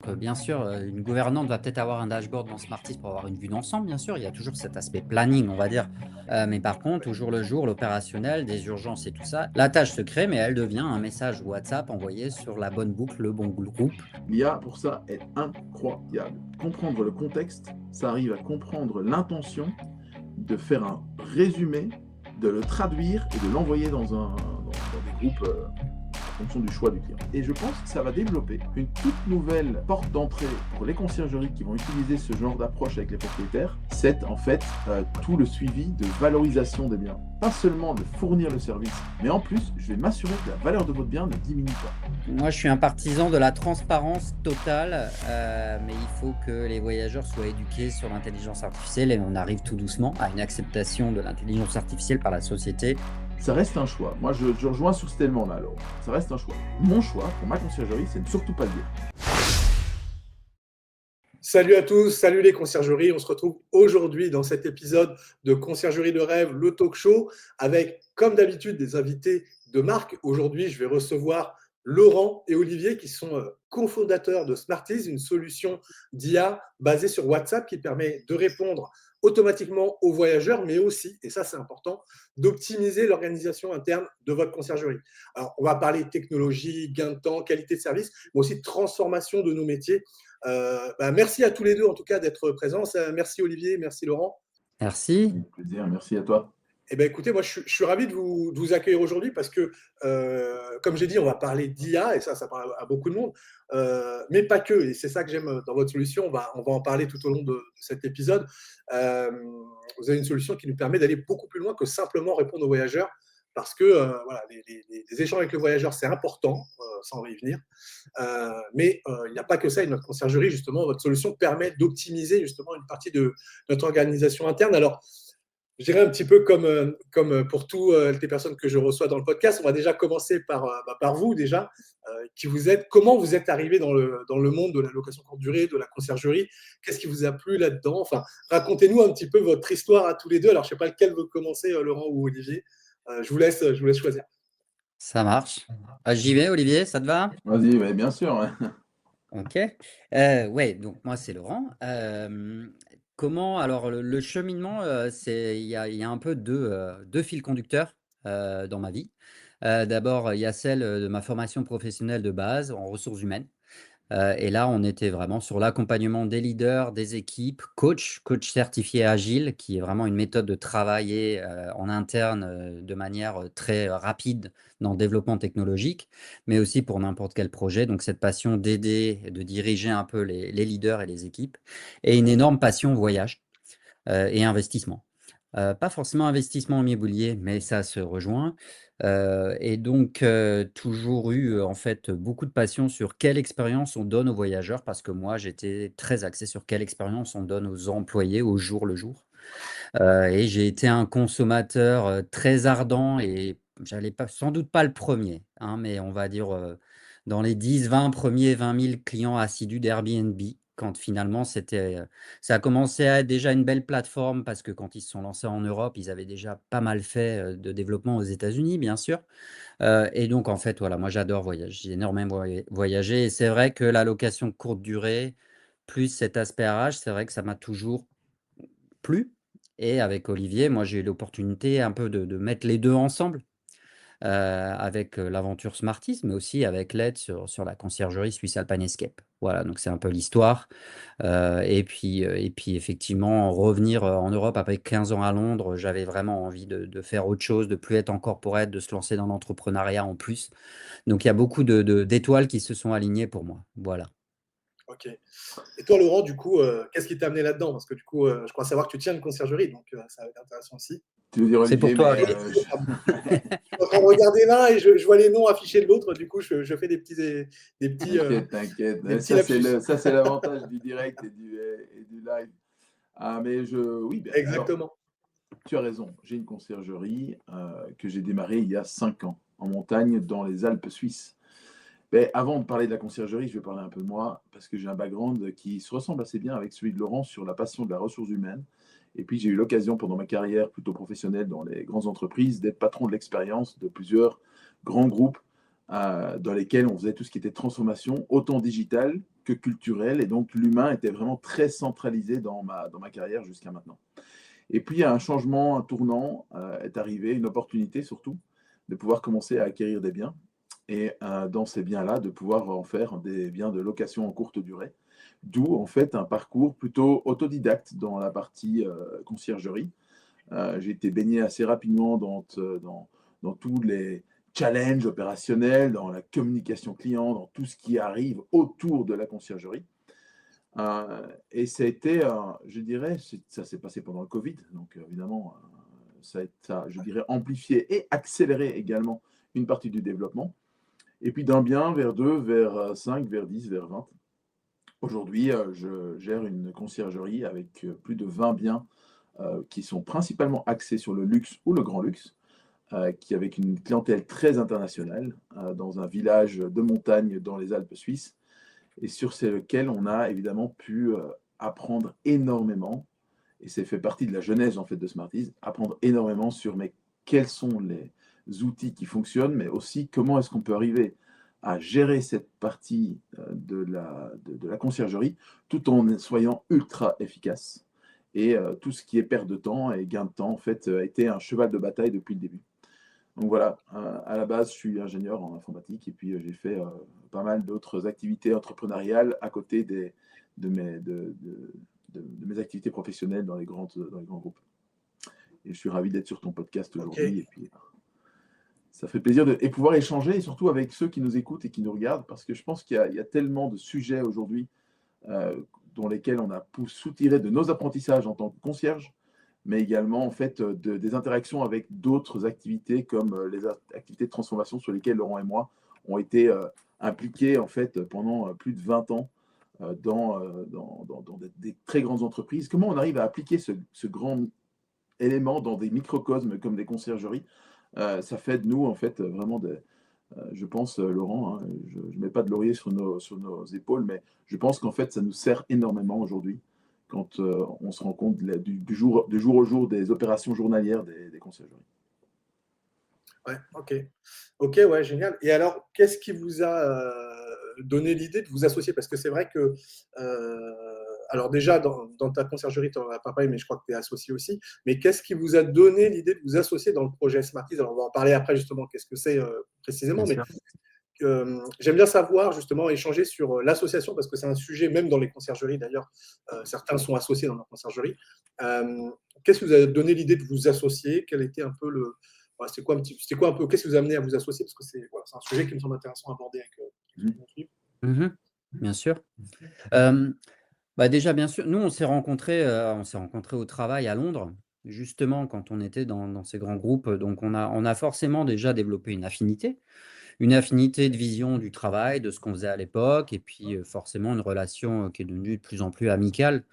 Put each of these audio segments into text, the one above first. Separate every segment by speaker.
Speaker 1: Bien sûr, une gouvernante va peut-être avoir un dashboard dans Smartist pour avoir une vue d'ensemble, bien sûr. Il y a toujours cet aspect planning, on va dire. Mais par contre, au jour le jour, l'opérationnel, des urgences et tout ça, la tâche se crée, mais elle devient un message WhatsApp envoyé sur la bonne boucle, le bon groupe.
Speaker 2: L'IA, pour ça, est incroyable. Comprendre le contexte, ça arrive à comprendre l'intention, de faire un résumé, de le traduire et de l'envoyer dans des groupes en fonction du choix du client. Et je pense que ça va développer une toute nouvelle porte d'entrée pour les conciergeries qui vont utiliser ce genre d'approche avec les propriétaires. C'est en fait tout le suivi de valorisation des biens. Pas seulement de fournir le service, mais en plus, je vais m'assurer que la valeur de votre bien ne diminue pas.
Speaker 1: Moi, je suis un partisan de la transparence totale, mais il faut que les voyageurs soient éduqués sur l'intelligence artificielle et on arrive tout doucement à une acceptation de l'intelligence artificielle par la société.
Speaker 2: Ça reste un choix. Moi, je rejoins sur cet élément-là. Alors, ça reste un choix. Mon choix, pour ma conciergerie, c'est de ne surtout pas le dire.
Speaker 3: Salut à tous, salut les conciergeries. On se retrouve aujourd'hui dans cet épisode de Conciergerie de rêve, le talk show, avec, comme d'habitude, des invités de marque. Aujourd'hui, je vais recevoir Laurent et Olivier, qui sont cofondateurs de Smartist, une solution d'IA basée sur WhatsApp qui permet de répondre automatiquement aux voyageurs, mais aussi, et ça c'est important, d'optimiser l'organisation interne de votre conciergerie. Alors, on va parler technologie, gain de temps, qualité de service, mais aussi transformation de nos métiers. Merci à tous les deux, en tout cas, d'être présents. Merci Olivier, merci Laurent.
Speaker 1: Merci.
Speaker 2: Avec plaisir, merci à toi.
Speaker 3: Eh bien, écoutez, moi, je suis ravi de vous accueillir aujourd'hui parce que, comme j'ai dit, on va parler d'IA et ça parle à beaucoup de monde, mais pas que. Et c'est ça que j'aime dans votre solution. On va en parler tout au long de cet épisode. Vous avez une solution qui nous permet d'aller beaucoup plus loin que simplement répondre aux voyageurs parce que voilà, les échanges avec le voyageur, c'est important, ça on va y venir. Mais il n'y a pas que ça. Et notre conciergerie, justement, votre solution permet d'optimiser justement une partie de notre organisation interne. Alors, je dirais un petit peu comme pour toutes les personnes que je reçois dans le podcast, on va déjà commencer par vous déjà, qui vous êtes, comment vous êtes arrivé dans le monde de la location courte durée, de la conciergerie, qu'est-ce qui vous a plu là-dedans, enfin, racontez-nous un petit peu votre histoire à tous les deux. Alors, je ne sais pas lequel veut commencer, Laurent ou Olivier, je vous laisse choisir.
Speaker 1: Ça marche. J'y vais, Olivier, ça te va?
Speaker 2: Vas-y, ouais, bien sûr. Ouais.
Speaker 1: Ok. Ouais, donc moi c'est Laurent. Comment, alors le cheminement, il y a un peu deux fils conducteurs dans ma vie. D'abord, il y a celle de ma formation professionnelle de base en ressources humaines. Et là, on était vraiment sur l'accompagnement des leaders, des équipes, coach certifié agile, qui est vraiment une méthode de travailler en interne de manière très rapide dans le développement technologique, mais aussi pour n'importe quel projet. Donc, cette passion d'aider, de diriger un peu les leaders et les équipes, et une énorme passion voyage et investissement. Pas forcément investissement immobilier, mais ça se rejoint. Et donc, toujours eu, en fait, beaucoup de passion sur quelle expérience on donne aux voyageurs, parce que moi, j'étais très axé sur quelle expérience on donne aux employés au jour le jour. Et j'ai été un consommateur, très ardent et j'allais pas sans doute pas le premier, hein, mais on va dire, dans les 10-20 premiers 20 000 clients assidus d'Airbnb, quand finalement ça a commencé à être déjà une belle plateforme parce que quand ils se sont lancés en Europe, ils avaient déjà pas mal fait, de développement aux États-Unis, bien sûr. Et donc en fait, voilà, moi j'adore voyager, j'ai énormément voyagé et c'est vrai que la location courte durée, plus cet aspect RH, c'est vrai que ça m'a toujours plu. Et avec Olivier, moi, j'ai eu l'opportunité un peu de mettre les 2 ensemble, avec, l'aventure Smartist, mais aussi avec l'aide sur la conciergerie Swiss Alpine Escape. Voilà, donc c'est un peu l'histoire. Et puis effectivement, revenir, en Europe après 15 ans à Londres, j'avais vraiment envie de faire autre chose, de plus être en corporate, de se lancer dans l'entrepreneuriat en plus. Donc il y a beaucoup d'étoiles qui se sont alignées pour moi. Voilà.
Speaker 3: Ok. Et toi, Laurent, du coup, qu'est-ce qui t'a amené là-dedans? Parce que du coup, je crois savoir que tu tiens une conciergerie, donc ça va être intéressant aussi.
Speaker 2: Tu veux dire
Speaker 1: C'est pour
Speaker 2: Olivier,
Speaker 1: toi,
Speaker 2: mais
Speaker 1: Olivier.
Speaker 3: Je suis en train de regarder l'un et je vois les noms affichés de l'autre. Du coup, je fais
Speaker 2: t'inquiète, t'inquiète.
Speaker 3: des petits
Speaker 2: Ça,
Speaker 3: lapsus.
Speaker 2: c'est l'avantage du direct et du live. Ah, mais oui, ben, alors,
Speaker 3: Exactement.
Speaker 2: tu as raison. J'ai une conciergerie que j'ai démarrée il y a 5 ans en montagne dans les Alpes suisses. Mais avant de parler de la conciergerie, je vais parler un peu de moi parce que j'ai un background qui se ressemble assez bien avec celui de Laurent sur la passion de la ressource humaine. Et puis j'ai eu l'occasion pendant ma carrière plutôt professionnelle dans les grandes entreprises d'être patron de l'expérience de plusieurs grands groupes dans lesquels on faisait tout ce qui était transformation, autant digitale que culturel, et donc l'humain était vraiment très centralisé dans ma carrière jusqu'à maintenant. Et puis, un changement, un tournant est arrivé, une opportunité surtout, de pouvoir commencer à acquérir des biens. Et dans ces biens-là, de pouvoir en faire des biens de location en courte durée. D'où, en fait, un parcours plutôt autodidacte dans la partie conciergerie. J'ai été baigné assez rapidement dans tous les challenges opérationnels, dans la communication client, dans tout ce qui arrive autour de la conciergerie. Et ça a été, je dirais, ça s'est passé pendant le Covid, donc évidemment, ça a, je dirais, amplifié et accéléré également une partie du développement. Et puis d'un bien vers 2, vers 5, vers 10, vers 20. Aujourd'hui, je gère une conciergerie avec plus de 20 biens qui sont principalement axés sur le luxe ou le grand luxe, qui avec une clientèle très internationale, dans un village de montagne dans les Alpes suisses, et sur lequel on a évidemment pu apprendre énormément, et c'est fait partie de la genèse en fait de Smartease, apprendre énormément sur quels sont les outils qui fonctionnent, mais aussi comment est-ce qu'on peut arriver à gérer cette partie de la conciergerie tout en soyant ultra efficace. Et tout ce qui est perte de temps et gain de temps, en fait, a été un cheval de bataille depuis le début. Donc voilà, à la base, je suis ingénieur en informatique et puis j'ai fait pas mal d'autres activités entrepreneuriales à côté de mes activités professionnelles dans les grands groupes. Et je suis ravi d'être sur ton podcast aujourd'hui. Et puis, ça fait plaisir de pouvoir échanger, et surtout avec ceux qui nous écoutent et qui nous regardent, parce que je pense qu'il y a tellement de sujets aujourd'hui dans lesquels on a pu soutirer de nos apprentissages en tant que concierge, mais également en fait des interactions avec d'autres activités comme les activités de transformation sur lesquelles Laurent et moi ont été impliqués en fait pendant plus de 20 ans dans des très grandes entreprises. Comment on arrive à appliquer ce grand élément dans des microcosmes comme des conciergeries? Ça fait de nous en fait vraiment je pense, Laurent, hein, je ne mets pas de laurier sur nos épaules, mais je pense qu'en fait ça nous sert énormément aujourd'hui quand on se rend compte du jour au jour des opérations journalières des conciergeries.
Speaker 3: Ouais, ok. Ok, ouais, génial. Et alors, qu'est-ce qui vous a donné l'idée de vous associer? Parce que c'est vrai que, alors déjà, dans ta conciergerie, tu n'en as pas parlé, mais je crois que tu es associé aussi. Mais qu'est-ce qui vous a donné l'idée de vous associer dans le projet Smartease? Alors, on va en parler après, justement, qu'est-ce que c'est précisément.
Speaker 1: Bien
Speaker 3: Mais
Speaker 1: sûr.
Speaker 3: j'aime bien savoir, justement, échanger sur l'association, parce que c'est un sujet, même dans les conciergeries, d'ailleurs, certains sont associés dans leur conciergerie. Qu'est-ce qui vous a donné l'idée de vous associer? Quel était un peu voilà, c'était quoi un peu, qu'est-ce qui vous a amené à vous associer? Parce que c'est un sujet qui me semble intéressant à aborder avec mon équipe.
Speaker 1: Bien sûr. Bah, déjà, bien sûr, nous, on s'est rencontrés au travail à Londres, justement quand on était dans ces grands groupes, donc on a forcément déjà développé une affinité de vision du travail, de ce qu'on faisait à l'époque, et puis, forcément une relation, qui est devenue de plus en plus amicale.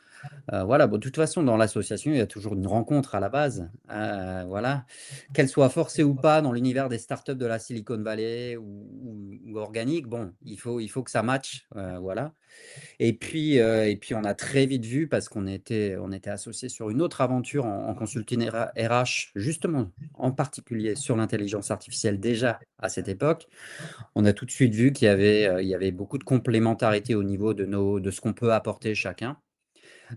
Speaker 1: Voilà, bon, de toute façon, dans l'association, il y a toujours une rencontre à la base, voilà. Qu'elle soit forcée ou pas dans l'univers des startups de la Silicon Valley ou organique, bon, il faut que ça matche, voilà. Et puis on a très vite vu, parce on était associés sur une autre aventure en consulting RH, justement, en particulier sur l'intelligence artificielle déjà à cette époque. On a tout de suite vu qu'il y avait beaucoup de complémentarité au niveau de ce qu'on peut apporter chacun.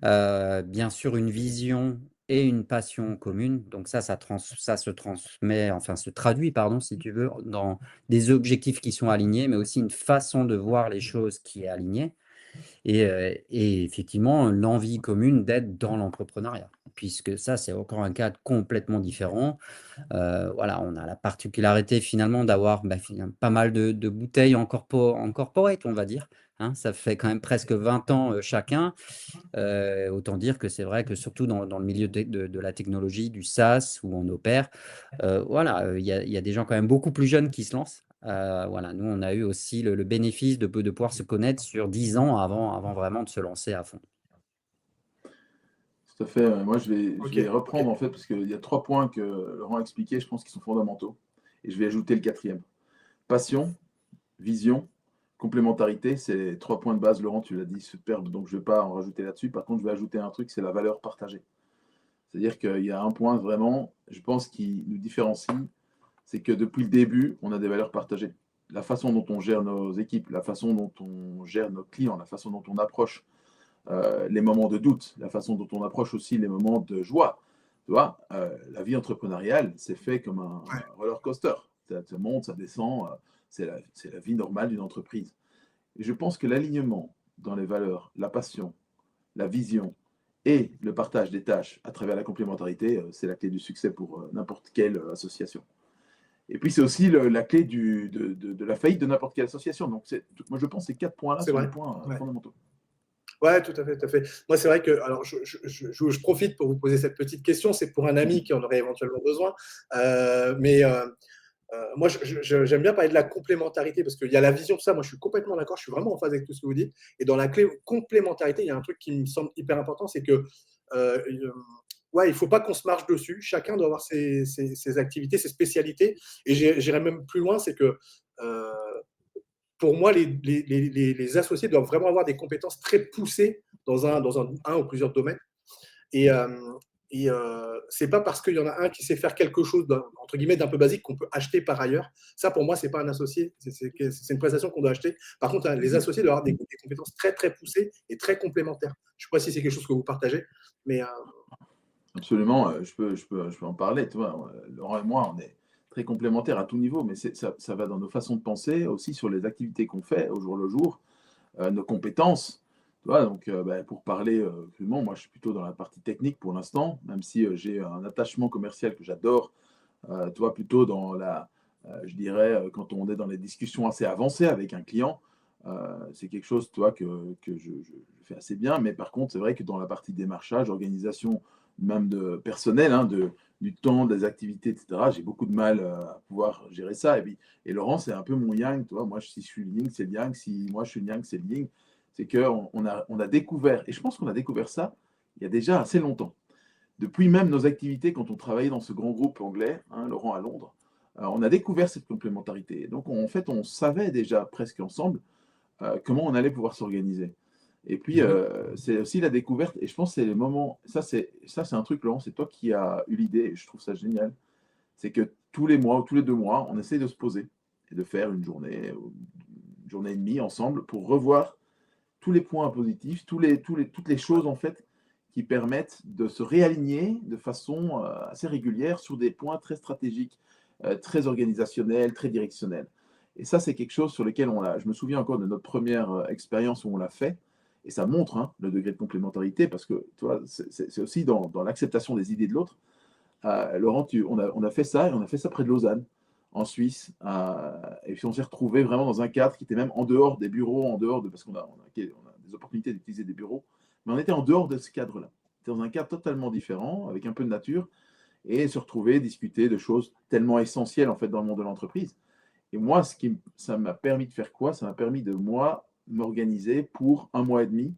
Speaker 1: Bien sûr, une vision et une passion commune, donc ça se transmet, enfin se traduit, pardon, si tu veux, dans des objectifs qui sont alignés, mais aussi une façon de voir les choses qui est alignée. Et effectivement, l'envie commune d'être dans l'entrepreneuriat, puisque ça, c'est encore un cadre complètement différent. Voilà, on a la particularité finalement d'avoir pas mal de bouteilles en corporate, on va dire, hein. Ça fait quand même presque 20 ans chacun. Autant dire que c'est vrai que surtout dans le milieu de la technologie, du SaaS, où on opère, voilà, il y a des gens quand même beaucoup plus jeunes qui se lancent. Voilà, nous, on a eu aussi le bénéfice de pouvoir se connaître sur 10 ans avant vraiment de se lancer à fond.
Speaker 2: Tout à fait. Moi, je vais
Speaker 3: Ok.
Speaker 2: reprendre en fait, parce qu'il y a 3 points que Laurent a expliqués, je pense qu'ils sont fondamentaux. Et je vais ajouter le 4e. Passion, vision, complémentarité, c'est les 3 points de base. Laurent, tu l'as dit, superbe, donc je ne vais pas en rajouter là-dessus. Par contre, je vais ajouter un truc, c'est la valeur partagée. C'est-à-dire qu'il y a un point vraiment, je pense, qui nous différencie, c'est que depuis le début, on a des valeurs partagées. la façon dont on gère nos équipes, la façon dont on gère nos clients, la façon dont on approche les moments de doute, la façon dont on approche aussi les moments de joie. Tu vois, la vie entrepreneuriale, c'est fait comme un
Speaker 3: Ouais.
Speaker 2: roller coaster. Ça monte, ça descend, c'est la vie normale d'une entreprise. Et je pense que l'alignement dans les valeurs, la passion, la vision et le partage des tâches à travers la complémentarité, c'est la clé du succès pour n'importe quelle association. Et puis, c'est aussi la clé de la faillite de n'importe quelle association. Donc, moi, je pense que ces 4 points-là
Speaker 3: C'est
Speaker 2: sont des
Speaker 3: vrai.
Speaker 2: points
Speaker 3: Ouais.
Speaker 2: fondamentaux.
Speaker 3: Ouais, tout à fait, tout à fait. Moi, c'est vrai que, alors, je profite pour vous poser cette petite question. C'est pour un ami qui en aurait éventuellement besoin. Mais moi, j'aime bien parler de la complémentarité parce qu'il y a la vision, tout ça. Moi, je suis complètement d'accord. Je suis vraiment en phase avec tout ce que vous dites. Et dans la clé complémentarité, il y a un truc qui me semble hyper important, c'est que ouais, il ne faut pas qu'on se marche dessus. Chacun doit avoir ses activités, ses spécialités. Et j'irais même plus loin, c'est que euh, pour moi, les associés doivent vraiment avoir des compétences très poussées dans un ou plusieurs domaines. Et, c'est pas parce qu'il y en a un qui sait faire quelque chose entre guillemets d'un peu basique qu'on peut acheter par ailleurs. Ça, pour moi, c'est pas un associé. C'est une prestation qu'on doit acheter. Par contre, les associés doivent avoir des compétences très très poussées et très complémentaires. Je sais pas si c'est quelque chose que vous partagez, mais
Speaker 2: Absolument, je peux en parler. Tu vois, Laurent et moi, on est très complémentaires à tout niveau, mais ça va dans nos façons de penser, aussi sur les activités qu'on fait au jour le jour, nos compétences. Tu vois, donc, pour parler crûment, moi, je suis plutôt dans la partie technique pour l'instant, même si j'ai un attachement commercial que j'adore. Tu vois, plutôt dans je dirais, quand on est dans les discussions assez avancées avec un client, c'est quelque chose, tu vois, que je fais assez bien. Mais par contre, c'est vrai que dans la partie démarchage, organisation, même de personnel, hein, du temps, des activités, etc., j'ai beaucoup de mal à pouvoir gérer ça. Et Laurent, c'est un peu mon yang, tu vois. Moi, si je suis le yin, c'est le yang. Si moi, je suis le yang, c'est le yin. C'est qu'on a découvert, et je pense qu'on a découvert ça il y a déjà assez longtemps. Depuis même nos activités, quand on travaillait dans ce grand groupe anglais, hein, Laurent à Londres, on a découvert cette complémentarité. Donc, en fait, on savait déjà presque ensemble comment on allait pouvoir s'organiser. Et puis, c'est aussi la découverte, et je pense que c'est les moments, ça c'est un truc, Laurent, c'est toi qui as eu l'idée, et je trouve ça génial, c'est que tous les mois ou tous les 2 mois, on essaye de se poser et de faire une journée et demie ensemble pour revoir tous les points positifs, toutes les choses en fait qui permettent de se réaligner de façon assez régulière sur des points très stratégiques, très organisationnels, très directionnels. Et ça, c'est quelque chose sur lequel je me souviens encore de notre première expérience où on l'a fait, et ça montre hein, le degré de complémentarité, parce que tu vois, c'est aussi dans l'acceptation des idées de l'autre. Laurent, on a fait ça, et on a fait ça près de Lausanne, en Suisse. Et puis on s'est retrouvé vraiment dans un cadre qui était même en dehors des bureaux, parce qu'on a des opportunités d'utiliser des bureaux, mais on était en dehors de ce cadre-là. C'était dans un cadre totalement différent, avec un peu de nature, et se retrouver, discuter de choses tellement essentielles en fait dans le monde de l'entreprise. Et moi, ça m'a permis de faire quoi? Ça m'a permis de moi m'organiser pour 1 mois et demi.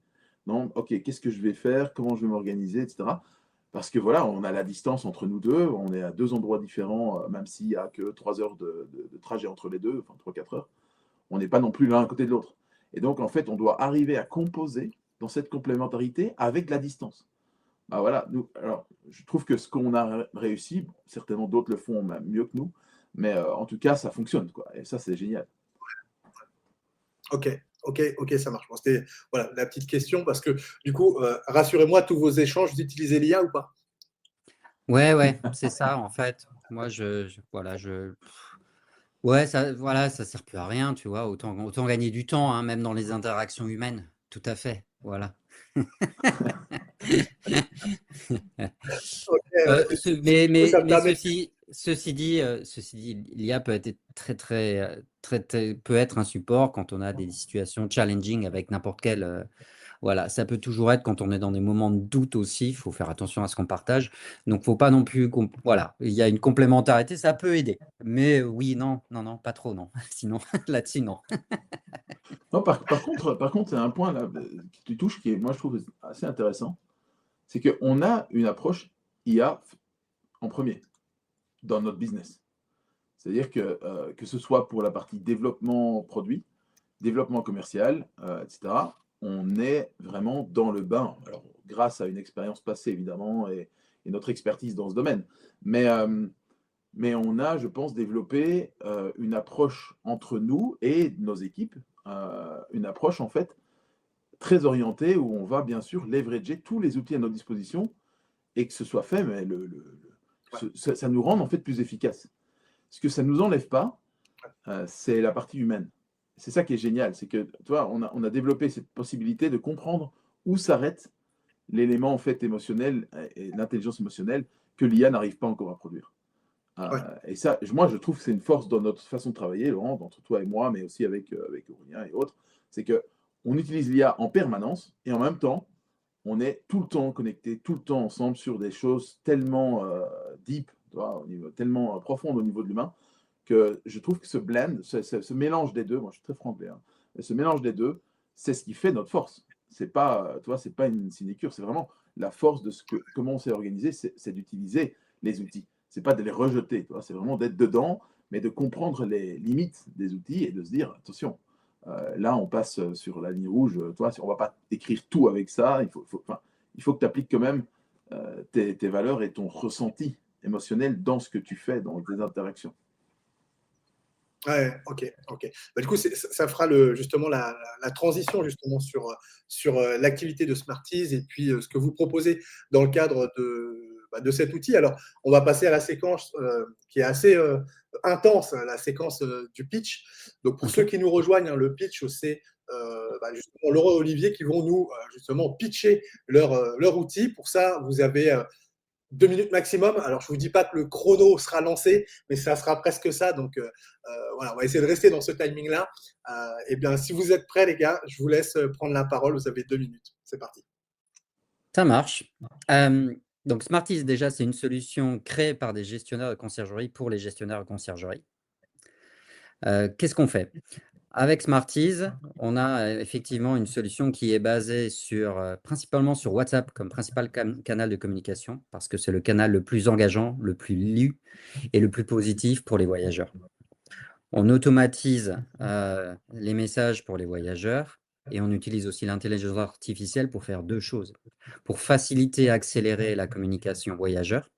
Speaker 2: Donc, ok, qu'est-ce que je vais faire? Comment je vais m'organiser, etc. Parce que voilà, on a la distance entre nous deux, on est à 2 endroits différents, même s'il n'y a que 3 heures de trajet entre les deux, enfin 3-4 heures, on n'est pas non plus l'un à côté de l'autre. Et donc, en fait, on doit arriver à composer dans cette complémentarité avec la distance. Bah voilà, alors, je trouve que ce qu'on a réussi, bon, certainement d'autres le font même mieux que nous, mais en tout cas, ça fonctionne, quoi. Et ça, c'est génial.
Speaker 3: ok, ok, ça marche. Bon, c'était voilà la petite question parce que du coup, rassurez-moi, tous vos échanges, vous utilisez l'IA ou pas?
Speaker 1: Ouais, ouais, c'est ça en fait. Moi, voilà, ouais, ça, voilà, ça sert plus à rien, tu vois. Autant gagner du temps, hein, même dans les interactions humaines. Tout à fait, voilà.
Speaker 3: Ok, ouais, du coup, ça me
Speaker 1: Mais
Speaker 3: permet.
Speaker 1: ceci dit, l'IA peut être peut être un support quand on a des situations challenging avec n'importe quel. Voilà, ça peut toujours être quand on est dans des moments de doute aussi. Il faut faire attention à ce qu'on partage. Donc, faut pas non plus. Voilà, il y a une complémentarité, ça peut aider. Mais oui, non, non, non, pas trop, non. Sinon, là-dessus, non.
Speaker 2: Non, par contre, c'est un point là que tu touches qui est, moi, je trouve assez intéressant. C'est qu'on a une approche IA en premier dans notre business. C'est-à-dire que ce soit pour la partie développement produit, développement commercial, etc., on est vraiment dans le bain. Alors, grâce à une expérience passée, évidemment, et notre expertise dans ce domaine. Mais mais on a, je pense, développé une approche entre nous et nos équipes, une approche en fait très orientée où on va bien sûr leverager tous les outils à notre disposition et que ce soit fait, mais
Speaker 3: Ouais,
Speaker 2: ça nous rend en fait plus efficaces. Ce que ça ne nous enlève pas, c'est la partie humaine. C'est ça qui est génial, c'est que, tu vois, on a développé cette possibilité de comprendre où s'arrête l'élément en fait émotionnel et l'intelligence émotionnelle que l'IA n'arrive pas encore à produire.
Speaker 3: ouais,
Speaker 2: Et ça, moi, je trouve que c'est une force dans notre façon de travailler, Laurent, entre toi et moi, mais aussi avec Aurélien et autres, c'est que on utilise l'IA en permanence et en même temps, on est tout le temps connecté, tout le temps ensemble sur des choses tellement deep, tu vois, au niveau, tellement profondes au niveau de l'humain, que je trouve que ce blend, ce mélange des deux, moi je suis très franglais, hein, mais ce mélange des deux, c'est ce qui fait notre force. C'est pas, tu vois, c'est pas une sinécure, c'est vraiment la force de ce que, comment on s'est organisé, c'est d'utiliser les outils. C'est pas de les rejeter, tu vois, c'est vraiment d'être dedans, mais de comprendre les limites des outils et de se dire, attention, là on passe sur la ligne rouge, tu vois, on va pas écrire tout avec ça, enfin, il faut que tu appliques quand même tes valeurs et ton ressenti émotionnel dans ce que tu fais, dans tes interactions.
Speaker 3: ouais, ok, ok. Bah, du coup, ça fera justement la transition justement sur l'activité de Smarties et puis ce que vous proposez dans le cadre de cet outil. Alors, on va passer à la séquence qui est assez intense, hein, la séquence du pitch. Donc, pour ceux
Speaker 1: OK.
Speaker 3: qui nous rejoignent, hein, le pitch, c'est justement Laurent et Olivier qui vont nous justement pitcher leur outil. Pour ça, vous avez 2 minutes maximum. Alors, je ne vous dis pas que le chrono sera lancé, mais ça sera presque ça. Donc, voilà, on va essayer de rester dans ce timing-là. Eh bien, si vous êtes prêts, les gars, je vous laisse prendre la parole. Vous avez 2 minutes. C'est parti.
Speaker 1: Ça marche. Donc Smarties, déjà, c'est une solution créée par des gestionnaires de conciergerie pour les gestionnaires de conciergerie. Qu'est-ce qu'on fait? Avec Smarties, on a, effectivement une solution qui est basée sur, principalement sur WhatsApp comme principal canal de communication, parce que c'est le canal le plus engageant, le plus lu et le plus positif pour les voyageurs. On automatise, les messages pour les voyageurs et on utilise aussi l'intelligence artificielle pour faire 2 choses. Pour faciliter et accélérer la communication voyageur,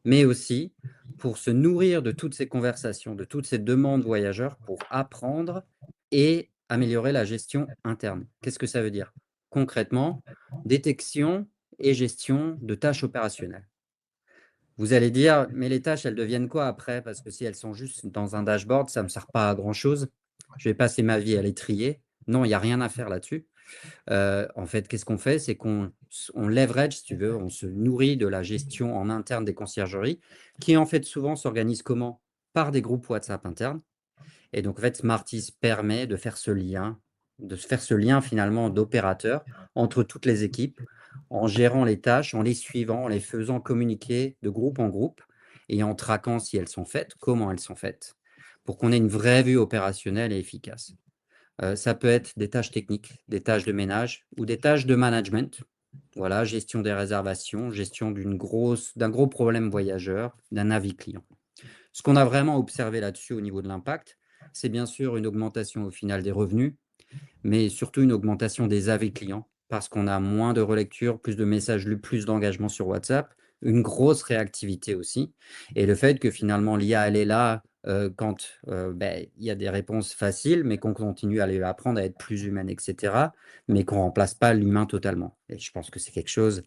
Speaker 1: mais aussi pour se nourrir de toutes ces conversations, de toutes ces demandes voyageurs pour apprendre et améliorer la gestion interne. Qu'est-ce que ça veut dire? Concrètement, détection et gestion de tâches opérationnelles. Vous allez dire: «Mais les tâches, elles deviennent quoi après? Parce que si elles sont juste dans un dashboard, ça ne me sert pas à grand chose. Je vais passer ma vie à les trier». Non, il y a rien à faire là-dessus. En fait, qu'est-ce qu'on fait? C'est qu'on leverage, si tu veux, on se nourrit de la gestion en interne des conciergeries qui, en fait, souvent s'organisent comment? Par des groupes WhatsApp internes et donc en fait, Smarties permet de se faire ce lien finalement d'opérateur entre toutes les équipes, en gérant les tâches, en les suivant, en les faisant communiquer de groupe en groupe et en traquant si elles sont faites, comment elles sont faites, pour qu'on ait une vraie vue opérationnelle et efficace. Ça peut être des tâches techniques, des tâches de ménage ou des tâches de management. Voilà, gestion des réservations, gestion d'un gros problème voyageur, d'un avis client. Ce qu'on a vraiment observé là-dessus au niveau de l'impact, c'est bien sûr une augmentation au final des revenus, mais surtout une augmentation des avis clients parce qu'on a moins de relectures, plus de messages lus, plus d'engagement sur WhatsApp, une grosse réactivité aussi et le fait que finalement l'IA elle est là, quand, il y a des réponses faciles, mais qu'on continue à les apprendre à être plus humaine et cetera, mais qu'on remplace pas l'humain totalement et je pense que c'est quelque chose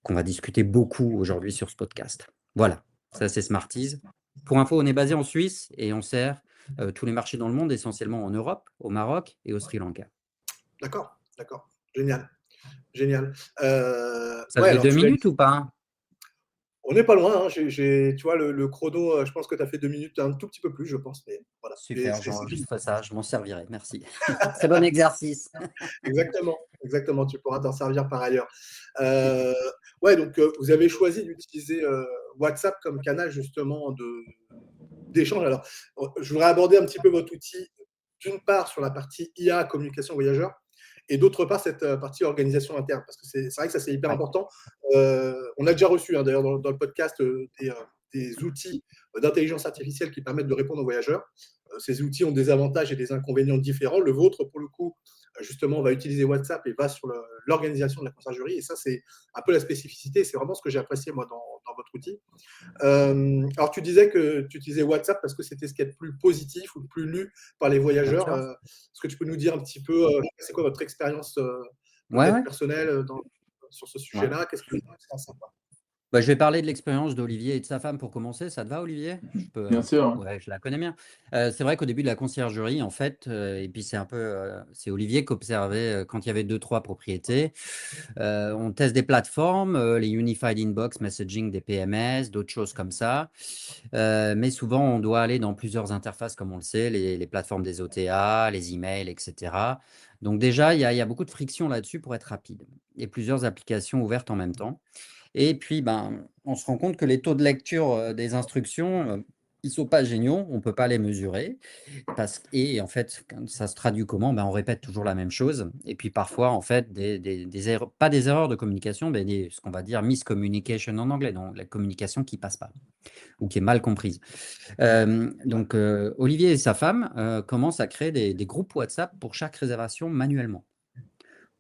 Speaker 1: qu'on va discuter beaucoup aujourd'hui sur ce podcast. Voilà, ça c'est Smarties. Pour info, on est basé en Suisse et on sert, tous les marchés dans le monde, essentiellement en Europe, au Maroc et au Sri Lanka.
Speaker 3: D'accord, d'accord. Génial, génial.
Speaker 1: Ça
Speaker 3: Ouais,
Speaker 1: faisait
Speaker 3: alors
Speaker 1: 2
Speaker 3: tu l'as
Speaker 1: minutes
Speaker 3: dit,
Speaker 1: ou pas, hein?
Speaker 3: on n'est pas loin. Hein, tu vois, le chrono, je pense que tu as fait 2 minutes, un tout petit peu plus, je pense. Mais voilà. Mais
Speaker 1: Super, j'enregistrerai ça, je m'en servirai, merci. Très bon exercice.
Speaker 3: exactement, exactement. Tu pourras t'en servir par ailleurs. Euh, ouais, donc vous avez choisi d'utiliser WhatsApp comme canal justement d'échange. Alors, je voudrais aborder un petit peu votre outil, d'une part sur la partie IA, communication voyageur, et d'autre part cette partie organisation interne, parce que c'est vrai que ça c'est hyper
Speaker 1: Ouais,
Speaker 3: important. On a déjà reçu hein, d'ailleurs dans le podcast des outils d'intelligence artificielle qui permettent de répondre aux voyageurs. ces outils ont des avantages et des inconvénients différents. Le vôtre, pour le coup, justement, va utiliser WhatsApp et va sur l'organisation de la conciergerie. Et ça, c'est un peu la spécificité. C'est vraiment ce que j'ai apprécié, moi, dans votre outil. Alors, tu disais que tu utilisais WhatsApp parce que c'était ce qui est le plus positif ou le plus lu par les
Speaker 1: Bien
Speaker 3: voyageurs.
Speaker 1: sûr.
Speaker 3: Est-ce que tu peux nous dire un petit peu, c'est quoi votre expérience
Speaker 1: Ouais,
Speaker 3: peut-être
Speaker 1: ouais.
Speaker 3: personnelle sur ce
Speaker 1: Ouais.
Speaker 3: sujet-là? Qu'est-ce que c'est sympa?
Speaker 1: Bah, je vais parler de l'expérience d'Olivier et de sa femme pour commencer. Ça te va, Olivier? Je peux,
Speaker 2: Bien sûr, hein.
Speaker 1: ouais, je la connais bien. C'est vrai qu'au début de la conciergerie, en fait, et puis c'est un peu, c'est Olivier qui observait quand il y avait 2-3 propriétés. On teste des plateformes, les Unified Inbox Messaging des PMS, d'autres choses comme ça. Mais souvent, on doit aller dans plusieurs interfaces, comme on le sait, les plateformes des OTA, les emails, etc. Donc déjà, il y a beaucoup de friction là-dessus pour être rapide et plusieurs applications ouvertes en même temps. Et puis, ben, on se rend compte que les taux de lecture des instructions, ils ne sont pas géniaux, on ne peut pas les mesurer. Et en fait, ça se traduit comment? Ben, on répète toujours la même chose. Et puis parfois, en fait, des erreurs, pas des erreurs de communication, mais ce qu'on va dire miscommunication en anglais, donc la communication qui passe pas ou qui est mal comprise. Donc, Olivier et sa femme commencent à créer des groupes WhatsApp pour chaque réservation manuellement.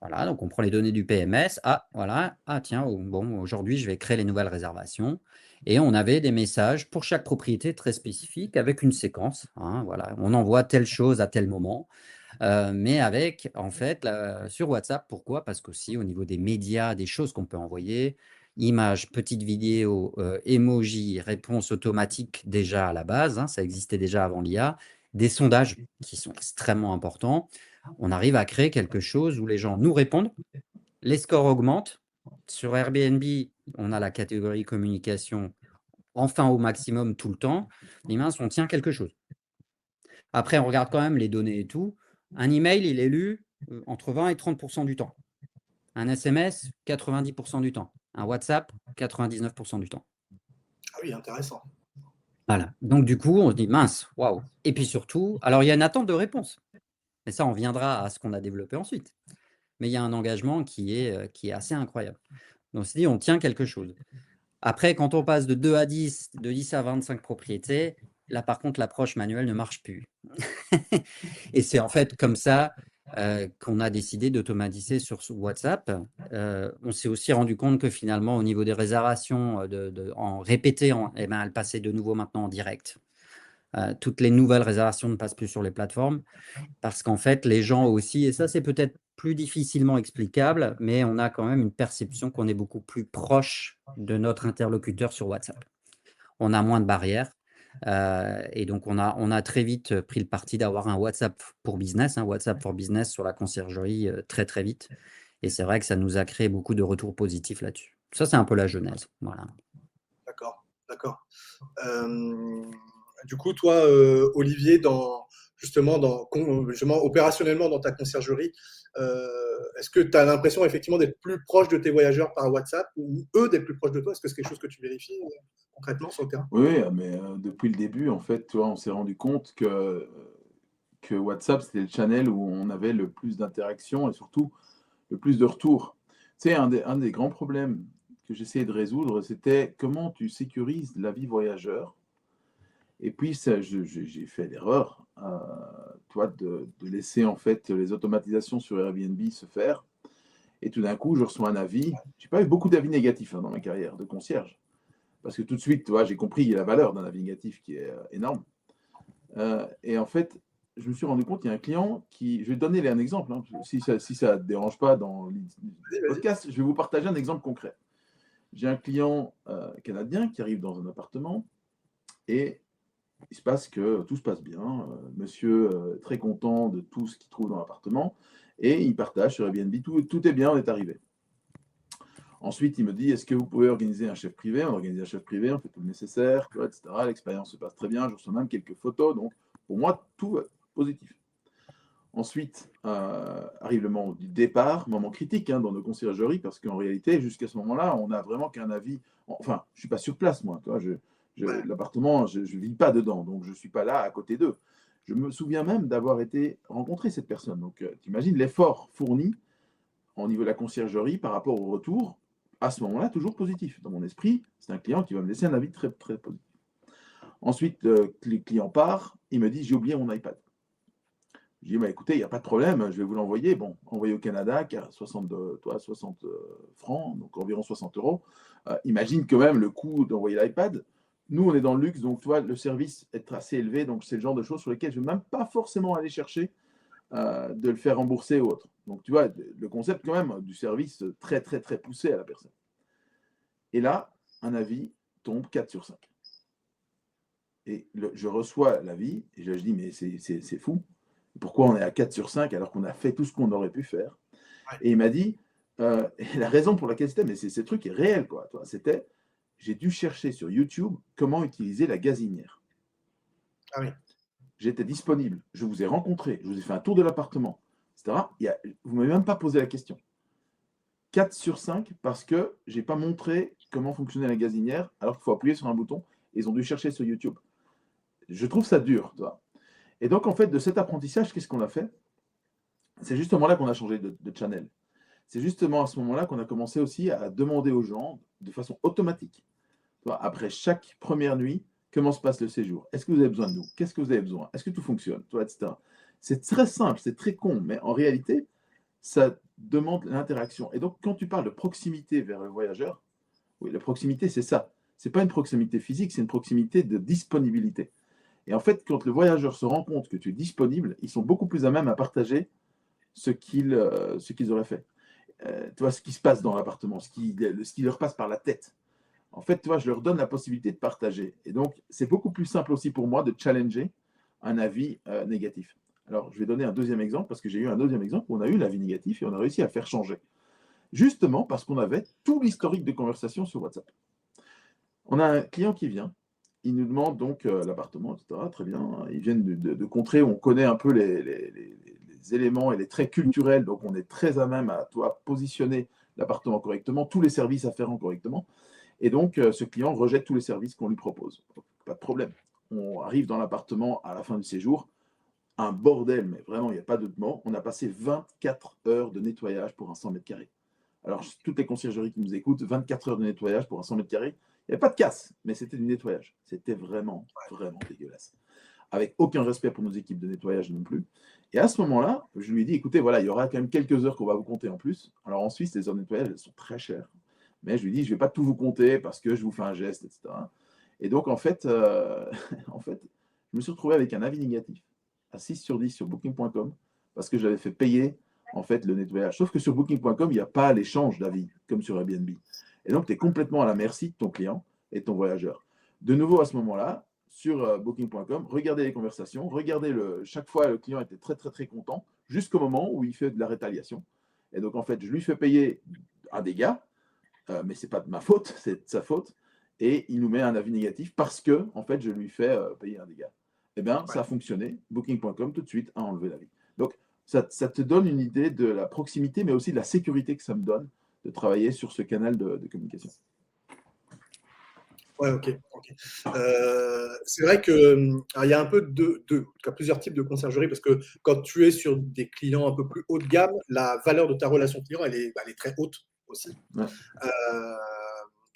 Speaker 1: Voilà, donc on prend les données du PMS. Ah, voilà. Ah, tiens, bon, aujourd'hui, je vais créer les nouvelles réservations. Et on avait des messages pour chaque propriété très spécifique avec une séquence. Hein, voilà, on envoie telle chose à tel moment. Mais avec, en fait, sur WhatsApp, pourquoi? Parce qu'aussi, au niveau des médias, des choses qu'on peut envoyer, images, petites vidéos, emojis, réponses automatiques déjà à la base, hein, ça existait déjà avant l'IA, des sondages qui sont extrêmement importants. On arrive à créer quelque chose où les gens nous répondent, les scores augmentent. Sur Airbnb, on a la catégorie communication enfin au maximum tout le temps. Les minces, on tient quelque chose. Après, on regarde quand même les données et tout. Un email, il est lu entre 20 et 30% du temps. Un SMS, 90% du temps. Un WhatsApp, 99% du temps.
Speaker 3: Ah oui, intéressant.
Speaker 1: Voilà. Donc, du coup, on se dit, mince, waouh. Et puis surtout, alors il y a une attente de réponse. Mais ça, on viendra à ce qu'on a développé ensuite. Mais il y a un engagement qui est assez incroyable. Donc, on se dit, on tient quelque chose. Après, quand on passe de 2 à 10, de 10 à 25 propriétés, là, par contre, l'approche manuelle ne marche plus. Et c'est en fait comme ça qu'on a décidé d'automatiser sur WhatsApp. On s'est aussi rendu compte que finalement, au niveau des réservations en répété, eh ben, elles passaient de nouveau maintenant en direct. Toutes les nouvelles réservations ne passent plus sur les plateformes parce qu'en fait, les gens aussi, et ça c'est peut-être plus difficilement explicable, mais on a quand même une perception qu'on est beaucoup plus proche de notre interlocuteur sur WhatsApp. On a moins de barrières. Et donc, on a très vite pris le parti d'avoir un WhatsApp pour business, un WhatsApp for business sur la conciergerie très, très vite. Et c'est vrai que ça nous a créé beaucoup de retours positifs là-dessus. Ça, c'est un peu la genèse. Voilà.
Speaker 3: D'accord, d'accord. Du coup, toi, Olivier, justement, opérationnellement dans ta conciergerie, est-ce que tu as l'impression effectivement d'être plus proche de tes voyageurs par WhatsApp ou eux d'être plus proches de toi? Est-ce que c'est quelque chose que tu vérifies concrètement sur le terrain?
Speaker 2: Oui, oui, mais depuis le début, en fait, tu vois, on s'est rendu compte que WhatsApp, c'était le channel où on avait le plus d'interactions et surtout le plus de retours. Tu sais, un des grands problèmes que j'essayais de résoudre, c'était comment tu sécurises la vie voyageur. Et puis, j'ai fait l'erreur, toi, de laisser en fait les automatisations sur Airbnb se faire. Et tout d'un coup, je reçois un avis. J'ai pas eu beaucoup d'avis négatifs dans ma carrière de concierge. Parce que tout de suite, tu vois, j'ai compris la valeur d'un avis négatif qui est énorme. Et en fait, je me suis rendu compte, il y a un client qui. Je vais te donner un exemple, hein, si ça ne te dérange pas dans le
Speaker 3: Vas-y, vas-y.
Speaker 2: podcast, je vais vous partager un exemple concret. J'ai un client canadien qui arrive dans un appartement et il se passe que tout se passe bien. Monsieur très content de tout ce qu'il trouve dans l'appartement et il partage sur Airbnb, tout est bien, on est arrivé. Ensuite, il me dit, est-ce que vous pouvez organiser un chef privé? On organise un chef privé, on fait tout le nécessaire, etc. L'expérience se passe très bien, je reçois même quelques photos. Donc, pour moi, tout positif. Ensuite, arrive le moment du départ, moment critique dans nos conciergeries, parce qu'en réalité, jusqu'à ce moment-là, on n'a vraiment qu'un avis. Enfin, je ne suis pas sur place, moi. Toi, l'appartement, je ne vis pas dedans, donc je ne suis pas là à côté d'eux. Je me souviens même d'avoir été rencontrer cette personne. Donc, tu imagines l'effort fourni au niveau de la conciergerie par rapport au retour, à ce moment-là, toujours positif. Dans mon esprit, c'est un client qui va me laisser un avis très, très positif. Ensuite, le client part, il me dit, j'ai oublié mon iPad. Je dis, bah, écoutez, il n'y a pas de problème, je vais vous l'envoyer. Bon, envoyé au Canada, qui a 60 francs, donc environ 60 euros. Imagine quand même le coût d'envoyer l'iPad. Nous, on est dans le luxe, donc tu vois, le service est assez élevé, donc c'est le genre de choses sur lesquelles je ne vais même pas forcément aller chercher de le faire rembourser ou autre. Donc tu vois, le concept quand même du service très, très, très poussé à la personne. Et là, un avis tombe 4 sur 5. Et je reçois l'avis, et je dis, mais c'est fou. Pourquoi on est à 4 sur 5 alors qu'on a fait tout ce qu'on aurait pu faire?
Speaker 3: Ouais.
Speaker 2: Et il m'a dit, et la raison pour laquelle c'était, mais ce truc est réel, quoi. C'était, j'ai dû chercher sur YouTube comment utiliser la gazinière.
Speaker 3: Ah oui.
Speaker 2: J'étais disponible, je vous ai rencontré, je vous ai fait un tour de l'appartement, etc. Vous ne m'avez même pas posé la question. 4 sur 5 parce que je n'ai pas montré comment fonctionnait la gazinière alors qu'il faut appuyer sur un bouton. Et ils ont dû chercher sur YouTube. Je trouve ça dur, toi. Et donc, en fait, de cet apprentissage, qu'est-ce qu'on a fait? C'est justement là qu'on a changé de channel. C'est justement à ce moment-là qu'on a commencé aussi à demander aux gens de façon automatique. Après chaque première nuit, comment se passe le séjour? Est-ce que vous avez besoin de nous? Qu'est-ce que vous avez besoin? Est-ce que tout fonctionne? Etc. C'est très simple, c'est très con, mais en réalité, ça demande l'interaction. Et donc, quand tu parles de proximité vers le voyageur, oui, la proximité, c'est ça. Ce n'est pas une proximité physique, c'est une proximité de disponibilité. Et en fait, quand le voyageur se rend compte que tu es disponible, ils sont beaucoup plus à même à partager ce qu'ils auraient fait. Tu vois, ce qui se passe dans l'appartement, ce qui leur passe par la tête. En fait, tu vois, je leur donne la possibilité de partager. Et donc, c'est beaucoup plus simple aussi pour moi de challenger un avis négatif. Alors, je vais donner un deuxième exemple, parce que j'ai eu un deuxième exemple où on a eu l'avis négatif et on a réussi à le faire changer. Justement parce qu'on avait tout l'historique de conversation sur WhatsApp. On a un client qui vient, il nous demande donc l'appartement, etc. Très bien, ils viennent de contrées où on connaît un peu les éléments et les traits culturels, donc on est très à même à positionner l'appartement correctement, tous les services afférents correctement. Et donc, ce client rejette tous les services qu'on lui propose. Donc, pas de problème. On arrive dans l'appartement à la fin du séjour, un bordel, mais vraiment, il n'y a pas d'autre mot. On a passé 24 heures de nettoyage pour un 100 mètres carrés. Alors, toutes les conciergeries qui nous écoutent, 24 heures de nettoyage pour un 100 mètres carrés, il n'y avait pas de casse, mais c'était du nettoyage. C'était vraiment, vraiment dégueulasse. Avec aucun respect pour nos équipes de nettoyage non plus. Et à ce moment-là, je lui ai dit, écoutez, voilà, il y aura quand même quelques heures qu'on va vous compter en plus. Alors en Suisse, les heures de nettoyage, elles sont très chères. Mais je lui dis, je ne vais pas tout vous compter parce que je vous fais un geste, etc. Et donc, en fait, je me suis retrouvé avec un avis négatif à 6 sur 10 sur Booking.com parce que j'avais fait payer en fait le nettoyage. Sauf que sur Booking.com, il n'y a pas l'échange d'avis comme sur Airbnb. Et donc, tu es complètement à la merci de ton client et de ton voyageur. De nouveau, à ce moment-là, sur Booking.com, regardez les conversations, regardez chaque fois, le client était très, très, très content jusqu'au moment où il fait de la rétaliation. Et donc, en fait, je lui fais payer un dégât, mais ce n'est pas de ma faute, c'est de sa faute. Et il nous met un avis négatif parce que, en fait, je lui fais payer un dégât. Eh bien, ça a fonctionné. Booking.com, tout de suite, a enlevé l'avis. Donc, ça te donne une idée de la proximité, mais aussi de la sécurité que ça me donne de travailler sur ce canal de communication.
Speaker 3: Ouais, ok. C'est vrai qu'il y a un peu plusieurs types de conciergerie parce que quand tu es sur des clients un peu plus haut de gamme, la valeur de ta relation client, elle est très haute aussi.
Speaker 2: Ouais.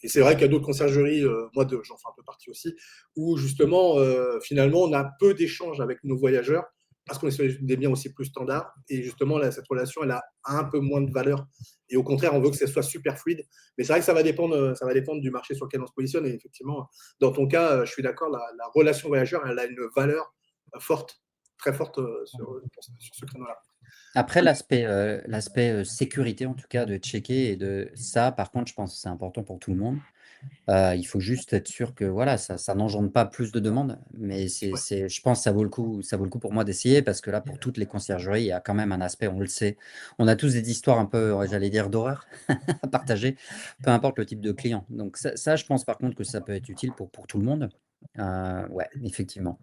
Speaker 3: Et c'est vrai qu'il y a d'autres conciergeries, moi j'en fais un peu partie aussi, où justement, finalement, on a peu d'échanges avec nos voyageurs parce qu'on est sur des biens aussi plus standards. Et justement, là, cette relation, elle a un peu moins de valeur. Et au contraire, on veut que ça soit super fluide. Mais c'est vrai que ça va dépendre du marché sur lequel on se positionne. Et effectivement, dans ton cas, je suis d'accord, la relation voyageur, elle a une valeur forte, très forte sur ce créneau-là.
Speaker 1: Après l'aspect sécurité en tout cas de checker et de ça par contre je pense que c'est important pour tout le monde. Il faut juste être sûr que voilà, ça n'engendre pas plus de demandes, mais
Speaker 3: Ouais.
Speaker 1: je pense que ça vaut le coup pour moi d'essayer parce que là, pour toutes les conciergeries, il y a quand même un aspect, on le sait. On a tous des histoires un peu, j'allais dire d'horreur à partager, peu importe le type de client. Donc ça je pense par contre que ça peut être utile pour tout le monde. Ouais, effectivement.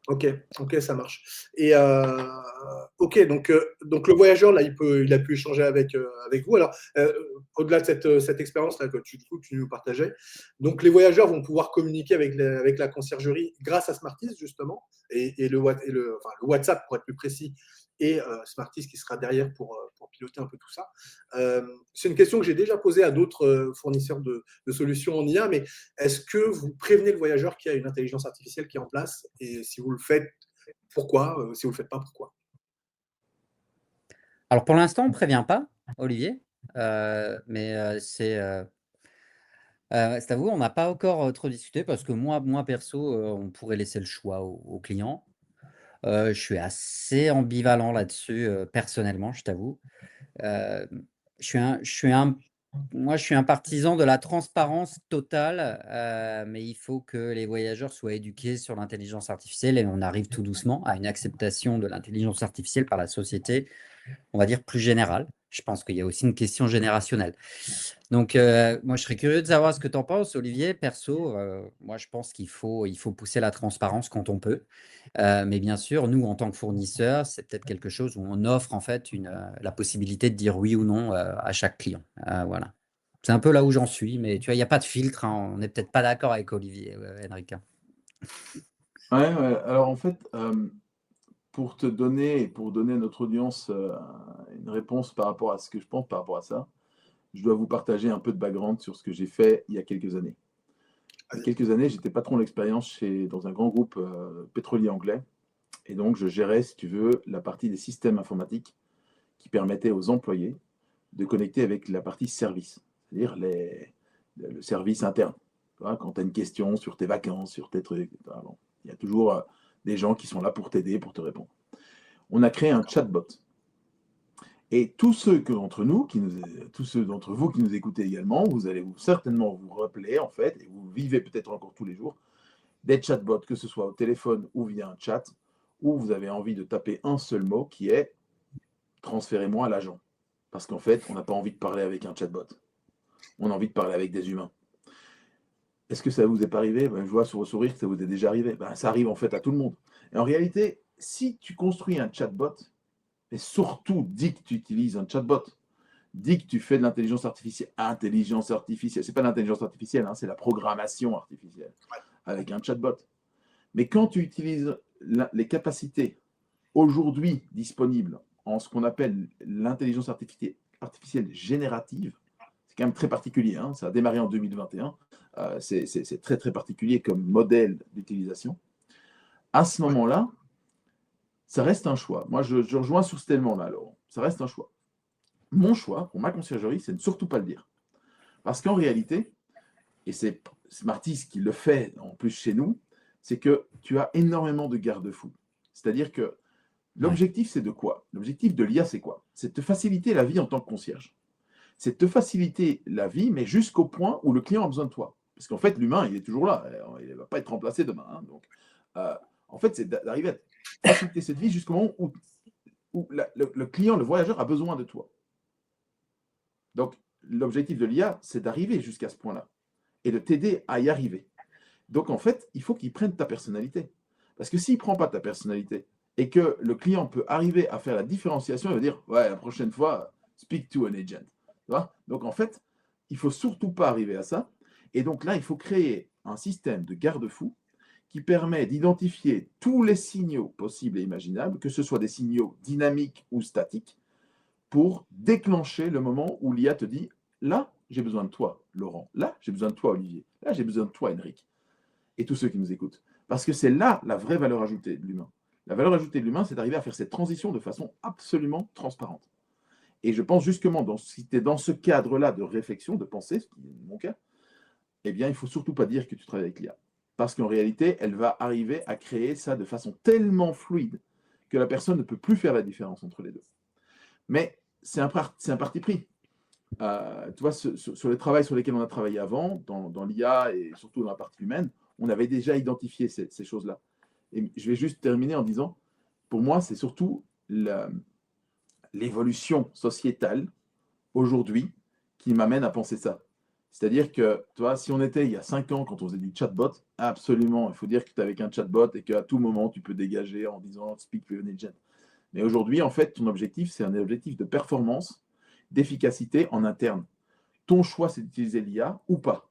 Speaker 3: Ok, ça marche. Et ok, donc le voyageur là, il a pu échanger avec vous. Alors, au-delà de cette expérience là que tu nous partageais, donc les voyageurs vont pouvoir communiquer avec la conciergerie grâce à Smarties justement et le WhatsApp pour être plus précis et Smartis qui sera derrière pour piloter un peu tout ça. C'est une question que j'ai déjà posée à d'autres fournisseurs de solutions en IA, mais est-ce que vous prévenez le voyageur qu'il y a une intelligence artificielle qui est en place? Et si vous le faites, pourquoi? Si vous ne le faites pas, pourquoi?
Speaker 1: Alors pour l'instant, on ne prévient pas, Olivier, mais c'est à vous, on n'a pas encore, trop discuté parce que moi perso, on pourrait laisser le choix au client. Je suis assez ambivalent là-dessus, personnellement, je t'avoue. Hem, je suis un partisan de la transparence totale, mais il faut que les voyageurs soient éduqués sur l'intelligence artificielle et on arrive tout doucement à une acceptation de l'intelligence artificielle par la société, on va dire plus générale. Je pense qu'il y a aussi une question générationnelle. Donc, moi, je serais curieux de savoir ce que tu en penses, Olivier. Perso, moi, je pense qu'il faut pousser la transparence quand on peut. Mais bien sûr, nous, en tant que fournisseurs, c'est peut-être quelque chose où on offre en fait la possibilité de dire oui ou non, à chaque client. Voilà. C'est un peu là où j'en suis, mais tu vois, il y a pas de filtre, hein. On n'est peut-être pas d'accord avec Olivier, Henrica.
Speaker 2: Ouais, ouais. Alors en fait, pour donner à notre audience, une réponse par rapport à ce que je pense par rapport à ça, je dois vous partager un peu de background sur ce que j'ai fait il y a quelques années. Il y a quelques années, j'étais patron d'expérience dans un grand groupe, pétrolier anglais et donc je gérais, si tu veux, la partie des systèmes informatiques qui permettaient aux employés de connecter avec la partie service, c'est-à-dire le service interne. Tu vois, quand tu as une question sur tes vacances, sur tes trucs, bon, il y a toujours des gens qui sont là pour t'aider, pour te répondre. On a créé un chatbot. Et tous ceux d'entre vous qui nous écoutez également, vous allez certainement vous rappeler, en fait, et vous vivez peut-être encore tous les jours, des chatbots, que ce soit au téléphone ou via un chat, où vous avez envie de taper un seul mot qui est transférez-moi à l'agent. Parce qu'en fait, on n'a pas envie de parler avec un chatbot. On a envie de parler avec des humains. Est-ce que ça vous est pas arrivé? Je vois sur vos sourires que ça vous est déjà arrivé. Ça arrive en fait à tout le monde. Et en réalité, si tu construis un chatbot, et surtout dis que tu utilises un chatbot, dis que tu fais de l'intelligence artificielle. Intelligence artificielle, c'est pas l'intelligence artificielle, hein, c'est la programmation artificielle avec un chatbot. Mais quand tu utilises les capacités aujourd'hui disponibles en ce qu'on appelle l'intelligence artificielle générative, c'est quand même très particulier, hein, ça a démarré en 2021, c'est très très particulier comme modèle d'utilisation. À ce moment-là, ça reste un choix. Moi, je rejoins sur cet élément-là, Laurent. Ça reste un choix. Mon choix, pour ma conciergerie, c'est de ne surtout pas le dire. Parce qu'en réalité, et c'est Smartis qui le fait en plus chez nous, c'est que tu as énormément de garde-fous. C'est-à-dire que l'objectif, c'est de quoi? L'objectif de l'IA, c'est quoi? C'est de te faciliter la vie en tant que concierge. C'est de te faciliter la vie, mais jusqu'au point où le client a besoin de toi. Parce qu'en fait, l'humain, il est toujours là. Il ne va pas être remplacé demain. Hein. Donc, en fait, c'est d'arriver à faciliter cette vie jusqu'au moment où le client, le voyageur, a besoin de toi. Donc, l'objectif de l'IA, c'est d'arriver jusqu'à ce point-là et de t'aider à y arriver. Donc, en fait, il faut qu'il prenne ta personnalité. Parce que s'il ne prend pas ta personnalité et que le client peut arriver à faire la différenciation, il va dire, ouais, la prochaine fois, speak to an agent. Tu vois? Donc, en fait, il ne faut surtout pas arriver à ça. Et donc là, il faut créer un système de garde-fous qui permet d'identifier tous les signaux possibles et imaginables, que ce soit des signaux dynamiques ou statiques, pour déclencher le moment où l'IA te dit, là, j'ai besoin de toi, Laurent. Là, j'ai besoin de toi, Olivier. Là, j'ai besoin de toi, Henrik. Et tous ceux qui nous écoutent. Parce que c'est là la vraie valeur ajoutée de l'humain. La valeur ajoutée de l'humain, c'est d'arriver à faire cette transition de façon absolument transparente. Et je pense justement, si tu es dans ce cadre-là de réflexion, de pensée, ce qui est mon cas, eh bien, il ne faut surtout pas dire que tu travailles avec l'IA. Parce qu'en réalité, elle va arriver à créer ça de façon tellement fluide que la personne ne peut plus faire la différence entre les deux. Mais c'est un parti pris. Tu vois, sur le travail sur lesquels on a travaillé avant, dans l'IA et surtout dans la partie humaine, on avait déjà identifié ces choses-là. Et je vais juste terminer en disant, pour moi, c'est surtout l'évolution sociétale aujourd'hui qui m'amène à penser ça. C'est-à-dire que, tu vois, si on était il y a 5 ans, quand on faisait du chatbot, absolument, il faut dire que tu es avec un chatbot et qu'à tout moment, tu peux dégager en disant « speak to an agent ». Mais aujourd'hui, en fait, ton objectif, c'est un objectif de performance, d'efficacité en interne. Ton choix, c'est d'utiliser l'IA ou pas.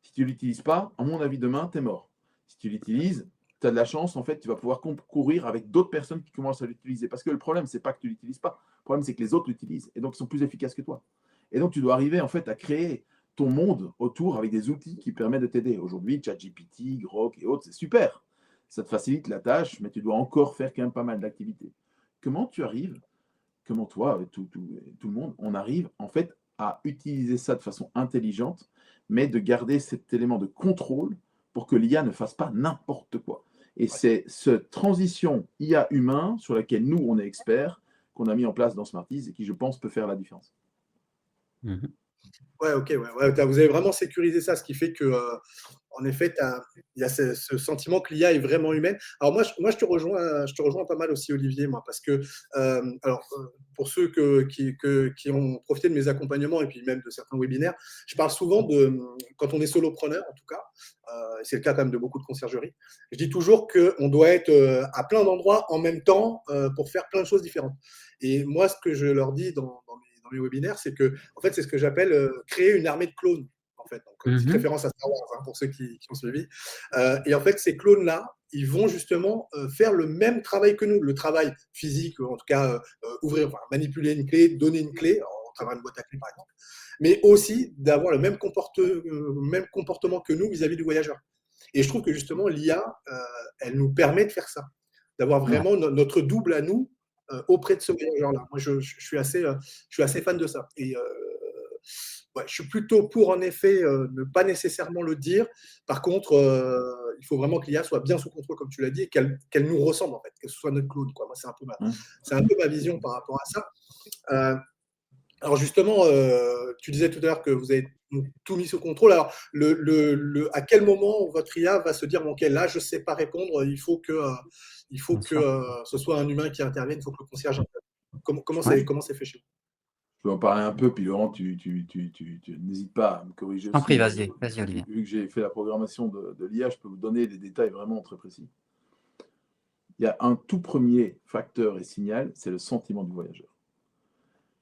Speaker 2: Si tu ne l'utilises pas, à mon avis, demain, tu es mort. Si tu l'utilises, tu as de la chance, en fait, tu vas pouvoir concourir avec d'autres personnes qui commencent à l'utiliser. Parce que le problème, c'est pas que tu ne l'utilises pas. Le problème, c'est que les autres l'utilisent et donc ils sont plus efficaces que toi. Et donc, tu dois arriver, en fait, à créer ton monde autour avec des outils qui permettent de t'aider. Aujourd'hui, ChatGPT, Grok et autres, c'est super. Ça te facilite la tâche, mais tu dois encore faire quand même pas mal d'activités. Comment tu arrives, comment toi, tout le monde, on arrive, en fait, à utiliser ça de façon intelligente, mais de garder cet élément de contrôle pour que l'IA ne fasse pas n'importe quoi. Et c'est cette transition IA humain sur laquelle nous, on est experts, qu'on a mis en place dans Smarties et qui, je pense, peut faire la différence.
Speaker 1: Mmh.
Speaker 3: Ouais, ok, ouais, vous avez vraiment sécurisé ça, ce qui fait que, en effet, il y a ce sentiment que l'IA est vraiment humaine. Alors moi, je te rejoins pas mal aussi, Olivier, moi, parce que, pour ceux qui ont profité de mes accompagnements et puis même de certains webinaires, je parle souvent de, quand on est solopreneur, en tout cas, c'est le cas quand même de beaucoup de conciergeries, je dis toujours qu'on doit être à plein d'endroits en même temps pour faire plein de choses différentes. Et moi, ce que je leur dis dans mes webinaires, c'est que, en fait, c'est ce que j'appelle créer une armée de clones. En fait, donc, petite
Speaker 1: Mmh.
Speaker 3: référence à Star Wars pour ceux qui ont suivi. Et en fait, ces clones-là, ils vont justement faire le même travail que nous, le travail physique, en tout cas ouvrir, enfin, manipuler une clé, donner une clé, en travers une boîte à clés par exemple, mais aussi d'avoir le même comportement que nous vis-à-vis du voyageur. Et je trouve que justement, l'IA, elle nous permet de faire ça, d'avoir
Speaker 1: Ouais.
Speaker 3: vraiment notre double à nous auprès de ce voyageur-là. Moi, je suis assez fan de ça. Et ouais, je suis plutôt pour, en effet, ne pas nécessairement le dire. Par contre, il faut vraiment que l'IA soit bien sous contrôle, comme tu l'as dit, et qu'elle nous ressemble, en fait, que ce soit notre clone, quoi. Moi,
Speaker 2: Hein.
Speaker 3: c'est un peu ma vision par rapport à ça. Euh, alors justement, tu disais tout à l'heure que vous avez tout mis sous contrôle. Alors, à quel moment votre IA va se dire, bon, ok, là, je ne sais pas répondre, il faut
Speaker 1: Bien
Speaker 3: que
Speaker 1: sûr.
Speaker 3: ce soit un humain qui intervienne, il faut que le concierge intervienne. Comment
Speaker 1: Ouais,
Speaker 3: c'est fait chez vous?
Speaker 2: Je peux en parler un peu, puis Laurent, tu n'hésites pas à me corriger
Speaker 1: je t'en prie,
Speaker 2: aussi.
Speaker 1: vas-y Olivier.
Speaker 2: Vu que j'ai fait la programmation de l'IA, je peux vous donner des détails vraiment très précis. Il y a un tout premier facteur et signal, c'est le sentiment du voyageur.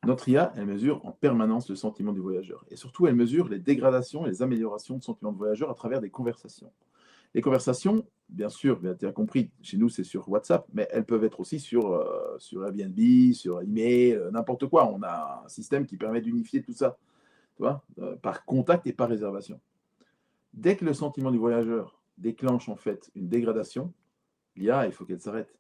Speaker 2: Notre IA, elle mesure en permanence le sentiment du voyageur. Et surtout, elle mesure les dégradations et les améliorations de sentiment de voyageur à travers des conversations. Les conversations, bien sûr, tu as compris, chez nous, c'est sur WhatsApp, mais elles peuvent être aussi sur Airbnb, sur email, n'importe quoi. On a un système qui permet d'unifier tout ça, tu vois, par contact et par réservation. Dès que le sentiment du voyageur déclenche en fait une dégradation, l'IA, il faut qu'elle s'arrête.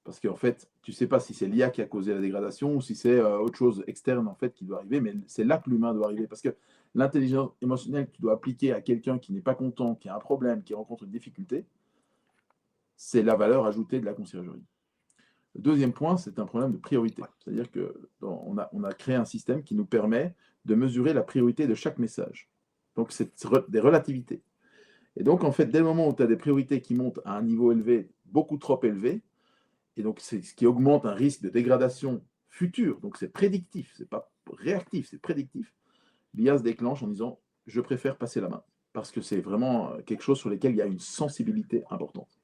Speaker 2: Parce qu'en fait, tu ne sais pas si c'est l'IA qui a causé la dégradation ou si c'est autre chose externe en fait qui doit arriver, mais c'est là que l'humain doit arriver. Parce que l'intelligence émotionnelle que tu dois appliquer à quelqu'un qui n'est pas content, qui a un problème, qui rencontre une difficulté, c'est la valeur ajoutée de la conciergerie. Le deuxième point, c'est un problème de priorité. C'est-à-dire qu'on a créé un système qui nous permet de mesurer la priorité de chaque message. Donc, c'est des relativités. Et donc, en fait, dès le moment où tu as des priorités qui montent à un niveau élevé, beaucoup trop élevé, et donc c'est ce qui augmente un risque de dégradation future, donc c'est prédictif, c'est pas réactif, c'est prédictif, l'IA se déclenche en disant « je préfère passer la main », parce que c'est vraiment quelque chose sur lequel il y a une sensibilité importante.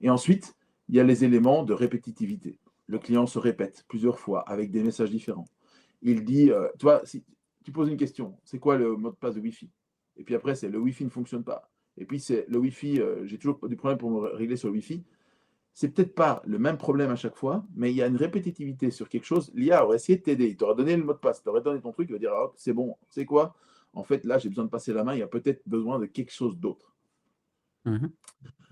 Speaker 2: Et ensuite, il y a les éléments de répétitivité. Le client se répète plusieurs fois avec des messages différents. Il dit, tu vois, si tu poses une question, c'est quoi le mot de passe de Wi-Fi? Et puis après, c'est le Wi-Fi ne fonctionne pas. Et puis c'est le Wi-Fi, j'ai toujours du problème pour me régler sur le Wi-Fi. C'est peut-être pas le même problème à chaque fois, mais il y a une répétitivité sur quelque chose. L'IA aurait essayé de t'aider. Il t'aurait donné le mot de passe, t'aurait donné ton truc, il va dire, ah, c'est bon, c'est quoi? En fait, là, j'ai besoin de passer la main, il y a peut-être besoin de quelque chose d'autre.
Speaker 1: Mmh.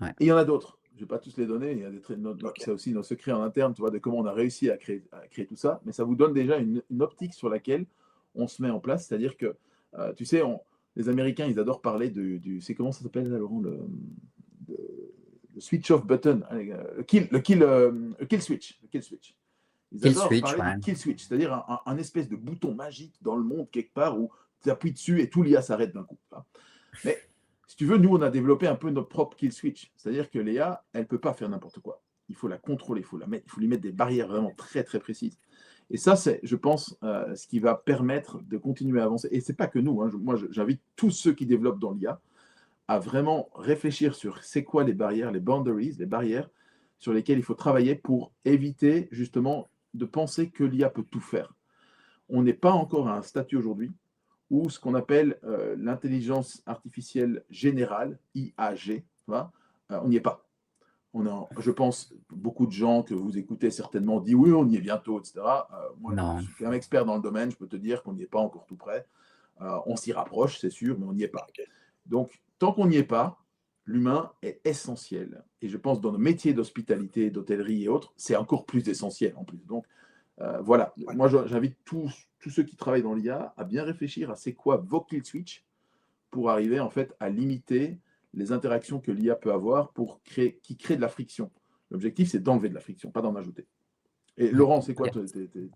Speaker 1: Ouais.
Speaker 2: Et il y en a d'autres. Je ne vais pas tous les donner. Il y a
Speaker 3: Ok.
Speaker 2: c'est aussi nos secrets en interne, tu vois, de comment on a réussi à créer tout ça. Mais ça vous donne déjà une optique sur laquelle on se met en place. C'est-à-dire que, tu sais, les Américains, ils adorent parler c'est comment ça s'appelle, là, Laurent, le switch off button, le kill switch. Ils
Speaker 1: Kill
Speaker 2: adorent
Speaker 1: switch,
Speaker 2: parler
Speaker 1: ouais.
Speaker 2: du kill switch, c'est-à-dire un espèce de bouton magique dans le monde quelque part où tu appuies dessus et tout l'IA s'arrête d'un coup. Mais si tu veux, nous, on a développé un peu notre propre kill switch. C'est-à-dire que l'IA, elle ne peut pas faire n'importe quoi. Il faut la contrôler, il faut lui mettre des barrières vraiment très, très précises. Et ça, c'est, je pense, ce qui va permettre de continuer à avancer. Et ce n'est pas que nous. Hein. Moi, j'invite tous ceux qui développent dans l'IA à vraiment réfléchir sur c'est quoi les barrières, les boundaries, les barrières sur lesquelles il faut travailler pour éviter justement de penser que l'IA peut tout faire. On n'est pas encore à un statut aujourd'hui où ce qu'on appelle l'intelligence artificielle générale, IAG, tu vois, on n'y est pas. Je pense, beaucoup de gens que vous écoutez certainement disent oui, on y est bientôt, etc. Moi, je
Speaker 1: Non.
Speaker 2: suis quand même expert dans le domaine, je peux te dire qu'on n'y est pas encore tout près. On s'y rapproche, c'est sûr, mais on n'y est pas.
Speaker 3: Ok.
Speaker 2: Donc, tant qu'on n'y est pas, l'humain est essentiel. Et je pense dans nos métiers d'hospitalité, d'hôtellerie et autres, c'est encore plus essentiel en plus. Donc, voilà.
Speaker 3: Ouais.
Speaker 2: Moi, j'invite tous ceux qui travaillent dans l'IA à bien réfléchir à c'est quoi vos kill switch pour arriver en fait à limiter les interactions que l'IA peut avoir qui crée de la friction. L'objectif, c'est d'enlever de la friction, pas d'en ajouter. Et
Speaker 1: Ouais.
Speaker 2: Laurent, c'est quoi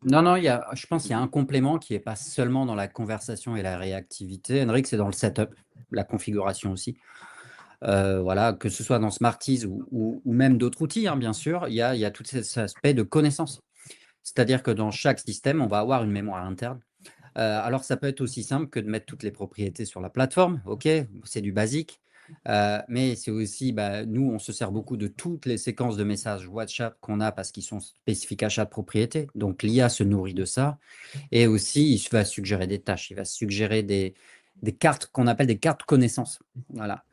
Speaker 1: Non, non, je pense qu'il y a un complément qui n'est pas seulement dans la conversation et la réactivité. Henrik, c'est dans le setup, la configuration aussi. Voilà, que ce soit dans Smartease ou même d'autres outils, hein, bien sûr, il y a tout cet aspect de connaissance. C'est-à-dire que dans chaque système, on va avoir une mémoire interne. Alors, ça peut être aussi simple que de mettre toutes les propriétés sur la plateforme. OK, c'est du basique. Mais c'est aussi, nous, on se sert beaucoup de toutes les séquences de messages WhatsApp qu'on a parce qu'ils sont spécifiques à chaque propriété. Donc, l'IA se nourrit de ça. Et aussi, il va suggérer des tâches. Il va suggérer des cartes qu'on appelle des cartes connaissances. Voilà.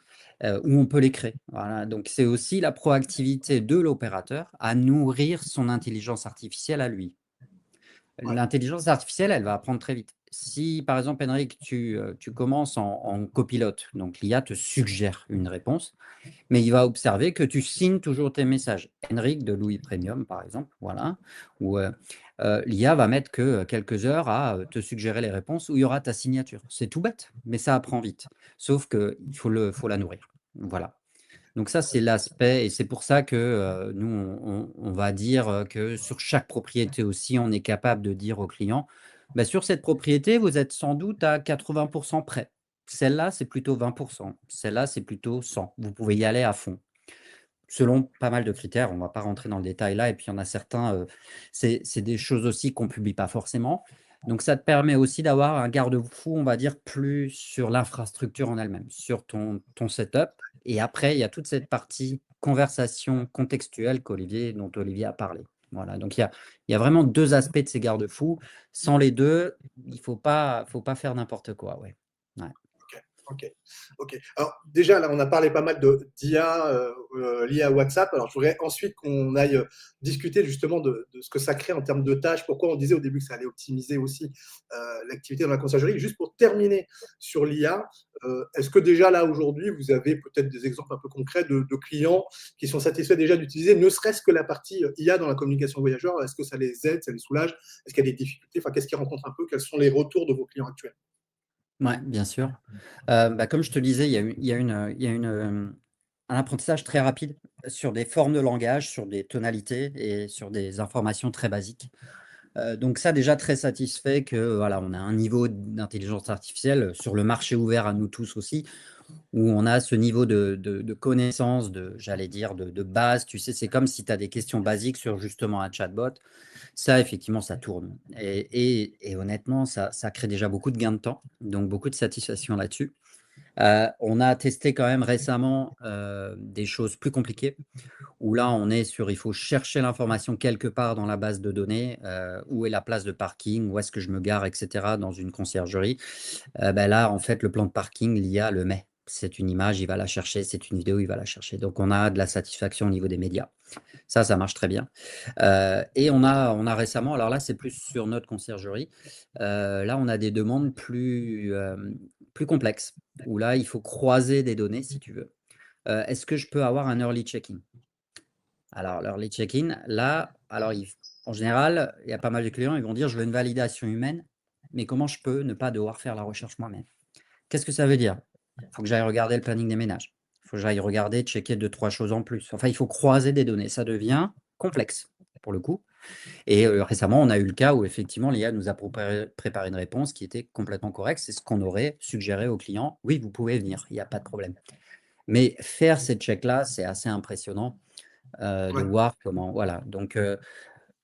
Speaker 1: Où on peut les créer. Voilà. Donc, c'est aussi la proactivité de l'opérateur à nourrir son intelligence artificielle à lui.
Speaker 3: Ouais.
Speaker 1: L'intelligence artificielle, elle va apprendre très vite. Si, par exemple, Henrik, tu commences en copilote, donc l'IA te suggère une réponse, mais il va observer que tu signes toujours tes messages. Henrik de Louis Premium, par exemple, voilà, où l'IA va mettre que quelques heures à te suggérer les réponses où il y aura ta signature. C'est tout bête, mais ça apprend vite. Sauf qu'il faut la nourrir. Voilà. Donc ça, c'est l'aspect et c'est pour ça que, nous, on va dire, que sur chaque propriété aussi, on est capable de dire au client: sur cette propriété, vous êtes sans doute à 80 près. Celle-là, c'est plutôt 20. Celle-là, c'est plutôt 100. Vous pouvez y aller à fond». Selon pas mal de critères, on va pas rentrer dans le détail là et puis il y en a certains, c'est des choses aussi qu'on publie pas forcément. Donc ça te permet aussi d'avoir un garde-fou, on va dire, plus sur l'infrastructure en elle-même, sur ton setup et après il y a toute cette partie conversation contextuelle dont Olivier a parlé. Voilà, donc il y a vraiment 2 aspects de ces garde-fous. Sans les 2, il faut pas faire n'importe quoi, ouais. Ouais.
Speaker 3: Ok, ok. Alors déjà, là, on a parlé pas mal d'IA lié à WhatsApp. Alors, je voudrais ensuite qu'on aille discuter justement de ce que ça crée en termes de tâches. Pourquoi on disait au début que ça allait optimiser aussi l'activité dans la conciergerie. Juste pour terminer sur l'IA, est-ce que déjà là, aujourd'hui, vous avez peut-être des exemples un peu concrets de clients qui sont satisfaits déjà d'utiliser ne serait-ce que la partie IA dans la communication voyageur? Est-ce que ça les aide, ça les soulage? Est-ce qu'il y a des difficultés? Enfin, qu'est-ce qu'ils rencontrent un peu? Quels sont les retours de vos clients actuels?
Speaker 1: Ouais, bien sûr. Comme je te disais, un apprentissage très rapide sur des formes de langage, sur des tonalités et sur des informations très basiques. Donc ça déjà très satisfait que, voilà, on a un niveau d'intelligence artificielle sur le marché ouvert à nous tous aussi, où on a ce niveau de connaissance, j'allais dire, de base. Tu sais, c'est comme si tu as des questions basiques sur justement un chatbot. Ça, effectivement, ça tourne. Et honnêtement, ça crée déjà beaucoup de gains de temps, donc beaucoup de satisfaction là-dessus. On a testé quand même récemment des choses plus compliquées, où là, on est sur, il faut chercher l'information quelque part dans la base de données, où est la place de parking, où est-ce que je me gare, etc., dans une conciergerie. Là, en fait, le plan de parking, l'IA le met. C'est une image, il va la chercher, c'est une vidéo, il va la chercher. Donc, on a de la satisfaction au niveau des médias. Ça marche très bien. Et on a récemment, alors là, c'est plus sur notre conciergerie. Là, on a des demandes plus complexes, où là, il faut croiser des données, si tu veux. Est-ce que je peux avoir un early check-in? Alors, l'early check-in, là, alors en général, il y a pas mal de clients, ils vont dire: «Je veux une validation humaine, mais comment je peux ne pas devoir faire la recherche moi-même?» Qu'est-ce que ça veut dire? Il faut que j'aille regarder le planning des ménages. Il faut que j'aille regarder, checker 2-3 choses en plus. Enfin, il faut croiser des données. Ça devient complexe, pour le coup. Et récemment, on a eu le cas où effectivement l'IA nous a préparé une réponse qui était complètement correcte. C'est ce qu'on aurait suggéré au client: «Oui, vous pouvez venir, il y a pas de problème». Mais faire ces checks-là, c'est assez impressionnant, de
Speaker 3: Ouais.
Speaker 1: voir comment voilà. Donc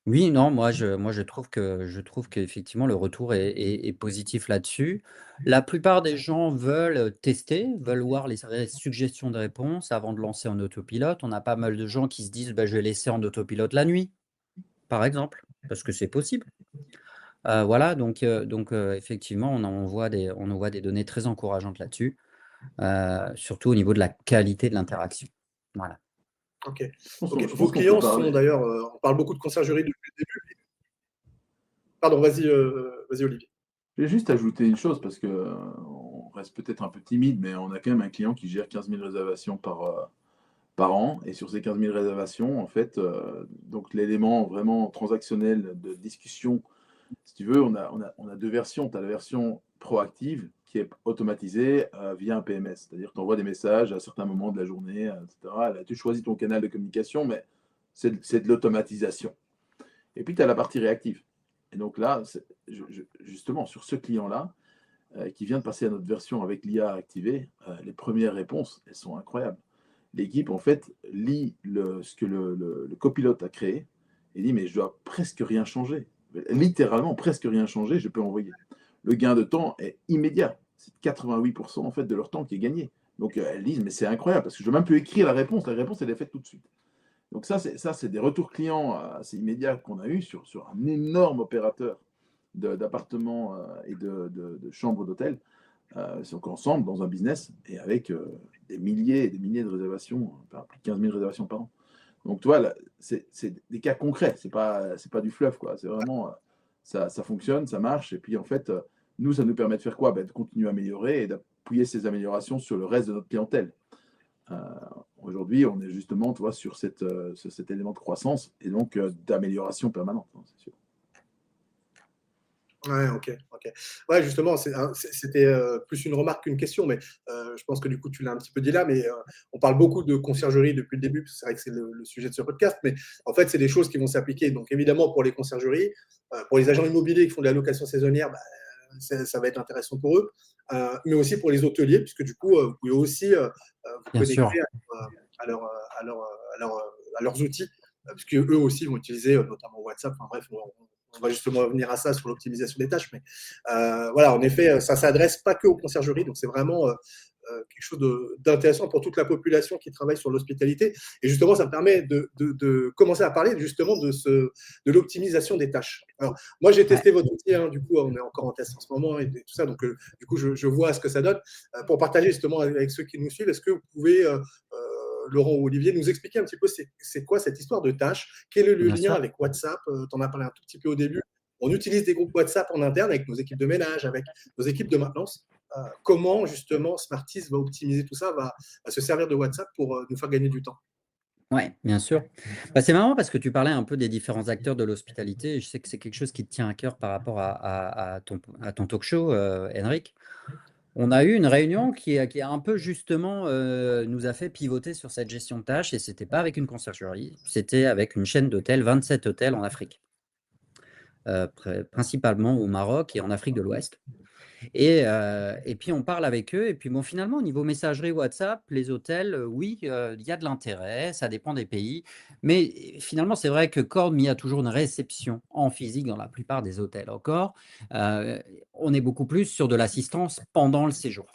Speaker 1: oui, non, moi je trouve qu'effectivement le retour est positif là-dessus. La plupart des gens veulent tester, veulent voir les suggestions de réponses avant de lancer en autopilote. On a pas mal de gens qui se disent: «Je vais laisser en autopilote la nuit», par exemple, parce que c'est possible. Voilà, donc effectivement, on voit des données très encourageantes là-dessus, surtout au niveau de la qualité de l'interaction. Voilà.
Speaker 3: Ok.
Speaker 2: Je
Speaker 3: Vos
Speaker 2: pense qu'on peut
Speaker 3: clients sont
Speaker 2: parler.
Speaker 3: d'ailleurs, on parle beaucoup de conciergerie depuis le début. Pardon, vas-y Olivier.
Speaker 2: Je vais juste ajouter une chose parce que on reste peut-être un peu timide, mais on a quand même un client qui gère 15 000 réservations par an. Et sur ces 15 000 réservations, en fait, donc l'élément vraiment transactionnel de discussion, si tu veux, on a deux versions. Tu as la version proactive qui est automatisée via un PMS. C'est-à-dire que tu envoies des messages à certains moments de la journée, etc. Là, tu choisis ton canal de communication, mais c'est de l'automatisation. Et puis, tu as la partie réactive. Et donc là, justement, sur ce client-là, qui vient de passer à notre version avec l'IA activée, les premières réponses, elles sont incroyables. L'équipe, en fait, lit ce que le copilote a créé et dit, mais je dois presque rien changer. Littéralement, presque rien changer, je peux envoyer. Le gain de temps est immédiat. C'est 88% en fait, de leur temps qui est gagné. Donc, elles disent, mais c'est incroyable, parce que je ne veux même plus écrire la réponse elle est faite tout de suite. Donc c'est des retours clients assez immédiats qu'on a eu sur un énorme opérateur d'appartements et de chambres d'hôtel. Donc ensemble dans un business et avec des milliers et des milliers de réservations, enfin, plus de 15 000 réservations par an. Donc tu vois, là, c'est des cas concrets, c'est pas du fluff, quoi. C'est vraiment, ça fonctionne, ça marche. Et puis en fait, nous, ça nous permet de faire quoi? De continuer à améliorer et d'appuyer ces améliorations sur le reste de notre clientèle. Euh, Aujourd'hui, on est justement, tu vois, sur cet élément de croissance et donc d'amélioration permanente, hein, c'est sûr.
Speaker 3: Ouais, ok. Ouais, justement, c'était plus une remarque qu'une question, mais je pense que du coup, tu l'as un petit peu dit là, mais on parle beaucoup de conciergerie depuis le début, parce que c'est vrai que c'est le sujet de ce podcast, mais en fait, c'est des choses qui vont s'appliquer. Donc, évidemment, pour les conciergeries, pour les agents immobiliers qui font de la location saisonnière, ça va être intéressant pour eux, mais aussi pour les hôteliers, puisque du coup, vous pouvez aussi vous
Speaker 1: Bien sûr.
Speaker 3: connecter à, leur, à, leur, à, leur, à leurs outils, puisque eux aussi vont utiliser notamment WhatsApp. Enfin bref, on va justement revenir à ça sur l'optimisation des tâches. Mais voilà, en effet, ça ne s'adresse pas que aux conciergeries. Donc, c'est vraiment quelque chose d'intéressant pour toute la population qui travaille sur l'hospitalité. Et justement, ça me permet de commencer à parler justement de l'optimisation des tâches. Alors, moi, j'ai
Speaker 1: Ouais,
Speaker 3: testé votre outil. Du coup, on est encore en test en ce moment et tout ça. Donc, du coup, je vois ce que ça donne. Pour partager justement avec ceux qui nous suivent, est-ce que vous pouvez Laurent ou Olivier, nous expliquer un petit peu c'est quoi cette histoire de tâches, quel est le
Speaker 1: bien
Speaker 3: lien
Speaker 1: sûr.
Speaker 3: avec WhatsApp, tu en as parlé un tout petit peu au début. On utilise des groupes WhatsApp en interne avec nos équipes de ménage, avec nos équipes de maintenance. Comment justement Smartis va optimiser tout ça, va se servir de WhatsApp pour nous faire gagner du temps.
Speaker 1: Ouais, bien sûr. Bah, c'est marrant parce que tu parlais un peu des différents acteurs de l'hospitalité. Et je sais que c'est quelque chose qui te tient à cœur par rapport à ton talk show, Henrik. On a eu une réunion qui a un peu justement nous a fait pivoter sur cette gestion de tâches et c'était pas avec une conciergerie, c'était avec une chaîne d'hôtels, 27 hôtels en Afrique, principalement au Maroc et en Afrique de l'Ouest. Et puis on parle avec eux et puis bon, finalement, au niveau messagerie WhatsApp, les hôtels, oui, il y a de l'intérêt, ça dépend des pays. Mais finalement, c'est vrai que comme il y a toujours une réception en physique dans la plupart des hôtels encore, on est beaucoup plus sur de l'assistance pendant le séjour.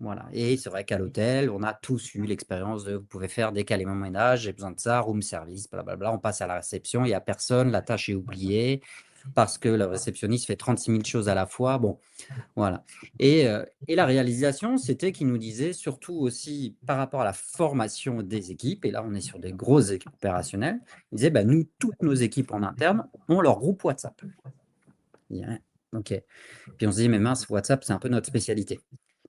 Speaker 1: Voilà. Et c'est vrai qu'à l'hôtel, on a tous eu l'expérience de vous pouvez faire décaler mon ménage, j'ai besoin de ça, room service, blablabla. On passe à la réception, il n'y a personne, la tâche est oubliée parce que le réceptionniste fait 36 000 choses à la fois. Bon, voilà. Et la réalisation, c'était qu'ils nous disaient, surtout aussi par rapport à la formation des équipes, et là on est sur des grosses équipes opérationnelles, ils disaient, bah, nous, toutes nos équipes en interne ont leur groupe WhatsApp. Je dis, ouais, ok. Puis on se dit, mais mince, WhatsApp, c'est un peu notre spécialité.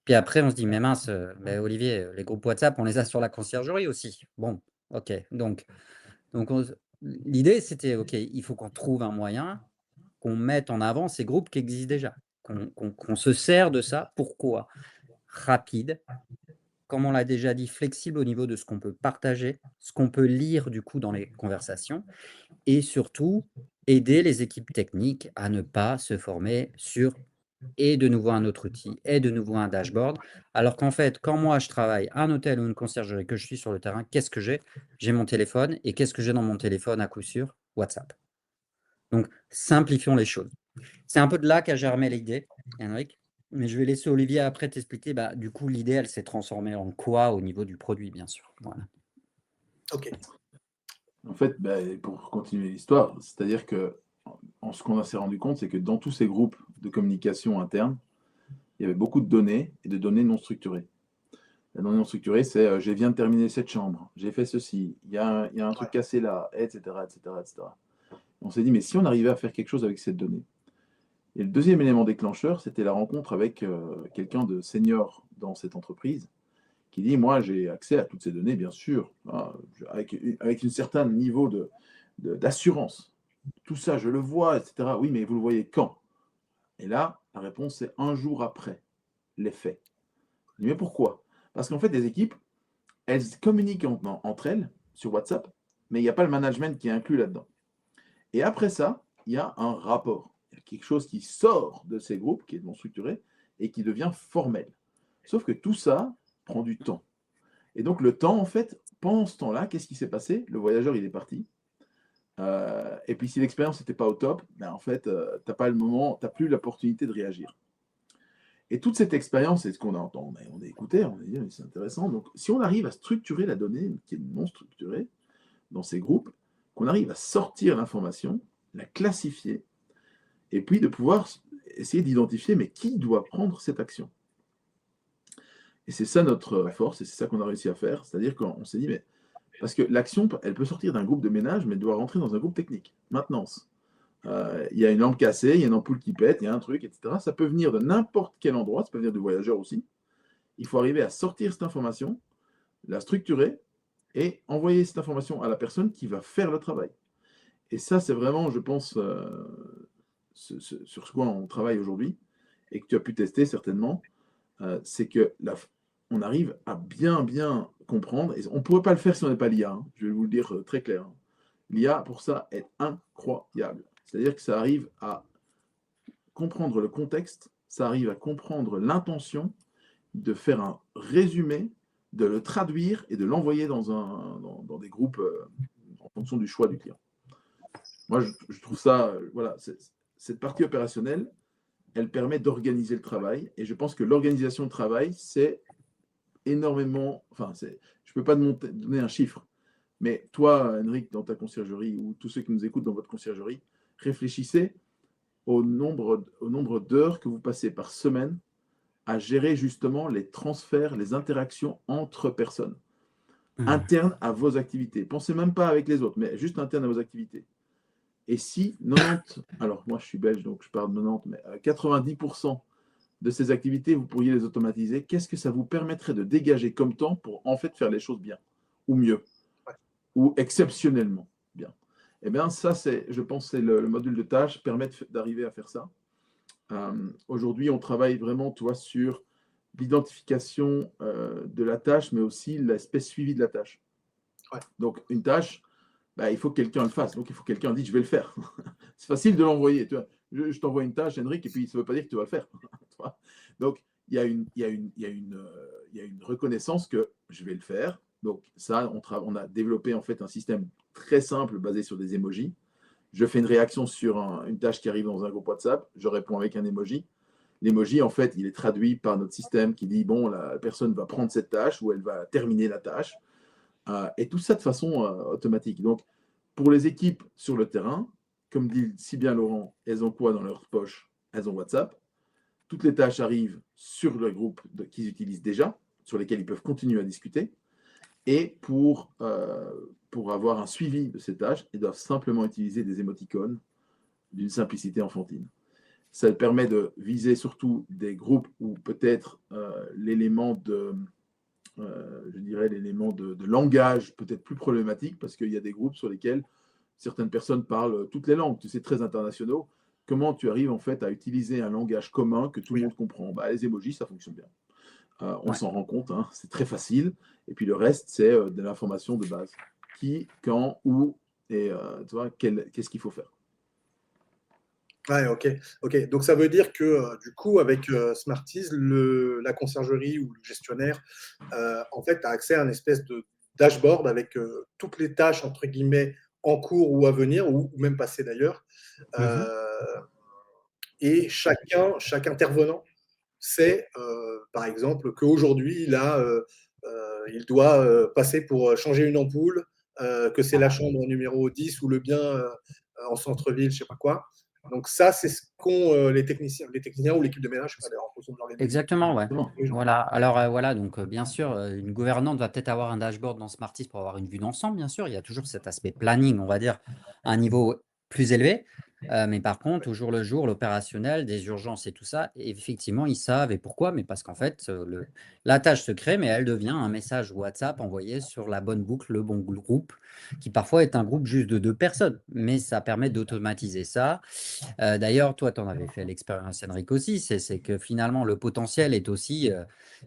Speaker 1: Puis après, on se dit, mais mince, bah, Olivier, les groupes WhatsApp, on les a sur la conciergerie aussi. Bon, ok. Donc l'idée, c'était, ok, il faut qu'on trouve un moyen qu'on mette en avant ces groupes qui existent déjà, qu'on se sert de ça. Pourquoi? Rapide, comme on l'a déjà dit, flexible au niveau de ce qu'on peut partager, ce qu'on peut lire du coup dans les conversations, et surtout aider les équipes techniques à ne pas se former sur et de nouveau un autre outil, et de nouveau un dashboard. Alors qu'en fait, quand moi je travaille à un hôtel ou une conciergerie, que je suis sur le terrain, qu'est-ce que j'ai? J'ai mon téléphone, et qu'est-ce que j'ai dans mon téléphone à coup sûr? WhatsApp. Donc, simplifions les choses. C'est un peu de là qu'a germé l'idée, Henrik. Mais je vais laisser Olivier après t'expliquer. Bah, du coup, l'idée, elle s'est transformée en quoi au niveau du produit, bien sûr. Voilà.
Speaker 3: Ok.
Speaker 2: En fait, pour continuer l'histoire, c'est-à-dire que ce qu'on s'est rendu compte, c'est que dans tous ces groupes de communication interne, il y avait beaucoup de données et de données non structurées. La donnée non structurée, c'est je viens de terminer cette chambre, j'ai fait ceci, il y a un
Speaker 3: Ouais.
Speaker 2: truc cassé là, etc., etc., etc. On s'est dit, mais si on arrivait à faire quelque chose avec cette donnée. Et le deuxième élément déclencheur, c'était la rencontre avec quelqu'un de senior dans cette entreprise qui dit, moi j'ai accès à toutes ces données, bien sûr, hein, avec un certain niveau d'assurance. Tout ça, je le vois, etc. Oui, mais vous le voyez quand? Et là, la réponse, c'est un jour après les faits. Je dis, mais pourquoi? Parce qu'en fait, les équipes, elles communiquent entre elles sur WhatsApp, mais il n'y a pas le management qui est inclus là-dedans. Et après ça, il y a un rapport. Il y a quelque chose qui sort de ces groupes, qui est non structuré, et qui devient formel. Sauf que tout ça prend du temps. Et donc le temps, en fait, pendant ce temps-là, qu'est-ce qui s'est passé? Le voyageur, il est parti. Et puis si l'expérience n'était pas au top, ben en fait, tu n'as pas le moment, tu n'as plus l'opportunité de réagir. Et toute cette expérience, c'est ce qu'on a entendu, on a écouté, on a dit, c'est intéressant. Donc si on arrive à structurer la donnée qui est non structurée dans ces groupes, qu'on arrive à sortir l'information, la classifier, et puis de pouvoir essayer d'identifier, mais qui doit prendre cette action? Et c'est ça notre force, et c'est ça qu'on a réussi à faire. C'est-à-dire qu'on s'est dit, mais parce que l'action, elle peut sortir d'un groupe de ménage, mais elle doit rentrer dans un groupe technique, maintenance. Il y a une lampe cassée, il y a une ampoule qui pète, il y a un truc, etc. Ça peut venir de n'importe quel endroit, ça peut venir du voyageur aussi. Il faut arriver à sortir cette information, la structurer et envoyer cette information à la personne qui va faire le travail. Et ça, c'est vraiment, je pense, sur quoi on travaille aujourd'hui et que tu as pu tester certainement, c'est que on arrive à bien comprendre. Et on ne pourrait pas le faire si on n'est pas l'IA, hein, je vais vous le dire très clair. Hein. L'IA, pour ça, est incroyable. C'est-à-dire que ça arrive à comprendre le contexte, ça arrive à comprendre l'intention, de faire un résumé, de le traduire et de l'envoyer dans des groupes en fonction du choix du client. Moi, je trouve ça, voilà, cette partie opérationnelle, elle permet d'organiser le travail. Et je pense que l'organisation de travail, c'est énormément. Enfin, je ne peux pas donner un chiffre. Mais toi, Henrik, dans ta conciergerie, ou tous ceux qui nous écoutent dans votre conciergerie, réfléchissez au nombre d'heures que vous passez par semaine à gérer justement les transferts, les interactions entre personnes, internes à vos activités. Pensez même pas avec les autres, mais juste internes à vos activités. Et si 90, alors moi je suis belge, donc je parle de 90, mais 90% de ces activités, vous pourriez les automatiser, qu'est-ce que ça vous permettrait de dégager comme temps pour en fait faire les choses bien, ou mieux, ou exceptionnellement bien? Eh bien ça, je pense, c'est le module de tâches permet d'arriver à faire ça. Aujourd'hui, on travaille vraiment, tu vois, sur l'identification de la tâche, mais aussi l'aspect suivi de la tâche.
Speaker 3: Ouais.
Speaker 2: Donc, une tâche, bah, il faut que quelqu'un le fasse. Donc, il faut que quelqu'un dise, je vais le faire. C'est facile de l'envoyer. Tu vois. Je t'envoie une tâche, Henrik, et puis ça ne veut pas dire que tu vas le faire. Donc, il y a une reconnaissance que je vais le faire. Donc, ça, on a développé en fait un système très simple basé sur des emojis. Je fais une réaction sur une tâche qui arrive dans un groupe WhatsApp, je réponds avec un emoji. L'emoji, en fait, il est traduit par notre système qui dit, bon, la personne va prendre cette tâche ou elle va terminer la tâche. Et tout ça de façon automatique. Donc, pour les équipes sur le terrain, comme dit si bien Laurent, elles ont quoi dans leur poche? Elles ont WhatsApp. Toutes les tâches arrivent sur le groupe qu'ils utilisent déjà, sur lesquels ils peuvent continuer à discuter. Et pour avoir un suivi de ces tâches, ils doivent simplement utiliser des émoticônes d'une simplicité enfantine. Ça permet de viser surtout des groupes où peut-être l'élément je dirais, l'élément de langage peut-être plus problématique, parce qu'il y a des groupes sur lesquels certaines personnes parlent toutes les langues, tu sais, très internationaux. Comment tu arrives en fait à utiliser un langage commun que tout le monde comprend? Bah, les emojis, ça fonctionne bien. On s'en rend compte, hein, c'est très facile. Et puis le reste, c'est de l'information de base. Qui, quand, où, et tu vois, qu'est-ce qu'il faut faire.
Speaker 3: Ouais, ok. Donc ça veut dire que du coup, avec Smarties, la conciergerie ou le gestionnaire, en fait, a accès à une espèce de dashboard avec toutes les tâches, entre guillemets, en cours ou à venir, ou même passées d'ailleurs. Et chaque intervenant sait, par exemple, qu'aujourd'hui, il doit passer pour changer une ampoule, que c'est la chambre numéro 10 ou le bien en centre-ville, je ne sais pas quoi. Donc ça, c'est ce qu'ont les techniciens ou l'équipe de ménage, je sais pas, d'ailleurs, en fonction de l'organisation.
Speaker 1: Exactement, ouais.
Speaker 2: Exactement.
Speaker 1: Voilà. Alors voilà, donc bien sûr, une gouvernante va peut-être avoir un dashboard dans Smartist pour avoir une vue d'ensemble, bien sûr. Il y a toujours cet aspect planning, on va dire, à un niveau plus élevé. Mais par contre, au jour le jour, l'opérationnel, des urgences et tout ça, effectivement, ils savent. Et pourquoi? Mais parce qu'en fait, la tâche se crée, mais elle devient un message WhatsApp envoyé sur la bonne boucle, le bon groupe, qui parfois est un groupe juste de 2 personnes. Mais ça permet d'automatiser ça. D'ailleurs, toi, tu en avais fait l'expérience, Henrik, aussi. C'est que finalement, le potentiel est aussi,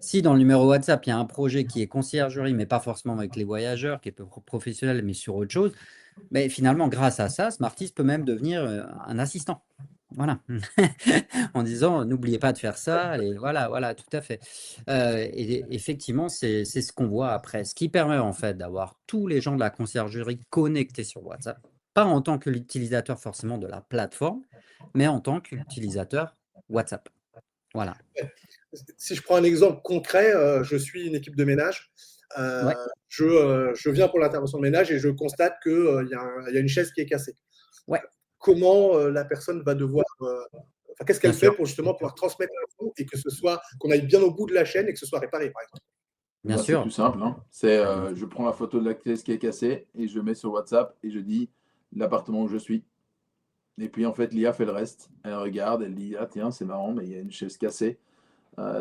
Speaker 1: si dans le numéro WhatsApp, il y a un projet qui est conciergerie, mais pas forcément avec les voyageurs, qui est professionnel, mais sur autre chose, mais finalement, grâce à ça, Smartist peut même devenir un assistant. Voilà. En disant, n'oubliez pas de faire ça. Et voilà, voilà, tout à fait. Et effectivement, c'est ce qu'on voit après. Ce qui permet en fait d'avoir tous les gens de la conciergerie connectés sur WhatsApp, pas en tant que l'utilisateur forcément de la plateforme, mais en tant qu'utilisateur WhatsApp. Voilà.
Speaker 3: Si je prends un exemple concret, je suis une équipe de ménage.
Speaker 1: Ouais.
Speaker 3: Je viens pour l'intervention de ménage et je constate qu'il y a une chaise qui est cassée.
Speaker 1: Ouais.
Speaker 3: Comment la personne va devoir. Qu'est-ce qu'elle
Speaker 1: Bien
Speaker 3: fait
Speaker 1: sûr.
Speaker 3: pour justement pouvoir transmettre l'info et que ce soit qu'on aille bien au bout de la chaîne et que ce soit réparé, par exemple.
Speaker 1: Bien
Speaker 2: Bah, c'est
Speaker 1: sûr.
Speaker 2: tout simple, hein. Je prends la photo de la pièce qui est cassée et je mets sur WhatsApp et je dis l'appartement où je suis. Et puis en fait, l'IA fait le reste. Elle regarde, elle dit ah tiens, c'est marrant, mais il y a une chaise cassée.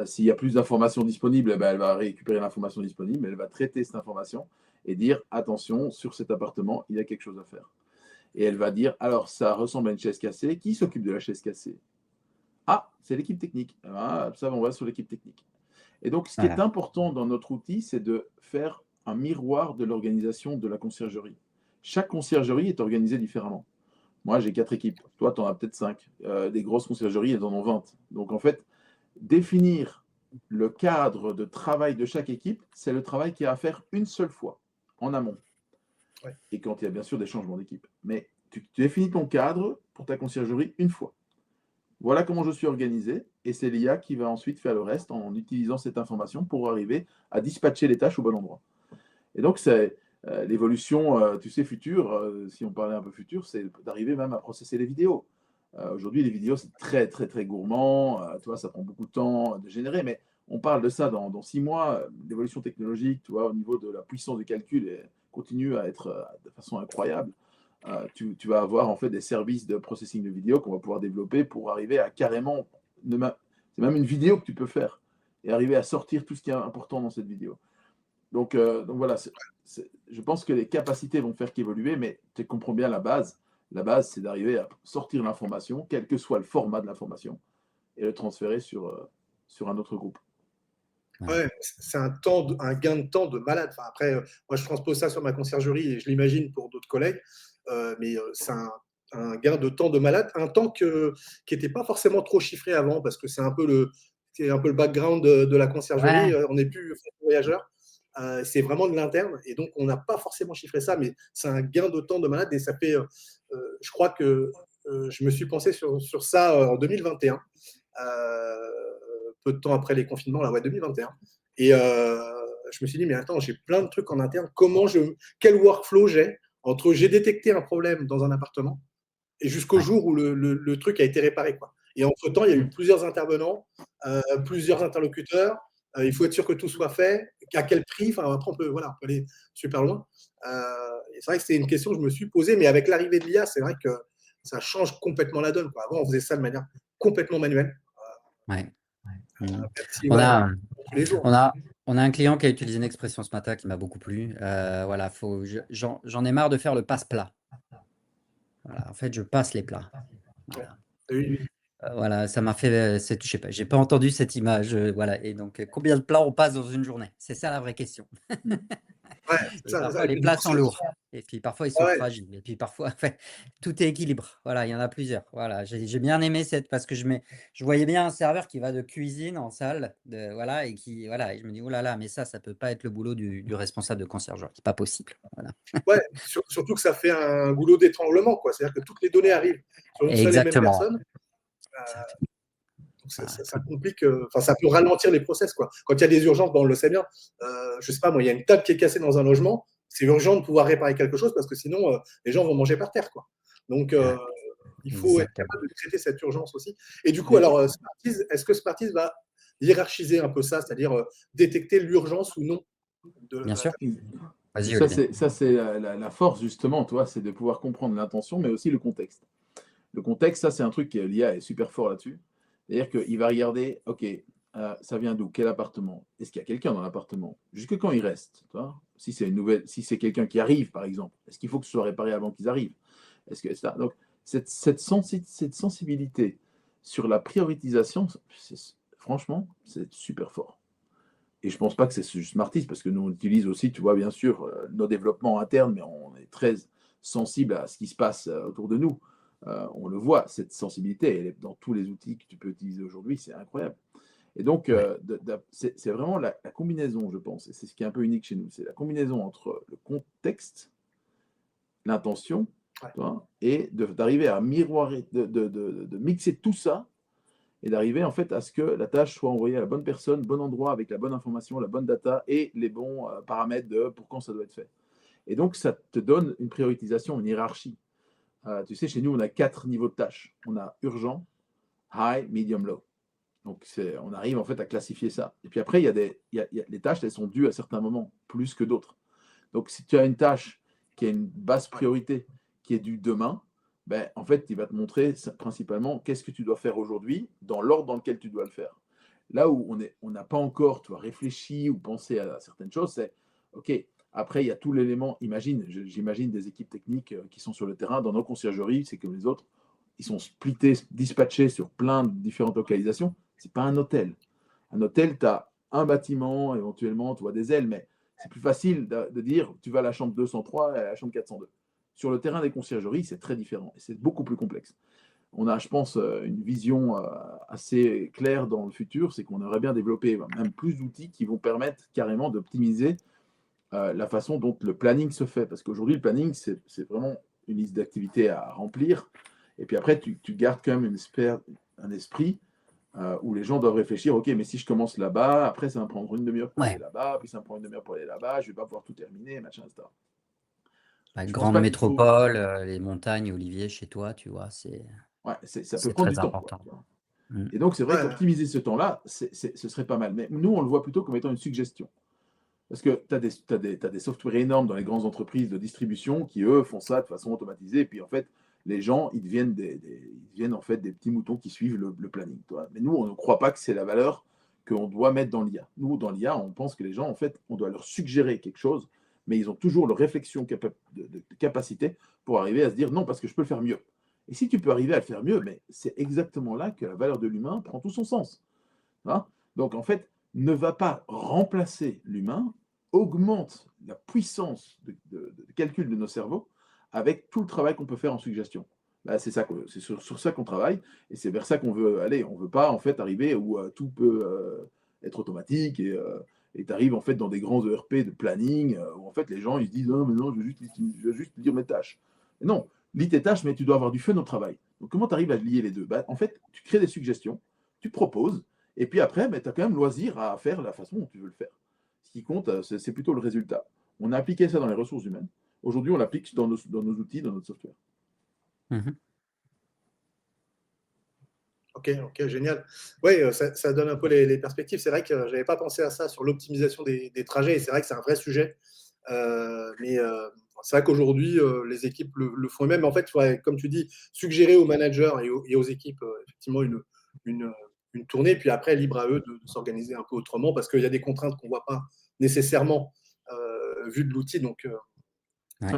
Speaker 2: S'il y a plus d'informations disponibles, eh ben, elle va récupérer l'information disponible, elle va traiter cette information et dire attention, sur cet appartement, il y a quelque chose à faire. Et elle va dire alors ça ressemble à une chaise cassée, qui s'occupe de la chaise cassée? Ah, c'est l'équipe technique. Ah, ça, on va sur l'équipe technique. Et donc, ce qui est
Speaker 1: Voilà.
Speaker 2: important dans notre outil, c'est de faire un miroir de l'organisation de la conciergerie. Chaque conciergerie est organisée différemment. Moi, j'ai 4 équipes. Toi, tu en as peut-être 5. Des grosses conciergeries, elles en ont 20. Donc, en fait, définir le cadre de travail de chaque équipe, c'est le travail qu'il y a à faire une seule fois, en amont.
Speaker 3: Ouais.
Speaker 2: Et quand il y a bien sûr des changements d'équipe. Mais tu définis ton cadre pour ta conciergerie une fois. Voilà comment je suis organisé, et c'est l'IA qui va ensuite faire le reste en utilisant cette information pour arriver à dispatcher les tâches au bon endroit. Et donc, c'est l'évolution, tu sais, future, si on parlait un peu futur, c'est d'arriver même à processer les vidéos. Aujourd'hui, les vidéos, c'est très, très, très gourmand. Tu vois, ça prend beaucoup de temps de générer, mais on parle de ça dans 6 mois. L'évolution technologique, tu vois, au niveau de la puissance du calcul, elle continue à être de façon incroyable. Tu vas avoir en fait des services de processing de vidéo qu'on va pouvoir développer pour arriver à carrément, c'est même une vidéo que tu peux faire et arriver à sortir tout ce qui est important dans cette vidéo. Donc voilà, je pense que les capacités vont faire qu'évoluer, mais tu comprends bien la base. La base, c'est d'arriver à sortir l'information, quel que soit le format de l'information, et le transférer sur un autre groupe.
Speaker 3: Ouais, c'est un gain de temps de malade. Enfin, après, moi, je transpose ça sur ma conciergerie et je l'imagine pour d'autres collègues, mais c'est un gain de temps de malade, un temps qui n'était pas forcément trop chiffré avant, parce que c'est un peu le background de la conciergerie.
Speaker 1: Ouais.
Speaker 3: On n'est plus voyageurs, c'est vraiment de l'interne, et donc on n'a pas forcément chiffré ça, mais c'est un gain de temps de malade, et ça fait, je crois que je me suis pensé sur ça en 2021. Peu de temps après les confinements, là, ouais, 2021. Et je me suis dit, mais attends, j'ai plein de trucs en interne. Quel workflow j'ai détecté un problème dans un appartement et jusqu'au
Speaker 1: Ouais.
Speaker 3: jour où le truc a été réparé, quoi. Et entre-temps, il y a eu plusieurs intervenants, plusieurs interlocuteurs. Il faut être sûr que tout soit fait. À quel prix? Enfin, après, on peut aller super loin. Et c'est vrai que c'est une question que je me suis posée, mais avec l'arrivée de l'IA, c'est vrai que ça change complètement la donne, quoi. Avant, on faisait ça de manière complètement manuelle.
Speaker 1: Ouais.
Speaker 3: Même si,
Speaker 1: On
Speaker 3: voilà,
Speaker 1: a,
Speaker 3: tous les jours.
Speaker 1: on a, on a un client qui a utilisé une expression ce matin qui m'a beaucoup plu. Voilà, j'en ai marre de faire le passe-plat. Voilà, en fait, je passe les plats. Voilà.
Speaker 3: Oui.
Speaker 1: Voilà, ça m'a fait, je sais pas, j'ai pas entendu cette image. Voilà, et donc combien de plats on passe dans une journée? C'est ça la vraie question.
Speaker 3: Ouais, c'est
Speaker 1: Et
Speaker 3: ça, c'est ça.
Speaker 1: parfois
Speaker 3: Et
Speaker 1: les
Speaker 3: puis du
Speaker 1: plats
Speaker 3: coup,
Speaker 1: sont lourds. Et puis parfois ils sont
Speaker 3: ouais,
Speaker 1: fragiles. Et puis parfois, tout est équilibre. Voilà, il y en a plusieurs. Voilà, j'ai bien aimé parce que je voyais bien un serveur qui va de cuisine en salle, voilà, et et je me dis oh là là, mais ça peut pas être le boulot du responsable de conciergerie. C'est pas possible. Voilà.
Speaker 3: ouais, surtout que ça fait un goulot d'étranglement, quoi. C'est-à-dire que toutes les données arrivent sur une seule et même
Speaker 1: Exactement.
Speaker 3: personne.
Speaker 1: Exact.
Speaker 3: Donc
Speaker 1: Voilà,
Speaker 3: ça complique, enfin, ça peut ralentir les process, quoi. Quand il y a des urgences, on le sait bien. Je sais pas, moi, il y a une table qui est cassée dans un logement. C'est urgent de pouvoir réparer quelque chose parce que sinon, les gens vont manger par terre, quoi. Donc, il il faut être
Speaker 1: exactement.
Speaker 3: capable de traiter cette urgence aussi. Et du coup,
Speaker 2: Mais
Speaker 3: alors, Smarties, est-ce que Smarties va hiérarchiser un peu ça, c'est-à-dire détecter l'urgence ou non de
Speaker 1: Bien
Speaker 3: la
Speaker 1: sûr.
Speaker 3: tâche?
Speaker 1: Vas-y,
Speaker 2: ça,
Speaker 1: Olivier.
Speaker 2: c'est la force, justement, toi, c'est de pouvoir comprendre l'intention, mais aussi le contexte. Le contexte, ça, c'est un truc que l'IA est super fort là-dessus. C'est-à-dire qu'il va regarder, OK, ça vient d'où? Quel appartement? Est-ce qu'il y a quelqu'un dans l'appartement? Jusque quand il reste? Tu vois, si c'est une nouvelle, si c'est quelqu'un qui arrive, par exemple, est-ce qu'il faut que ce soit réparé avant qu'ils arrivent? Est-ce que ça, donc, cette sensibilité sur la prioritisation, franchement, c'est super fort. Et je pense pas que c'est juste Smarties, parce que nous, on utilise aussi, tu vois, bien sûr, nos développements internes, mais on est très sensible à ce qui se passe autour de nous. On le voit, cette sensibilité, elle est dans tous les outils que tu peux utiliser aujourd'hui, c'est incroyable. Et donc,
Speaker 1: Ouais,
Speaker 2: c'est vraiment la combinaison, je pense, et c'est ce qui est un peu unique chez nous, c'est la combinaison entre le contexte, l'intention,
Speaker 3: Ouais.
Speaker 2: tu vois, et d'arriver à miroirer, de mixer tout ça et d'arriver en fait à ce que la tâche soit envoyée à la bonne personne, bon endroit, avec la bonne information, la bonne data et les bons paramètres de pour quand ça doit être fait. Et donc, ça te donne une prioritisation, une hiérarchie. Tu sais, chez nous, on a 4 niveaux de tâches. On a urgent, high, medium, low. Donc, on arrive en fait à classifier ça. Et puis après, les tâches, elles sont dues à certains moments, plus que d'autres. Donc, si tu as une tâche qui a une basse priorité, qui est due demain, ben, en fait, il va te montrer principalement qu'est-ce que tu dois faire aujourd'hui, dans l'ordre dans lequel tu dois le faire. Là où on n'a pas encore, tu vois, réfléchi ou pensé à certaines choses, c'est OK. Après, il y a tout l'élément. J'imagine des équipes techniques qui sont sur le terrain. Dans nos conciergeries, c'est comme les autres. Ils sont splittés, dispatchés sur plein de différentes localisations. C'est pas un hôtel. Un hôtel, tu as un bâtiment, éventuellement, tu vois des ailes, mais c'est plus facile de dire tu vas à la chambre 203 et à la chambre 402. Sur le terrain des conciergeries, c'est très différent et c'est beaucoup plus complexe. On a, je pense, une vision assez claire dans le futur, c'est qu'on aimerait bien développer même plus d'outils qui vont permettre carrément d'optimiser la façon dont le planning se fait. Parce qu'aujourd'hui, le planning, c'est vraiment une liste d'activités à remplir. Et puis après, tu gardes quand même un esprit où les gens doivent réfléchir, ok, mais si je commence là-bas, après ça va me prendre une demi-heure pour aller
Speaker 1: ouais.
Speaker 2: là-bas, puis ça me prend une demi-heure pour aller là-bas, je vais pas pouvoir tout terminer, machin, etc.
Speaker 1: La
Speaker 2: Je pense
Speaker 1: grande
Speaker 2: pas qu'il faut.
Speaker 1: métropole, les montagnes, Olivier, chez toi, tu vois,
Speaker 2: Ouais, ça peut
Speaker 1: c'est
Speaker 2: prendre
Speaker 1: très
Speaker 2: du temps, quoi.
Speaker 1: important.
Speaker 2: Tu vois.
Speaker 1: Mmh.
Speaker 2: Et donc, c'est vrai
Speaker 3: Ouais,
Speaker 2: qu'optimiser ce temps-là, ce serait pas mal. Mais nous, on le voit plutôt comme étant une suggestion. Parce que t'as des softwares énormes dans les grandes entreprises de distribution qui, eux, font ça de façon automatisée. Et puis, en fait, les gens, ils deviennent, ils deviennent en fait des petits moutons qui suivent le planning. Tu vois. Mais nous, on ne croit pas que c'est la valeur qu'on doit mettre dans l'IA. Nous, dans l'IA, on pense que les gens, en fait, on doit leur suggérer quelque chose, mais ils ont toujours leur réflexion de capacité pour arriver à se dire non, parce que je peux le faire mieux. Et si tu peux arriver à le faire mieux, mais c'est exactement là que la valeur de l'humain prend tout son sens. Hein. Donc, en fait, ne va pas remplacer l'humain, augmente la puissance de calcul de nos cerveaux avec tout le travail qu'on peut faire en suggestion. Là, c'est sur ça qu'on travaille et c'est vers ça qu'on veut aller. On ne veut pas en fait arriver où tout peut être automatique et tu arrives en fait dans des grands ERP de planning où en fait les gens ils se disent non mais non je vais juste lire mes tâches. Et non, lis tes tâches mais tu dois avoir du fun au travail. Donc comment tu arrives à lier les deux? En fait tu crées des suggestions, tu proposes et puis après, tu as quand même loisir à faire la façon dont tu veux le faire. Ce qui compte, c'est plutôt le résultat. On a appliqué ça dans les ressources humaines. Aujourd'hui, on l'applique dans nos outils, dans notre software.
Speaker 1: Mmh.
Speaker 3: ok, ok, génial. Oui, ça donne un peu les perspectives. C'est vrai que je n'avais pas pensé à ça sur l'optimisation des trajets, et c'est vrai que c'est un vrai sujet. Mais c'est vrai qu'aujourd'hui, les équipes le font eux-mêmes. En fait, ouais, comme tu dis, suggérer aux managers et aux équipes effectivement une, une tournée, puis après, libre à eux de s'organiser un peu autrement, parce qu'il y a des contraintes qu'on ne voit pas nécessairement vu de l'outil.
Speaker 1: Ouais.
Speaker 3: Ouais,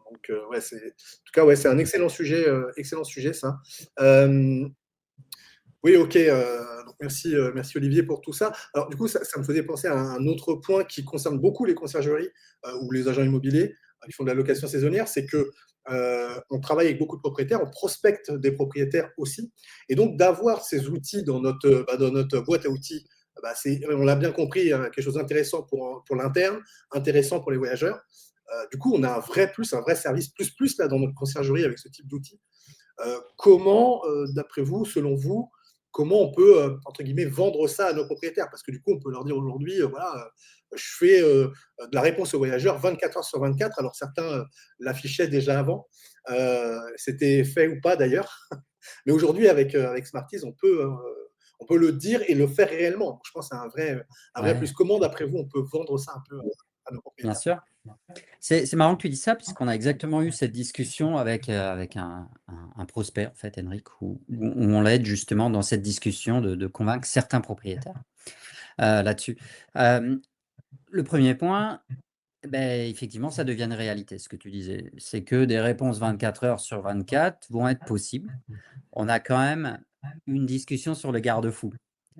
Speaker 3: en tout cas, ouais, c'est un excellent sujet ça. Euh, oui, ok. Donc merci Olivier pour tout ça. Alors du coup, ça me faisait penser à un autre point qui concerne beaucoup les conciergeries ou les agents immobiliers qui font de la location saisonnière, c'est que on travaille avec beaucoup de propriétaires, on prospecte des propriétaires aussi, et donc d'avoir ces outils dans notre boîte à outils, on l'a bien compris, quelque chose d'intéressant pour l'interne, intéressant pour les voyageurs. Du coup, on a un vrai plus, un vrai service plus là dans notre conciergerie avec ce type d'outils. Comment, d'après vous, selon vous, comment on peut, entre guillemets, vendre ça à nos propriétaires. Parce que du coup, on peut leur dire aujourd'hui, voilà, je fais de la réponse aux voyageurs 24 heures sur 24. Alors certains l'affichaient déjà avant. C'était fait ou pas d'ailleurs. Mais aujourd'hui, avec Smarties, on peut le dire et le faire réellement. Donc, je pense que c'est un vrai plus.
Speaker 1: Ouais,
Speaker 3: Comment, d'après vous, on peut vendre ça un peu à nos
Speaker 1: bien
Speaker 3: propriétaires?
Speaker 1: sûr. C'est marrant que tu dis ça, puisqu'on a exactement eu cette discussion avec un prospect, en fait, Henrik, où on l'aide justement dans cette discussion de convaincre certains propriétaires là-dessus. Le premier point, ben, effectivement, ça devient une réalité, ce que tu disais. C'est que des réponses 24 heures sur 24 vont être possibles. On a quand même une discussion sur le garde-fou.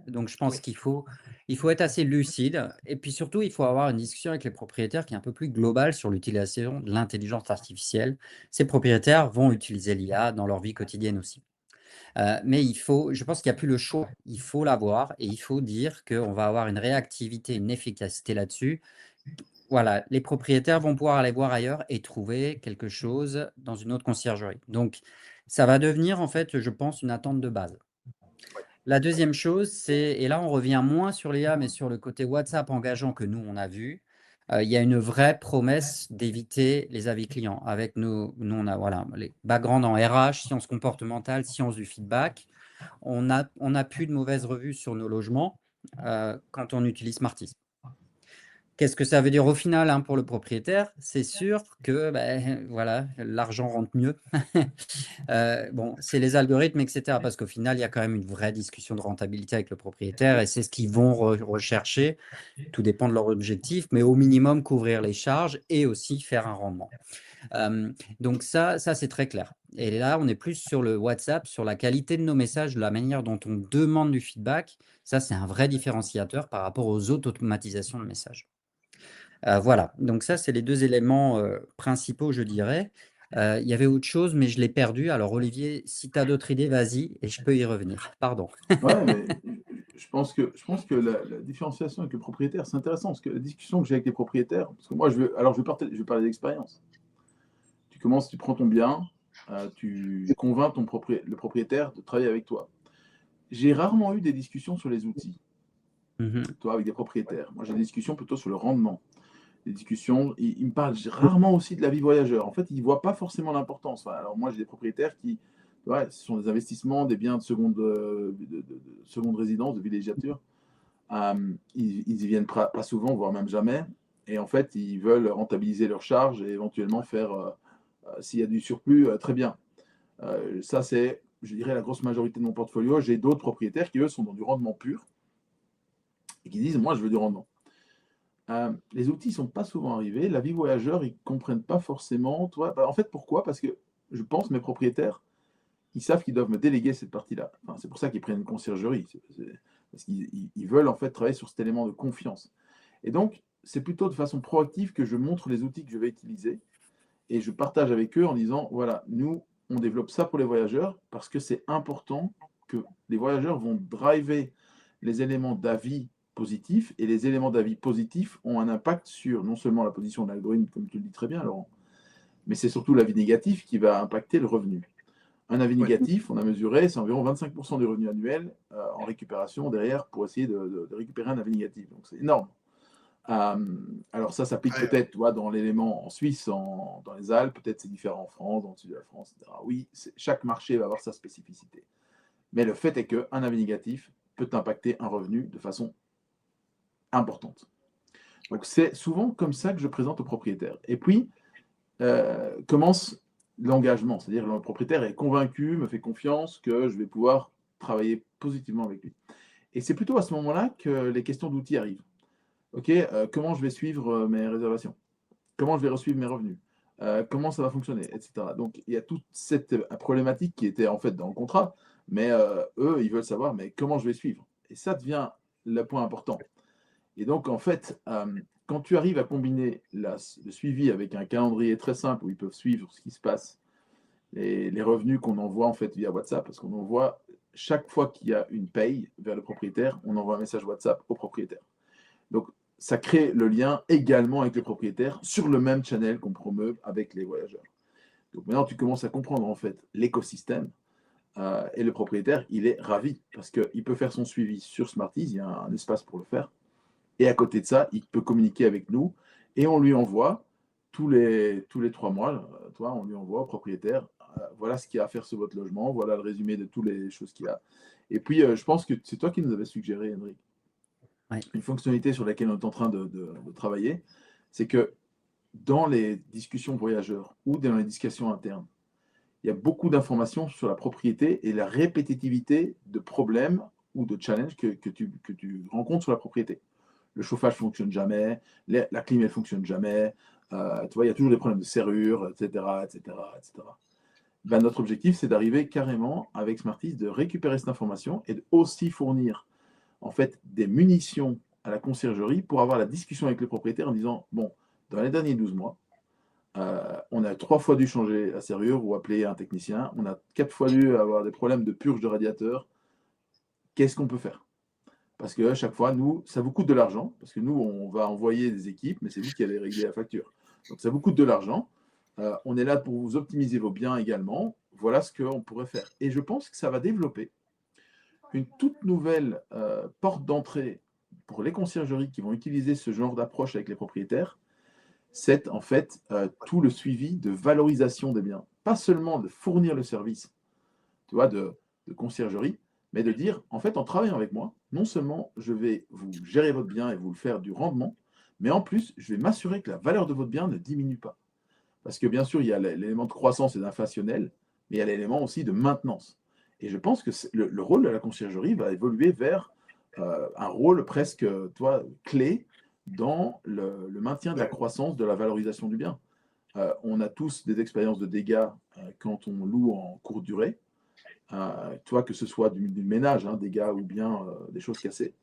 Speaker 1: Donc je pense
Speaker 3: Oui,
Speaker 1: qu'il faut être assez lucide et puis surtout, il faut avoir une discussion avec les propriétaires qui est un peu plus globale sur l'utilisation de l'intelligence artificielle. Ces propriétaires vont utiliser l'IA dans leur vie quotidienne aussi. Mais je pense qu'il n'y a plus le choix. Il faut l'avoir et il faut dire qu'on va avoir une réactivité, une efficacité là-dessus. Voilà, les propriétaires vont pouvoir aller voir ailleurs et trouver quelque chose dans une autre conciergerie. Donc ça va devenir en fait, je pense, une attente de base.
Speaker 3: oui,
Speaker 1: La deuxième chose, et là on revient moins sur l'IA, mais sur le côté WhatsApp engageant que nous on a vu, il y a une vraie promesse d'éviter les avis clients. Avec nous on a voilà, les backgrounds en RH, sciences comportementales, sciences du feedback. On a plus de mauvaises revues sur nos logements quand on utilise Smarties. Qu'est-ce que ça veut dire au final, hein, pour le propriétaire? C'est sûr que, beh, voilà, l'argent rentre mieux. Bon, c'est les algorithmes et cetera, parce qu'au final, il y a quand même une vraie discussion de rentabilité avec le propriétaire et c'est ce qu'ils vont rechercher. Tout dépend de leur objectif, mais au minimum couvrir les charges et aussi faire un rendement. Donc ça c'est très clair et là, on est plus sur le WhatsApp, sur la qualité de nos messages, la manière dont on demande du feedback. Ça, c'est un vrai différenciateur par rapport aux autres automatisations de messages. Voilà, donc ça, c'est les 2 éléments, principaux, je dirais. Il y avait autre chose, mais je l'ai perdu. Alors Olivier, si tu as d'autres idées, vas-y et je peux y revenir. Pardon.
Speaker 2: Ouais, mais je pense que la différenciation avec le propriétaire, c'est intéressant parce que la discussion que j'ai avec les propriétaires, parce que moi, je vais parler d'expérience. Tu commences, tu prends ton bien, tu convaincs le propriétaire de travailler avec toi. J'ai rarement eu des discussions sur les outils,
Speaker 1: Mmh.
Speaker 2: toi, avec des propriétaires. Moi, j'ai des discussions plutôt sur le rendement. Des discussions, ils me parlent rarement aussi de la vie voyageur. En fait, ils ne voient pas forcément l'importance. Enfin, alors moi, j'ai des propriétaires qui, ouais, ce sont des investissements, des biens de seconde résidence, de villégiature. Ils y viennent pas souvent, voire même jamais. Et en fait, ils veulent rentabiliser leurs charges et éventuellement faire, s'il y a du surplus, très bien. Ça, c'est, je dirais, la grosse majorité de mon portfolio. J'ai d'autres propriétaires qui, eux, sont dans du rendement pur et qui disent, moi, je veux du rendement. Les outils ne sont pas souvent arrivés. La vie voyageur, ils ne comprennent pas forcément. Toi. En fait, pourquoi? Parce que je pense mes propriétaires, ils savent qu'ils doivent me déléguer cette partie-là. Enfin, c'est pour ça qu'ils prennent une conciergerie. Parce qu'ils veulent en fait travailler sur cet élément de confiance. Et donc, c'est plutôt de façon proactive que je montre les outils que je vais utiliser et je partage avec eux en disant, voilà, nous, on développe ça pour les voyageurs parce que c'est important que les voyageurs vont driver les éléments d'avis positifs et les éléments d'avis positifs ont un impact sur non seulement la position de l'algorithme, comme tu le dis très bien, Laurent, mais c'est surtout l'avis négatif qui va impacter le revenu. Un avis
Speaker 3: oui.
Speaker 2: négatif, on a mesuré, c'est environ 25% du revenu annuel en récupération derrière pour essayer de récupérer un avis négatif. Donc c'est énorme. Alors ça s'applique
Speaker 3: Ouais,
Speaker 2: peut-être, tu vois, dans l'élément en Suisse, dans les Alpes, peut-être c'est différent en France, dans le sud de la France, etc. Oui, chaque marché va avoir sa spécificité. Mais le fait est qu'un avis négatif peut impacter un revenu de façon importante.
Speaker 3: ouais.
Speaker 2: Donc c'est souvent comme ça que je présente au propriétaire. Et puis commence l'engagement, c'est-à-dire le propriétaire est convaincu, me fait confiance que je vais pouvoir travailler positivement avec lui. Et c'est plutôt à ce moment-là que les questions d'outils arrivent. OK, comment je vais suivre mes réservations? Comment je vais suivre mes revenus? Comment ça va fonctionner? Etc. Donc il y a toute cette problématique qui était en fait dans le contrat, mais eux, ils veulent savoir, mais comment je vais suivre? Et ça devient le point important. Et donc, en fait, quand tu arrives à combiner le suivi avec un calendrier très simple où ils peuvent suivre ce qui se passe, les revenus qu'on envoie en fait via WhatsApp, parce qu'on envoie chaque fois qu'il y a une paye vers le propriétaire, on envoie un message WhatsApp au propriétaire. Donc, ça crée le lien également avec le propriétaire sur le même channel qu'on promeut avec les voyageurs. Donc maintenant, tu commences à comprendre en fait l'écosystème. Et le propriétaire, il est ravi parce qu'il peut faire son suivi sur Smartease, il y a un espace pour le faire. Et à côté de ça, il peut communiquer avec nous et on lui envoie tous les 3 mois, on lui envoie au propriétaire, voilà ce qu'il y a à faire sur votre logement, voilà le résumé de toutes les choses qu'il y a. Et puis, je pense que c'est toi qui nous avais suggéré, Henrik,
Speaker 1: Ouais.
Speaker 2: une fonctionnalité sur laquelle on est en train de travailler, c'est que dans les discussions voyageurs ou dans les discussions internes, il y a beaucoup d'informations sur la propriété et la répétitivité de problèmes ou de challenges que tu rencontres sur la propriété. Le chauffage ne fonctionne jamais, la clim ne fonctionne jamais, tu vois, il y a toujours des problèmes de serrure, etc., etc., etc. Ben, notre objectif, c'est d'arriver carrément avec Smartease, de récupérer cette information et de aussi fournir en fait des munitions à la conciergerie pour avoir la discussion avec les propriétaires en disant, bon, dans les derniers 12 mois, on a 3 fois dû changer la serrure ou appeler un technicien, on a 4 fois dû avoir des problèmes de purge de radiateur, qu'est-ce qu'on peut faire? Parce que à chaque fois, nous, ça vous coûte de l'argent, parce que nous, on va envoyer des équipes, mais c'est vous qui allez régler la facture. Donc ça vous coûte de l'argent. On est là pour vous optimiser vos biens également. Voilà ce qu'on pourrait faire. Et je pense que ça va développer une toute nouvelle porte d'entrée pour les conciergeries qui vont utiliser ce genre d'approche avec les propriétaires. C'est en fait tout le suivi de valorisation des biens. Pas seulement de fournir le service, tu vois, de conciergerie, mais de dire, en fait, en travaillant avec moi, non seulement je vais vous gérer votre bien et vous le faire du rendement, mais en plus, je vais m'assurer que la valeur de votre bien ne diminue pas. Parce que bien sûr, il y a l'élément de croissance et d'inflationnel, mais il y a l'élément aussi de maintenance. Et je pense que le rôle de la conciergerie va évoluer vers un rôle presque, toi, clé dans le maintien de la croissance, de la valorisation du bien. On a tous des expériences de dégâts quand on loue en courte durée. Toi, que ce soit du ménage, hein, des gars ou bien des choses cassées,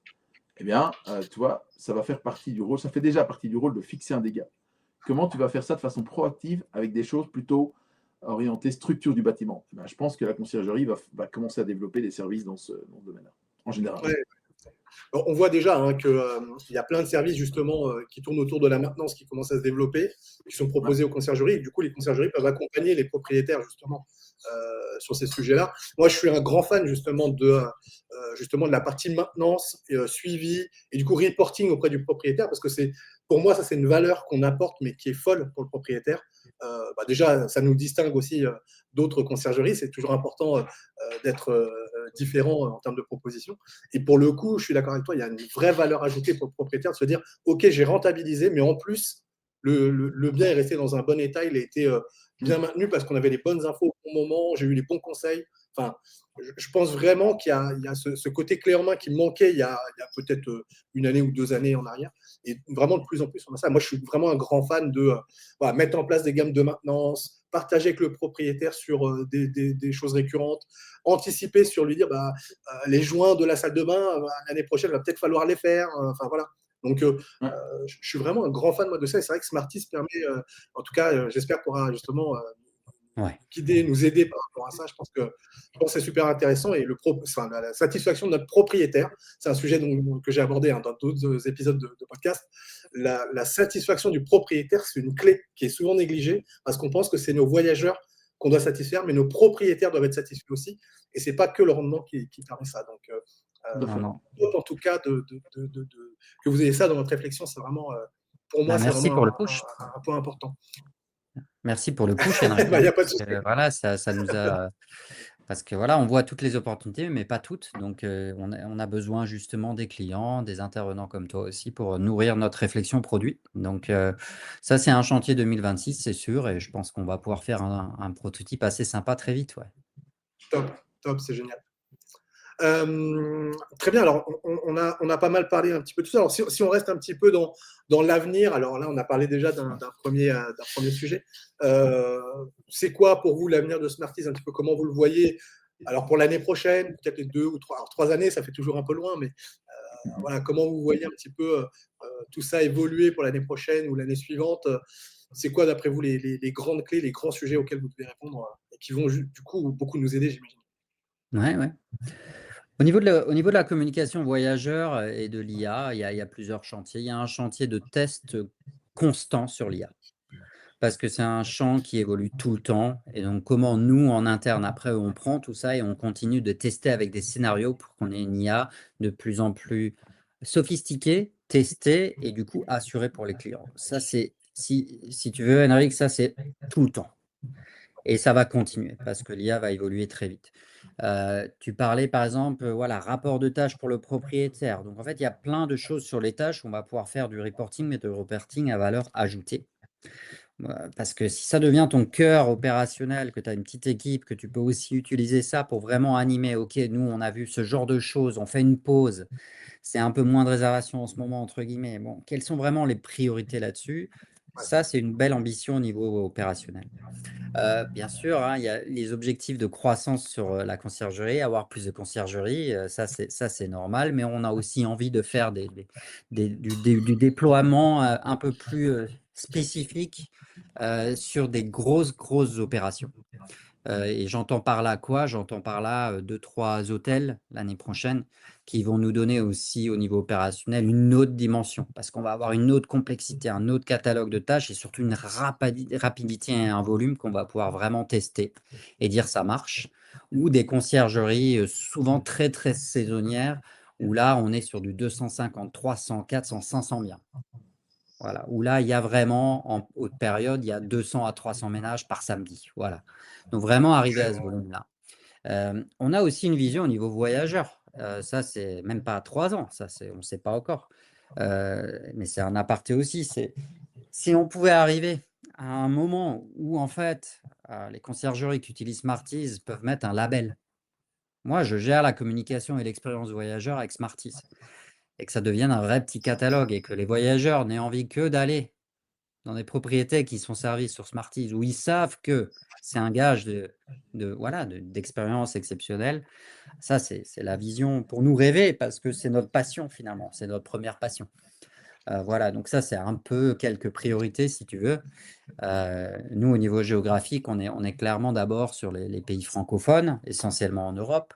Speaker 2: eh bien, tu vois, ça va faire partie du rôle, ça fait déjà partie du rôle de fixer un dégât. Comment tu vas faire ça de façon proactive avec des choses plutôt orientées structure du bâtiment? Eh bien, je pense que la conciergerie va commencer à développer des services dans ce domaine-là, en général.
Speaker 3: Ouais. On voit déjà hein, qu'il y a plein de services justement qui tournent autour de la maintenance qui commencent à se développer, qui sont proposés aux conciergeries. Et du coup, les conciergeries peuvent accompagner les propriétaires justement sur ces sujets-là. Moi, je suis un grand fan justement de la partie maintenance, suivi et du coup reporting auprès du propriétaire parce que pour moi, ça c'est une valeur qu'on apporte mais qui est folle pour le propriétaire. Déjà, ça nous distingue aussi d'autres conciergeries. C'est toujours important d'être différent en termes de propositions. Et pour le coup, je suis d'accord avec toi, il y a une vraie valeur ajoutée pour le propriétaire de se dire, OK, j'ai rentabilisé, mais en plus, le bien est resté dans un bon état, il a été bien maintenu parce qu'on avait les bonnes infos au bon moment, j'ai eu les bons conseils. Enfin, je pense vraiment qu'il y a ce côté clé en main qui manquait il y a peut-être une année ou 2 années en arrière. Et vraiment, de plus en plus, on a ça. Moi, je suis vraiment un grand fan de mettre en place des gammes de maintenance, partager avec le propriétaire sur des choses récurrentes, anticiper sur lui dire les joints de la salle de bain, l'année prochaine, il va peut-être falloir les faire. Enfin, voilà. Donc,
Speaker 2: Ouais.
Speaker 3: je suis vraiment un grand fan moi, de ça. Et c'est vrai que Smartease permet, en tout cas, j'espère pourra justement
Speaker 1: Ouais.
Speaker 3: guider, nous aider par rapport à ça. Je pense que c'est super intéressant. Et la satisfaction de notre propriétaire, c'est un sujet que j'ai abordé dans d'autres épisodes de podcast. La satisfaction du propriétaire, c'est une clé qui est souvent négligée parce qu'on pense que c'est nos voyageurs qu'on doit satisfaire, mais nos propriétaires doivent être satisfaits aussi. Et c'est pas que le rendement qui permet ça. Donc,
Speaker 1: Non, non.
Speaker 3: en tout cas, que vous ayez ça dans votre réflexion, c'est vraiment, pour moi, c'est
Speaker 1: Merci
Speaker 3: vraiment
Speaker 1: pour le push.
Speaker 3: un point important.
Speaker 1: Merci pour le push, Henrik.
Speaker 3: Il n'y a pas de souci.
Speaker 1: Voilà, ça nous a. Parce que voilà, on voit toutes les opportunités, mais pas toutes. Donc, on a besoin justement des clients, des intervenants comme toi aussi pour nourrir notre réflexion produit. Donc, ça, c'est un chantier 2026, c'est sûr. Et je pense qu'on va pouvoir faire un prototype assez sympa très vite. Ouais.
Speaker 3: Top, c'est génial. Très bien, alors on a pas mal parlé un petit peu de tout ça. Alors si on reste un petit peu dans l'avenir, alors là on a parlé déjà d'un premier sujet. C'est quoi pour vous l'avenir de Smartease, un petit peu comment vous le voyez? Alors pour l'année prochaine, peut-être les 2 ou 3, alors 3 années, ça fait toujours un peu loin, mais voilà, comment vous voyez un petit peu tout ça évoluer pour l'année prochaine ou l'année suivante? C'est quoi d'après vous les grandes clés, les grands sujets auxquels vous devez répondre et qui vont du coup beaucoup nous aider, j'imagine?
Speaker 1: Ouais, ouais. Au niveau de la communication voyageur et de l'IA, il y a plusieurs chantiers. Il y a un chantier de test constant sur l'IA. parce que c'est un champ qui évolue tout le temps. Et donc, comment nous, en interne, après, on prend tout ça et on continue de tester avec des scénarios pour qu'on ait une IA de plus en plus sophistiquée, testée et du coup assurée pour les clients. Ça, c'est, si tu veux, Henrik, ça, c'est tout le temps. Et ça va continuer parce que l'IA va évoluer très vite. Tu parlais par exemple, voilà, rapport de tâches pour le propriétaire. Donc en fait, il y a plein de choses sur les tâches où on va pouvoir faire du reporting, mais de reporting à valeur ajoutée. Parce que si ça devient ton cœur opérationnel, que tu as une petite équipe, que tu peux aussi utiliser ça pour vraiment animer, OK, nous, on a vu ce genre de choses, on fait une pause, c'est un peu moins de réservation en ce moment, entre guillemets. Bon, quelles sont vraiment les priorités là-dessus? Ça, c'est une belle ambition au niveau opérationnel. Bien sûr, hein, il y a les objectifs de croissance sur, la conciergerie, avoir plus de conciergerie, ça c'est normal, mais on a aussi envie de faire du déploiement, un peu plus, spécifique, sur des grosses opérations. Et j'entends par là quoi? J'entends par là, 2-3 hôtels l'année prochaine qui vont nous donner aussi au niveau opérationnel une autre dimension. Parce qu'on va avoir une autre complexité, un autre catalogue de tâches et surtout une rapidité et un volume qu'on va pouvoir vraiment tester et dire ça marche. Ou des conciergeries, souvent très saisonnières où là on est sur du 250, 300, 400, 500 biens. Voilà, où là, il y a vraiment, en haute période, il y a 200 à 300 ménages par samedi. Voilà. Donc vraiment arriver à ce volume-là. On a aussi une vision au niveau voyageurs. Ça, c'est même pas à 3 ans, ça, on ne sait pas encore. Mais c'est un aparté aussi. C'est si on pouvait arriver à un moment où, en fait, les conciergeries qui utilisent Smarties peuvent mettre un label. Moi, je gère la communication et l'expérience voyageur avec Smarties et que ça devienne un vrai petit catalogue et que les voyageurs n'aient envie que d'aller dans des propriétés qui sont servies sur Smarties, où ils savent que c'est un gage d'expérience exceptionnelle. Ça, c'est la vision pour nous rêver, parce que c'est notre passion finalement, c'est notre première passion. Voilà, donc ça, c'est un peu quelques priorités si tu veux. Nous, au niveau géographique, on est clairement d'abord sur les pays francophones, essentiellement en Europe,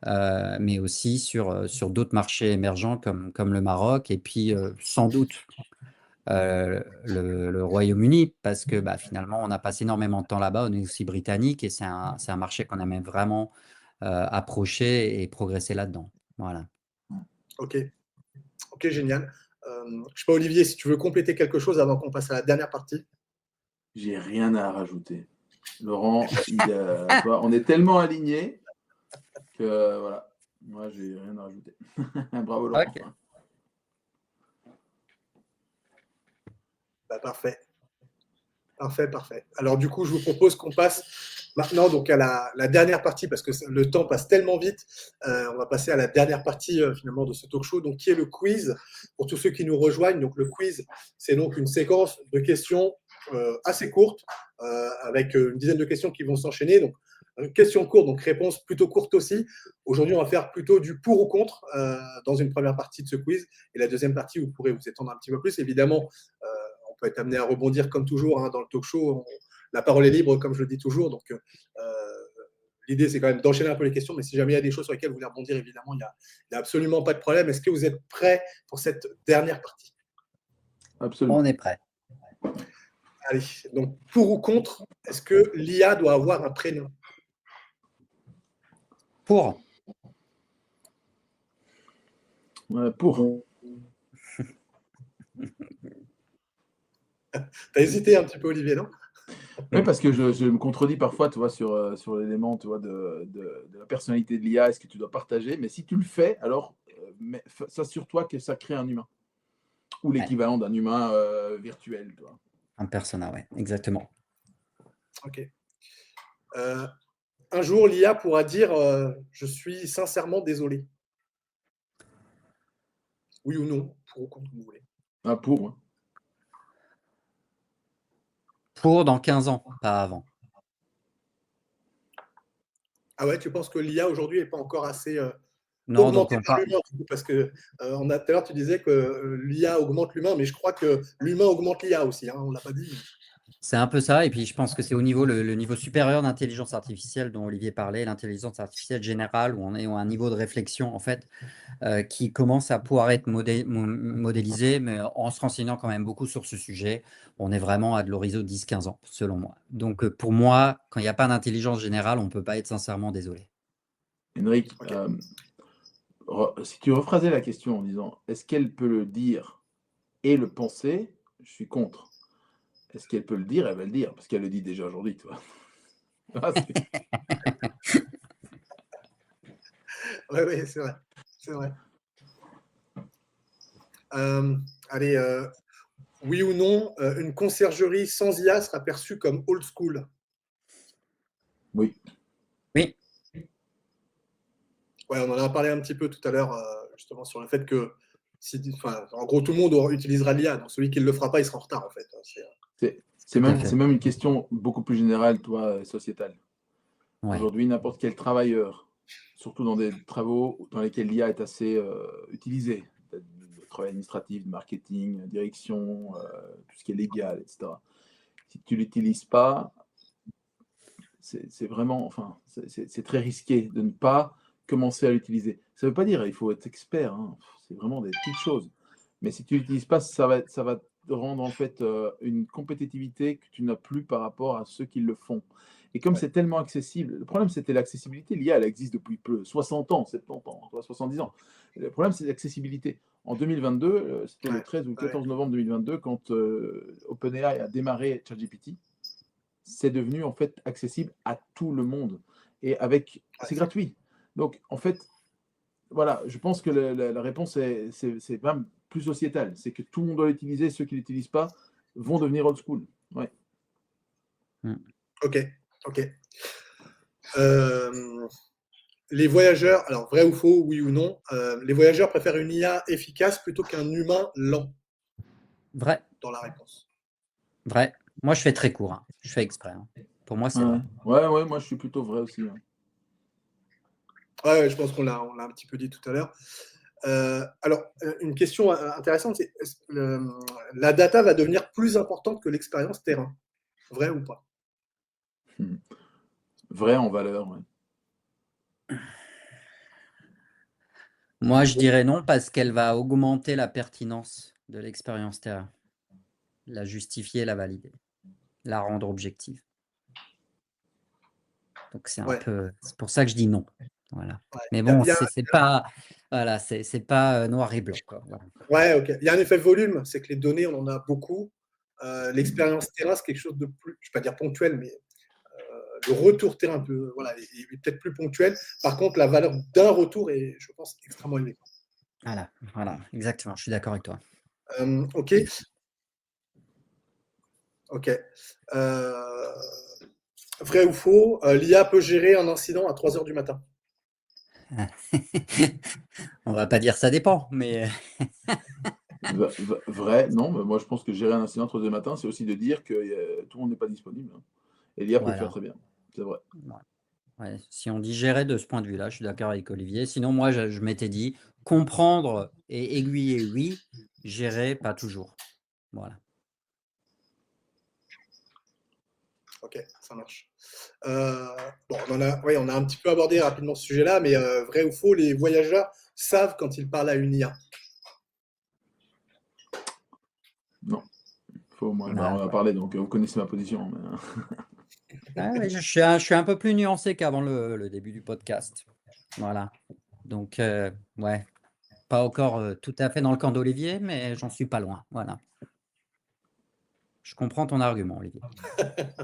Speaker 1: mais aussi sur d'autres marchés émergents comme le Maroc et puis sans doute le Royaume-Uni, parce que finalement, on a passé énormément de temps là-bas, on est aussi britannique et c'est un marché qu'on aimerait vraiment approcher et progresser là-dedans. Voilà.
Speaker 3: Ok, ok, génial. Je ne sais pas, Olivier, si tu veux compléter quelque chose avant qu'on passe à la dernière partie.
Speaker 2: J'ai rien à rajouter. Laurent, toi, on est tellement alignés que voilà. Moi, j'ai rien à rajouter. Bravo, Laurent.
Speaker 1: Ok.
Speaker 3: Parfait. Parfait. Alors du coup, je vous propose qu'on passe maintenant donc à la dernière partie, parce que le temps passe tellement vite. On va passer à la dernière partie finalement de ce talk show, donc qui est le quiz. Pour tous ceux qui nous rejoignent, donc le quiz, c'est donc une séquence de questions assez courte, avec une dizaine de questions qui vont s'enchaîner. Donc questions courtes, donc réponses plutôt courtes aussi. Aujourd'hui, on va faire plutôt du pour ou contre dans une première partie de ce quiz, et la deuxième partie, vous pourrez vous étendre un petit peu plus. Évidemment, peut être amené à rebondir comme toujours dans le talk show. La parole est libre, comme je le dis toujours. Donc, l'idée, c'est quand même d'enchaîner un peu les questions. Mais si jamais il y a des choses sur lesquelles vous voulez rebondir, évidemment, il n'y a absolument pas de problème. Est-ce que vous êtes prêts pour cette dernière partie?
Speaker 2: Absolument.
Speaker 1: On est prêt.
Speaker 3: Allez, donc pour ou contre, est-ce que l'IA doit avoir un prénom?
Speaker 1: Pour.
Speaker 2: Pour.
Speaker 3: T'as hésité un petit peu, Olivier, non?
Speaker 2: Oui, parce que je me contredis parfois, tu vois, sur l'élément, tu vois, de la personnalité de l'IA, est-ce que tu dois partager? Mais si tu le fais, alors s'assure-toi que ça crée un humain ou l'équivalent d'un humain virtuel, tu vois.
Speaker 1: Un persona, ouais, exactement.
Speaker 3: Ok. Un jour, l'IA pourra dire je suis sincèrement désolé. Oui ou non, pour ou contre, comme vous voulez.
Speaker 2: Ah, pour, ouais.
Speaker 1: Pour dans 15 ans, pas avant.
Speaker 3: Ah ouais, tu penses que l'IA aujourd'hui n'est pas encore assez
Speaker 1: Non, donc
Speaker 3: augmentée
Speaker 1: on
Speaker 3: par
Speaker 1: parle.
Speaker 3: l'humain? Parce que tout à l'heure, tu disais que l'IA augmente l'humain, mais je crois que l'humain augmente l'IA aussi. Hein, on ne l'a pas dit.
Speaker 1: C'est un peu ça, et puis je pense que c'est au niveau le niveau supérieur d'intelligence artificielle dont Olivier parlait, l'intelligence artificielle générale, où on est à un niveau de réflexion, en fait, qui commence à pouvoir être modélisé, mais en se renseignant quand même beaucoup sur ce sujet. On est vraiment à de l'horizon 10-15 ans, selon moi. Donc, pour moi, quand il n'y a pas d'intelligence générale, on ne peut pas être sincèrement désolé.
Speaker 2: Henrik,
Speaker 3: Ok.
Speaker 2: si tu rephrasais la question en disant est-ce qu'elle peut le dire et le penser, je suis contre. Est-ce qu'elle peut le dire? Elle va le dire, parce qu'elle le dit déjà aujourd'hui, tu vois. Ah,
Speaker 3: Oui, c'est vrai. C'est vrai. Allez, oui ou non, une conciergerie sans IA sera perçue comme old school?
Speaker 2: Oui.
Speaker 1: Oui,
Speaker 3: Ouais, on en a parlé un petit peu tout à l'heure, justement, sur le fait que, en gros, tout le monde utilisera l'IA. Donc, celui qui ne le fera pas, il sera en retard, en fait.
Speaker 2: C'est
Speaker 1: tout à
Speaker 2: même,
Speaker 1: fait.
Speaker 2: c'est même une question beaucoup plus générale, toi, sociétale.
Speaker 1: Ouais.
Speaker 2: Aujourd'hui, n'importe quel travailleur, surtout dans des travaux dans lesquels l'IA est assez utilisée, le travail administratif, de marketing, direction, tout ce qui est légal, etc. Si tu ne l'utilises pas, c'est vraiment, enfin, c'est très risqué de ne pas commencer à l'utiliser. Ça ne veut pas dire qu'il faut être expert, hein. C'est vraiment des petites choses. Mais si tu ne l'utilises pas, ça va te rendre en fait une compétitivité que tu n'as plus par rapport à ceux qui le font. Et comme
Speaker 3: Ouais,
Speaker 2: c'est tellement accessible, le problème c'était l'accessibilité. L'IA, elle existe depuis peu, 60 ans, 70 ans, 70 ans. Le problème c'est l'accessibilité. En 2022, c'était le
Speaker 3: ouais,
Speaker 2: 13 ou le
Speaker 3: ouais,
Speaker 2: 14 novembre 2022, quand OpenAI a démarré ChatGPT, c'est devenu en fait accessible à tout le monde. Et avec,
Speaker 3: ouais,
Speaker 2: c'est gratuit. Donc en fait, voilà, je pense que la réponse c'est même plus sociétale. C'est que tout le monde doit l'utiliser. Ceux qui ne l'utilisent pas vont devenir old school. Ouais.
Speaker 1: Mm.
Speaker 3: ok, ok. Euh, les voyageurs, alors vrai ou faux, oui ou non, les voyageurs préfèrent une IA efficace plutôt qu'un humain lent
Speaker 1: Vrai,
Speaker 3: dans la réponse.
Speaker 1: vrai. Moi, je fais très court, hein. Je fais exprès, hein. Pour moi, c'est
Speaker 2: Ouais,
Speaker 1: vrai.
Speaker 2: ouais, ouais, moi je suis plutôt vrai aussi, hein.
Speaker 3: Ouais, je pense qu'on l'a un petit peu dit tout à l'heure. Alors, une question intéressante, c'est la data va devenir plus importante que l'expérience terrain. Vrai ou pas?
Speaker 2: Vrai en valeur. Ouais.
Speaker 1: Moi, je dirais non parce qu'elle va augmenter la pertinence de l'expérience terrain, la justifier, la valider, la rendre objective. Donc
Speaker 3: Ouais.
Speaker 1: c'est pour ça que je dis non. Voilà.
Speaker 3: Ouais,
Speaker 1: Mais bon,
Speaker 3: y a,
Speaker 1: c'est pas, voilà, c'est pas noir et blanc, quoi. Voilà.
Speaker 3: ouais, ok. Il y a un effet volume, c'est que les données, on en a beaucoup. L'expérience terrain, c'est quelque chose de plus, je ne vais pas dire ponctuel, mais le retour terrain voilà, est peut-être plus ponctuel. Par contre, la valeur d'un retour est, je pense, extrêmement élevée.
Speaker 1: Voilà, voilà, exactement. Je suis d'accord avec toi.
Speaker 3: Ok, ok. Vrai ou faux, l'IA peut gérer un incident à 3 heures du matin.
Speaker 1: On va pas dire ça dépend, mais
Speaker 2: Vrai, non, mais moi je pense que gérer un incident 3 heures du matin, c'est aussi de dire que tout le monde n'est pas disponible, hein. Et l'IA peut le faire
Speaker 1: voilà.
Speaker 2: très bien. C'est vrai.
Speaker 1: Ouais. Ouais, si on digérait de ce point de vue-là, je suis d'accord avec Olivier. Sinon, moi, je m'étais dit comprendre et aiguiller, oui, gérer, pas toujours. Voilà.
Speaker 3: Ok, ça marche. Bon, on a un petit peu abordé rapidement ce sujet-là, mais vrai ou faux, les voyageurs savent quand ils parlent à une IA.
Speaker 2: Non, faut, moi, bah, on en a
Speaker 1: Ouais.
Speaker 2: parlé, donc vous connaissez ma position. Mais,
Speaker 1: Ah ouais, je suis un peu plus nuancé qu'avant le début du podcast. Voilà. Donc, ouais, pas encore tout à fait dans le camp d'Olivier, mais j'en suis pas loin. Voilà. Je comprends ton argument, Olivier.